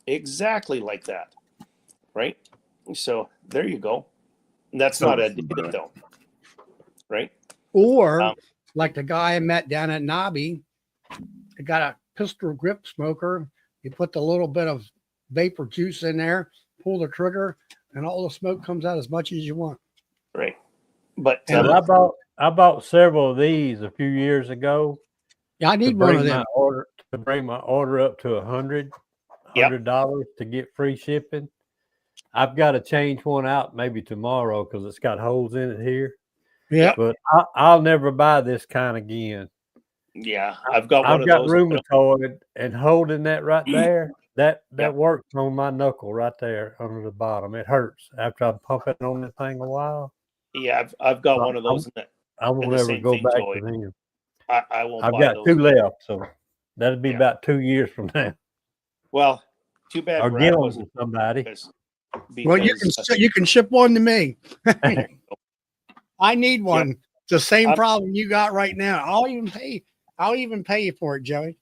exactly like that, right? So there you go. And that's not a date though, right? Or like the guy I met down at Nobby, he got a pistol grip smoker. You put the little bit of vapor juice in there, pull the trigger, and all the smoke comes out as much as you want. Right. But And I bought several of these a few years ago. Yeah, I need one of them. To bring my order up to $100 to get free shipping. I've got to change one out maybe tomorrow because it's got holes in it here. Yeah, but I'll never buy this kind again. Yeah, I've got one of those. Rheumatoid, and holding that right there, that works on my knuckle right there under the bottom. It hurts after I'm pumping on that thing a while. Yeah, I've got one of those. I won't ever go back to them. I won't. I've got 2 left, so that'll be about 2 years from now. Well, too bad. I'll get them to somebody. Well, you can ship one to me. I need one. Yep. It's the same problem you got right now. I'll even pay you for it, Joey.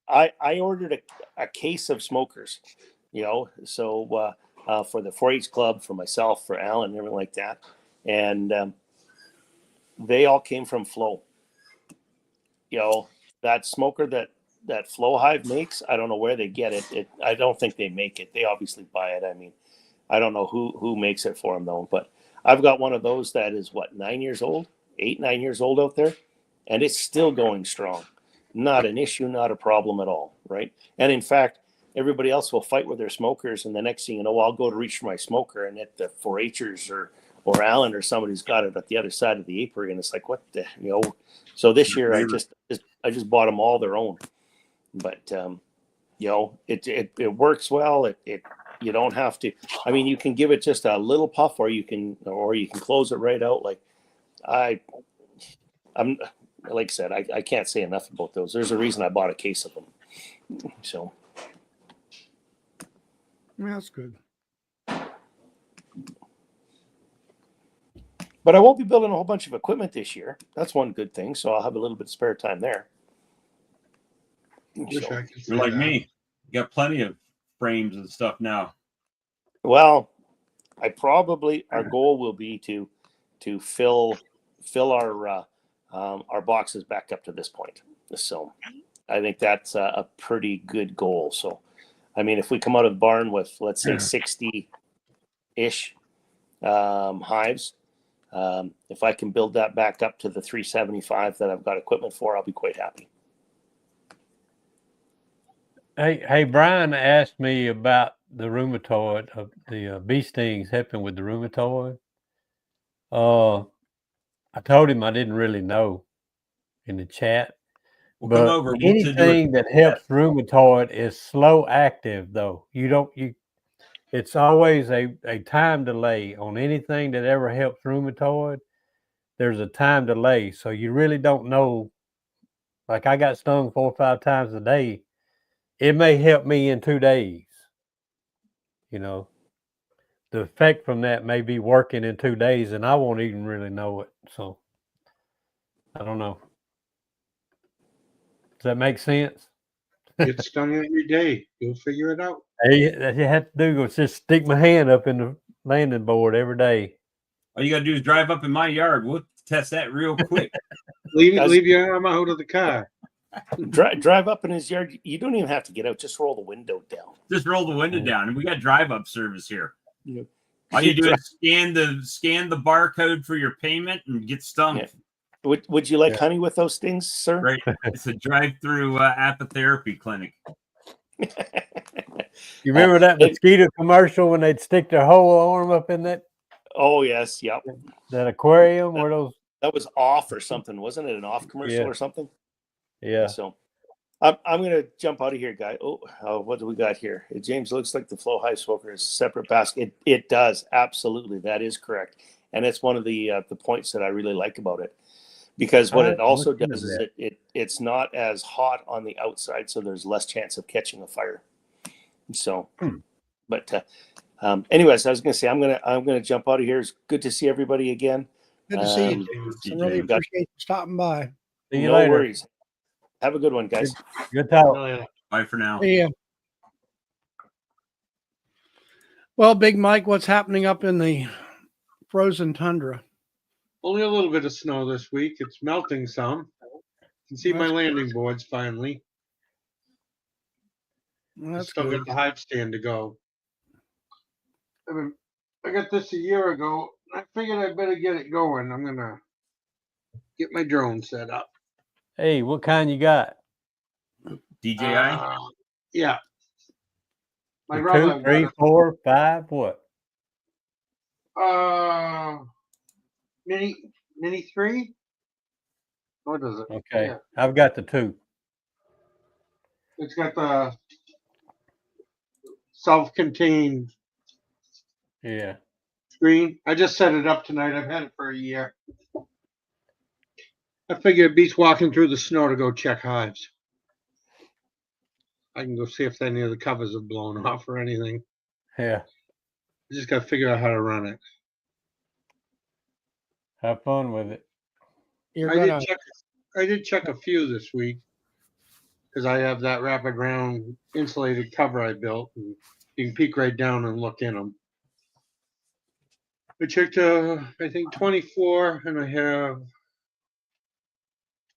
I ordered a case of smokers, so for the 4-H club, for myself, for Alan, and everything like that, and they all came from Flow. That smoker that Flow Hive makes, I don't know where they get it. I don't think they make it. They obviously buy it. I mean, I don't know who makes it for them though, but I've got one of those that is 9 years old, 8-9 years old out there, and it's still going strong. Not an issue, not a problem at all, right? And in fact, everybody else will fight with their smokers, and the next thing you know, I'll go to reach for my smoker, and at the 4-Hers or Alan or somebody's got it at the other side of the apiary, and it's like, what the, So this year, I just bought them all their own, but it works well. It you don't have to. I mean, you can give it just a little puff, or you can close it right out. Like I'm like I said, I can't say enough about those. There's a reason I bought a case of them. So that's good. But I won't be building a whole bunch of equipment this year. That's one good thing. So I'll have a little bit of spare time there. You're like me. You got plenty of frames and stuff now. Well, our goal will be to fill our boxes back up to this point. So I think that's a pretty good goal. So, I mean, if we come out of the barn with, let's say, 60-ish hives, If I can build that back up to the 375 that I've got equipment for, I'll be quite happy. Hey, Brian asked me about the rheumatoid, the bee stings helping with the rheumatoid. I told him I didn't really know in the chat. We'll But come over. We'll do anything it. that helps rheumatoid is slow active, though. It's always a time delay on anything that ever helps rheumatoid. There's a time delay, so you really don't know. Like I got stung 4 or 5 times a day. It may help me in 2 days. You know, the effect from that may be working in 2 days, and I won't even really know it. So I don't know. Does that make sense? Get stung every day. You'll figure it out. Hey, that you have to do is just stick my hand up in the landing board every day. All you got to do is drive up in my yard. We'll test that real quick. Leave your arm out of the car. Drive up in his yard. You don't even have to get out. Just roll the window down. Just roll the window down, and we got drive-up service here. Yeah. All you do is scan the barcode for your payment and get stung. Yeah. Would you like honey with those things, sir? Right. It's a drive-through apitherapy clinic. You remember that mosquito commercial when they'd stick their whole arm up in that Oh yes, yep. that aquarium where those? That was off or something, wasn't it? An off commercial Yeah. or something? Yeah. So I'm gonna jump out of here, guy. Oh, what do we got here? James, looks like the Flow Hive Smoker is a separate basket. It does, absolutely. That is correct. And it's one of the points that I really like about it. Because what it also does is it's not as hot on the outside, so there's less chance of catching a fire. So, but anyways, I was going to say I'm gonna jump out of here. It's good to see everybody again. Good to see you, James. I really appreciate you stopping by. See you No later. worries. Have a good one, guys. Good talk. Oh, yeah. Bye for now. Yeah. Well, Big Mike, what's happening up in the frozen tundra? Only a little bit of snow this week. It's melting some. You can see my That's landing boards finally. Well, that's Still good. got the hive stand to go. I got this a year ago. I figured I better get it going. I'm gonna get my drone set up. Hey, what kind you got? DJI. Yeah. My The brother 2, 3, 4, 5, what? Mini 3. What is it? Okay, Yeah. I've got the 2. It's got the self-contained Yeah. screen. I just set it up tonight. I've had it for a year. I figure it beats walking through the snow to go check hives. I can go see if any of the covers have blown off or anything. Yeah. I just got to figure out how to run it. Have fun with it. I did check a few this week because I have that wrapper ground insulated cover I built, and you can peek right down and look in them. I checked, I think 24, and I have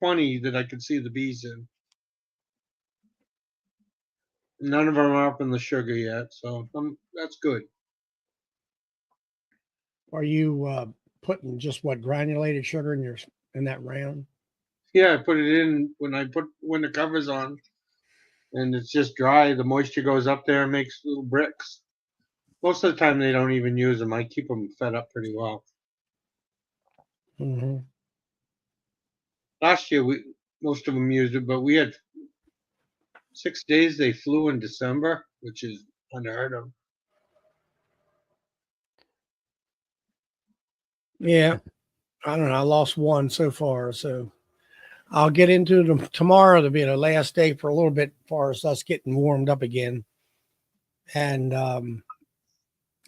20 that I could see the bees in. None of them are up in the sugar yet, so that's good. Are you putting just what granulated sugar in that round? Yeah, I put it in when the cover's on, and it's just dry. The moisture goes up there and makes little bricks. Most of the time, they don't even use them. I keep them fed up pretty well. Mm-hmm. Last year, most of them used it, but we had 6 days they flew in December, which is unheard of. Yeah, I don't know. I lost one so far, so I'll get into them tomorrow. To be the last day for a little bit, as far as us getting warmed up again, and I'm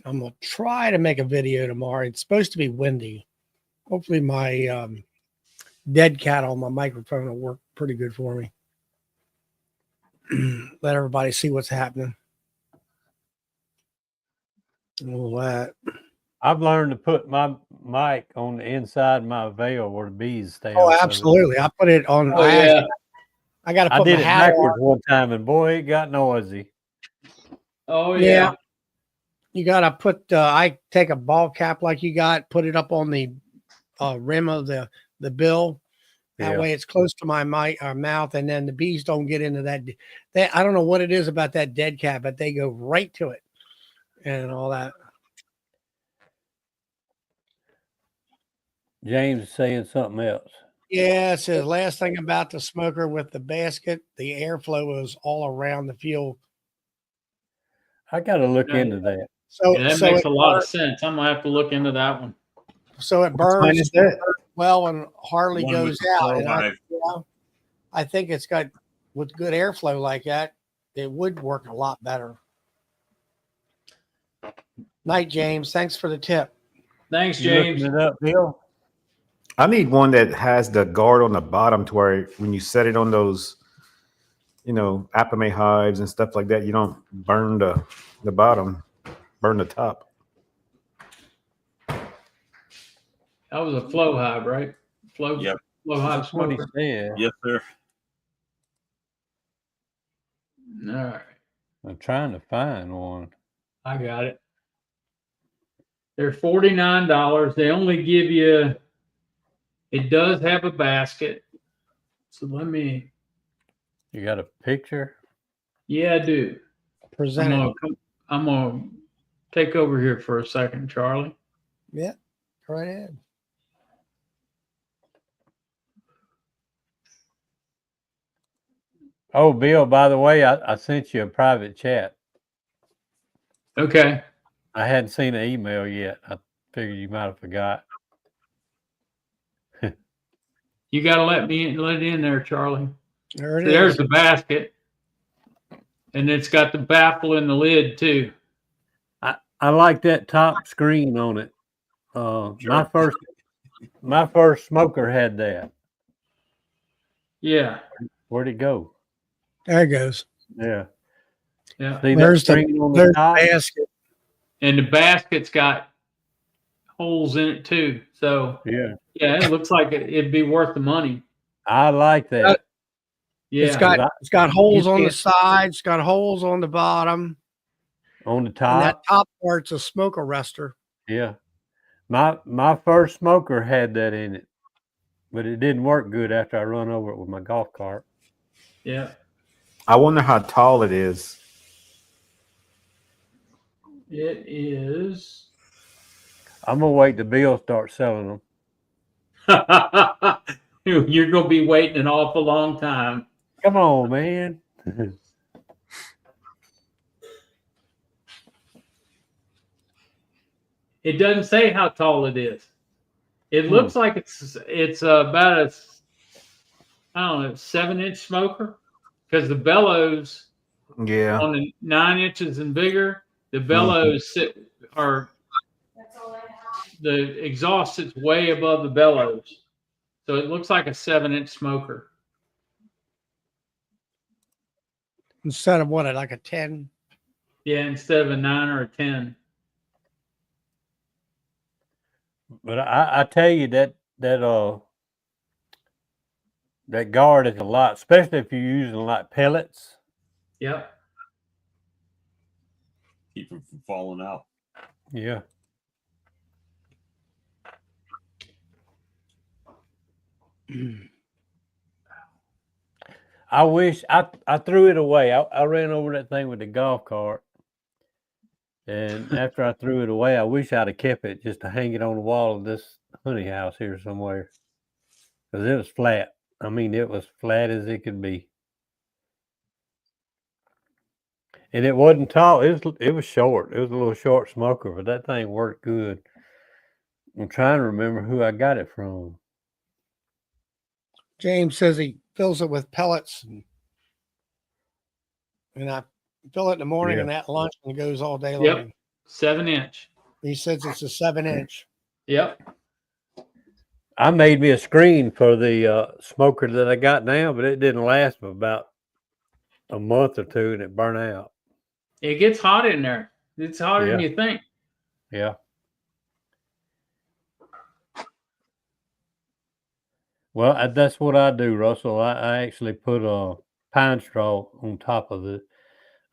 gonna try to make a video tomorrow. It's supposed to be windy. Hopefully, my dead cat on my microphone will work pretty good for me. Let everybody see what's happening. All that. I've learned to put my mic on the inside of my veil where the bees stay. Oh, on, so absolutely. I put it on. Oh yeah. I got to I put did my it hat backwards on. one time, and boy, it got noisy. Oh Yeah. yeah. You got to put, I take a ball cap like you got, put it up on the rim of the bill. That Yeah. way it's close to my mouth, and then the bees don't get into that. I don't know what it is about that dead cat, but they go right to it and all that. James is saying something else. Yeah, it says last thing about the smoker with the basket, the airflow is all around the field. I got to look Yeah. into that. So, Yeah, that so makes it a lot of burns, sense. I'm gonna have to look into that one. so it What kind burns is that? well and hardly One with goes the out. flow And hive. I think it's got with good airflow like that, it would work a lot better. Night, James. Thanks for the tip. Thanks, You looking James. it up, Bill? I need one that has the guard on the bottom to where when you set it on those, apame hives and stuff like that, you don't burn the bottom, burn the top. That was a flow hive, right? Flow Yep. hive That's what he smoker. said. Yes, sir. All right, I'm trying to find one. I got it. They're $49. They only give you. It does have a basket. So let me. You got a picture? Yeah, I do. Present it. I'm gonna take over here for a second, Charlie. Yeah, go right ahead. Oh, Bill, by the way, I sent you a private chat. Okay. I hadn't seen an email yet. I figured you might have forgot. You got to let it in there, Charlie. There it So there's is. the basket, and it's got the baffle in the lid too. I like that top screen on it. My first smoker had that. Yeah, Where'd it go? There it goes. Yeah. yeah. See that There's the screen on the there's top? the basket. And the basket's got holes in it too. So Yeah. yeah, it looks like it'd be worth the money. I like that. Yeah. It's got holes You on the can't- sides. It's got holes on the bottom. On the And that top. top part's a smoke arrestor. Yeah. My first smoker had that in it, but it didn't work good after I run over it with my golf cart. Yeah. I wonder how tall it is. It is. I'm gonna wait till Bill starts selling them. You're gonna be waiting an awful long time. Come on, man. It doesn't say how tall it is. It looks like it's about a, I don't know, 7-inch smoker, because the bellows Yeah. on the 9 inches and bigger, the bellows the exhaust sits way above the bellows, so it looks like a 7-inch smoker. Instead of what, like a 10? Yeah, instead of a 9 or a 10. But I tell you that guard is a lot, especially if you're using like pellets. Yep. Keep them from falling out. Yeah. I wish I threw it away. I ran over that thing with the golf cart. And after I threw it away, I wish I'd have kept it just to hang it on the wall of this honey house here somewhere. Because it was flat. I mean, it was flat as it could be. And it wasn't tall. It was short. It was a little short smoker, but that thing worked good. I'm trying to remember who I got it from. James says he fills it with pellets. And I fill it in the morning Yeah. and at lunch and it goes all day Yep. long. 7-inch. He says it's a 7-inch. Yep. I made me a screen for the smoker that I got now, but it didn't last for about a month or two and it burned out. It gets hot in there. It's hotter than Yeah. you think. Yeah. Well, that's what I do, Russell. I actually put a pine straw on top of it.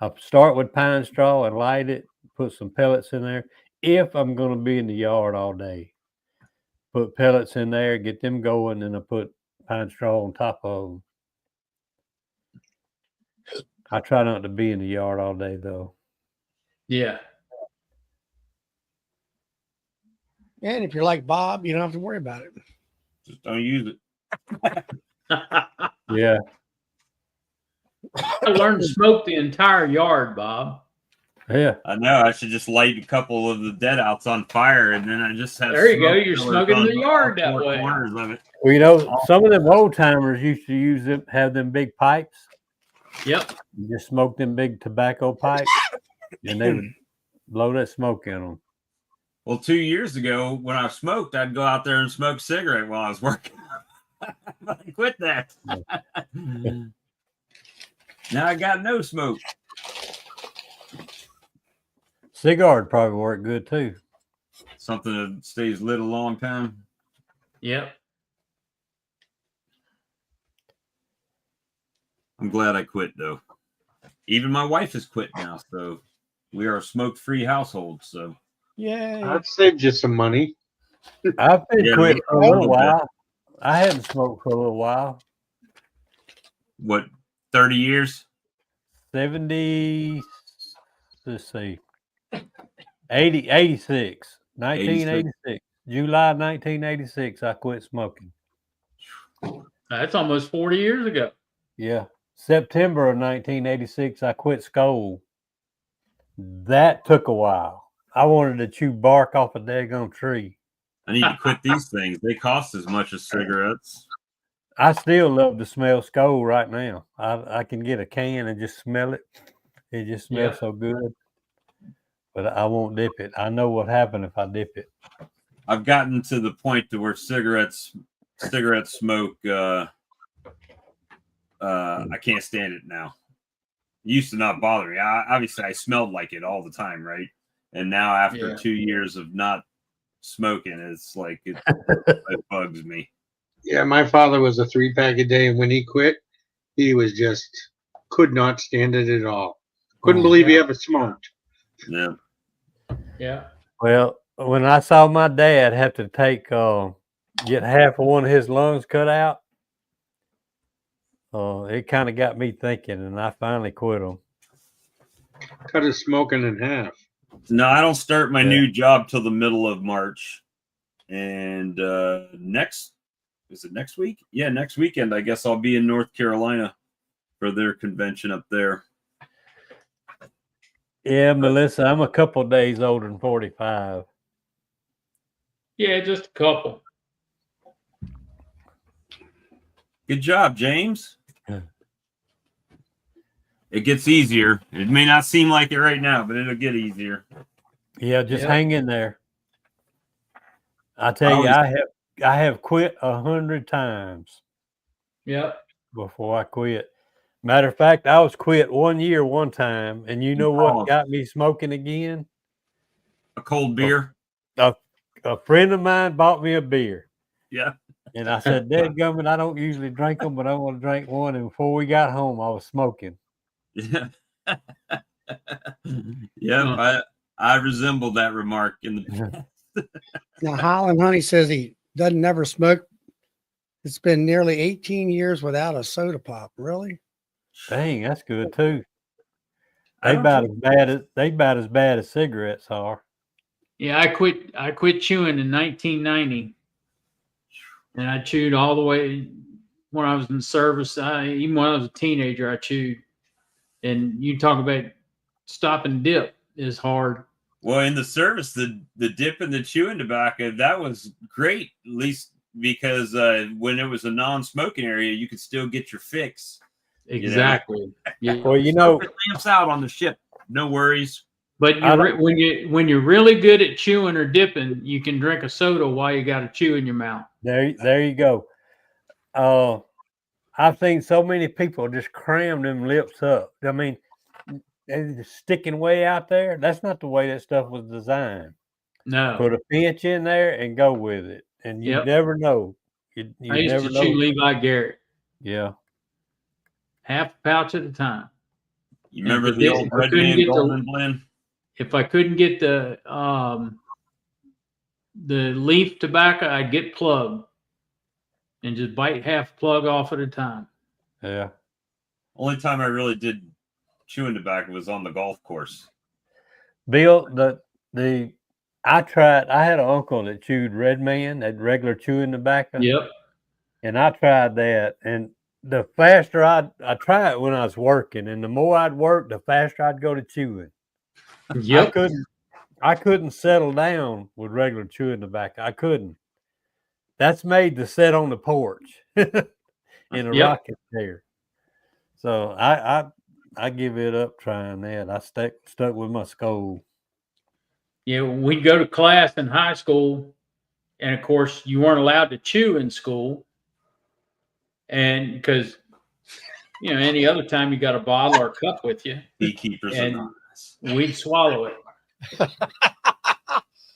I start with pine straw and light it, put some pellets in there. If I'm going to be in the yard all day, put pellets in there, get them going, and I put pine straw on top of them. I try not to be in the yard all day, though. Yeah. And if you're like Bob, you don't have to worry about it. Just don't use it. Yeah. I learned to smoke the entire yard, Bob. Yeah. I know. I should just light a couple of the dead outs on fire, and then I just have. There you go. smoke You're fillers smoking on the yard all that four way. corners of it. Well, you know, some of them old timers used to use them, have them big pipes. Yep. You just smoke them big tobacco pipes, and they would blow that smoke in them. Well, 2 years ago, when I smoked, I'd go out there and smoke cigarette while I was working. I quit that. Now I got no smoke. Cigar would probably work good too. Something that stays lit a long time. Yep. I'm glad I quit, though. Even my wife has quit now, so we are a smoke-free household. So Yay. That saved you some money. I've been Yeah, quit for a little bit. while. I hadn't smoked for a little while. what, 30 years? 70, let's see, 86, 1986. July 1986, I quit smoking. That's almost 40 years ago. Yeah. September of 1986, I quit school. That took a while. I wanted to chew bark off a daggone tree. I need to quit these things. They cost as much as cigarettes. I still love to smell skull right now. I can get a can and just smell it. It just smells so good. But I won't dip it. I know what happened if I dip it. I've gotten to the point to where cigarette smoke, I can't stand it now. It used to not bother me. Obviously, I smelled like it all the time, right? And now after 2 years of not smoking, it's like it bugs me. Yeah, my father was a 3-pack a day, and when he quit, he was just could not stand it at all. Couldn't believe he ever smoked. Yeah. Yeah. Well, when I saw my dad have to get half of one of his lungs cut out, it kind of got me thinking, and I finally quit them. Cut his smoking in half. No, I don't start my new job till the middle of March. And next week? Yeah, next weekend, I guess I'll be in North Carolina for their convention up there. Yeah, Melissa, I'm a couple of days older than 45. Yeah, just a couple. Good job, James. Yeah. It gets easier. It may not seem like it right now, but it'll get easier. Yeah, just hang in there. I tell you, I have quit 100 times. Yep. Before I quit. Matter of fact, I was quit 1 year one time, and you know what got me smoking again? A cold beer. A friend of mine bought me a beer. Yeah. And I said, "Dadgummit, I don't usually drink them, but I want to drink one." And before we got home, I was smoking. Yeah. Yeah, I resemble that remark in the past. Now, Highland Honey says he doesn't never smoke. It's been nearly 18 years without a soda pop. Really? Dang, that's good too. They about as bad as cigarettes are. Yeah, I quit chewing in 1990. And I chewed all the way when I was in service. Even when I was a teenager, I chewed. And you talk about stop and dip is hard. Well, in the service, the dip and the chewing tobacco, that was great, at least because when it was a non-smoking area, you could still get your fix. Exactly. You know? Yeah. Well, you know, it lamps out on the ship. No worries. But when you're really good at chewing or dipping, you can drink a soda while you got a chew in your mouth. there you go. I've seen so many people just cram them lips up. I mean, they're just sticking way out there. That's not the way that stuff was designed. No. Put a pinch in there and go with it, and you never know. You I used never to know. chew Levi Garrett. Yeah. Half a pouch at a time. You remember the old Red Man Golden blend? If I couldn't get the the leaf tobacco, I'd get plugged and just bite half plug off at a time. Yeah. Only time I really did chewing tobacco was on the golf course. Bill, I had an uncle that chewed Red Man, that regular chewing tobacco. Yep. And I tried that. And the faster I tried it when I was working, and the more I'd work, the faster I'd go to chewing. Yep. I couldn't settle down with regular chewing tobacco. I couldn't. That's made to sit on the porch in a rocking chair. So I give it up trying that. I stuck with my skull. Yeah, we'd go to class in high school, and of course, you weren't allowed to chew in school, and because any other time you got a bottle or a cup with you, Beekeepers and Anonymous. we'd swallow it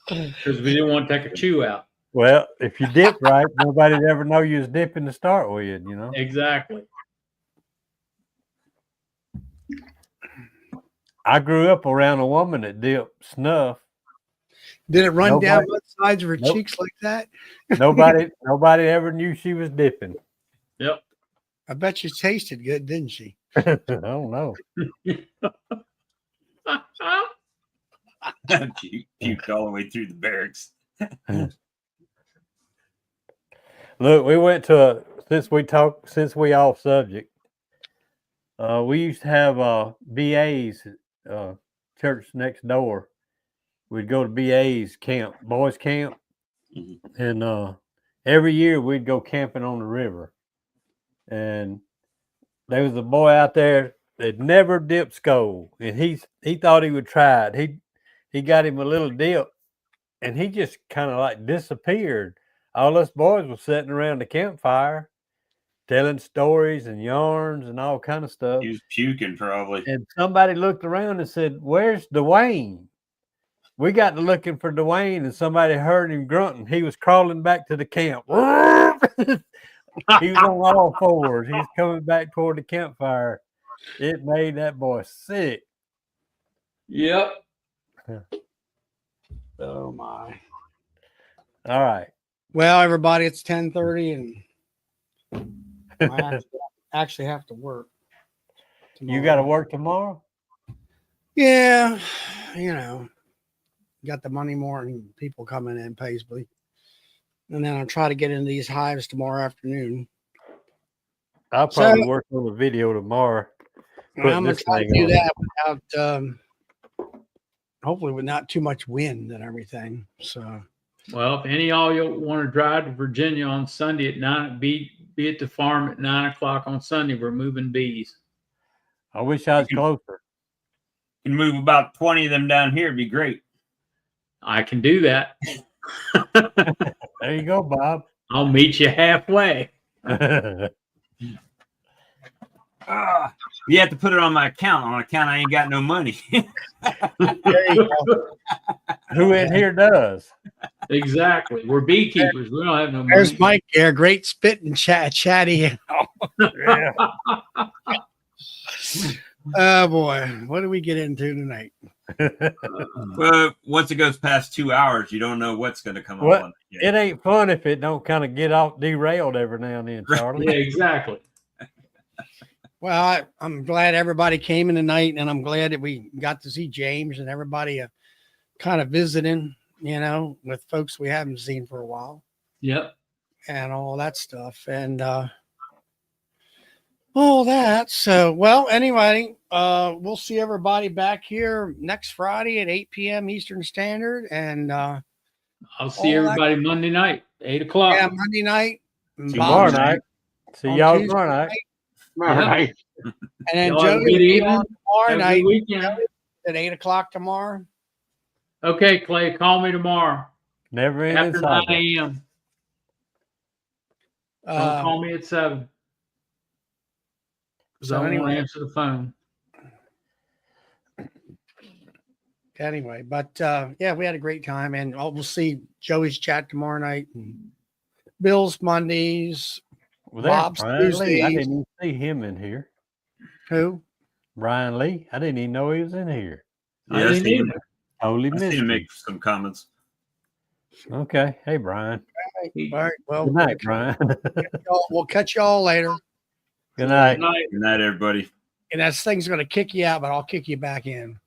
because we didn't want to take a chew out. Well, if you dip right, nobody'd ever know you was dipping to start with, Exactly. I grew up around a woman that dipped snuff. Did it run down both sides of her Nope. cheeks like that? Nobody ever knew she was dipping. Yep. I bet she tasted good, didn't she? I don't know. Puked all the way through the barracks. Look, we went to since we off subject. We used to have BA's church next door. We'd go to BA's camp, boys camp, and every year we'd go camping on the river. And there was a boy out there that never dipped skull, and he thought he would try it. He got him a little dip, and he just kind of like disappeared. All us boys were sitting around the campfire, telling stories and yarns and all kind of stuff. He was puking probably. And somebody looked around and said, "Where's Dwayne?" We got to looking for Dwayne, and somebody heard him grunting. He was crawling back to the camp. He was on all fours. He was coming back toward the campfire. It made that boy sick. Yep. Oh my. All right. Well, everybody, it's 10:30 and I actually have to work tomorrow. You got to work tomorrow? Yeah, got the money more and people coming in Paisley. And then I'll try to get into these hives tomorrow afternoon. I'll probably work on the video tomorrow. I'm going to try to do that without, hopefully with not too much wind and everything. So, well, if any of y'all you want to drive to Virginia on Sunday at 9, be at the farm at 9:00 on Sunday. We're moving bees. I wish I was closer. You can move about 20 of them down here. It'd be great. I can do that. There you go, Bob. I'll meet you halfway. You have to put it on my account. On account, I ain't got no money. Who in here does? Exactly. We're beekeepers. We don't have no money. There's Mike there. Great spitting chatty. Yeah. Oh boy, what do we get into tonight? Well, once it goes past 2 hours, you don't know what's going to come What? up. It ain't fun if it don't kind of get off derailed every now and then, Charlie. Yeah, exactly. Well, I'm glad everybody came in tonight, and I'm glad that we got to see James and everybody kind of visiting, with folks we haven't seen for a while. Yep. And all that stuff. And all that. So, well, anyway, we'll see everybody back here next Friday at 8 p.m. Eastern Standard. And I'll see everybody Monday night, 8:00. Yeah, Monday night. Tomorrow night. See y'all tomorrow night. All right. And then Y'all Joe have a good evening. tomorrow Have a night good weekend. at 8:00 tomorrow. Okay, Clay, call me tomorrow Never in after 9 inside. a.m. Don't call me at 7. Because I don't want to answer the phone. Anyway, but yeah, we had a great time, and we'll see Joey's chat tomorrow night, and Bill's Mondays. Well, there's Bob's Brian Lee. I Tuesdays. didn't even see him in here. Who? Brian Lee. I didn't even know he was in here. I Yeah, I didn't seen him, either. Totally I missed seen him him. make some comments. Okay. Hey, Brian. All right. Well, Good night, Brian. we'll catch y'all later. Good night. Good night, everybody. And that thing's going to kick you out, but I'll kick you back in.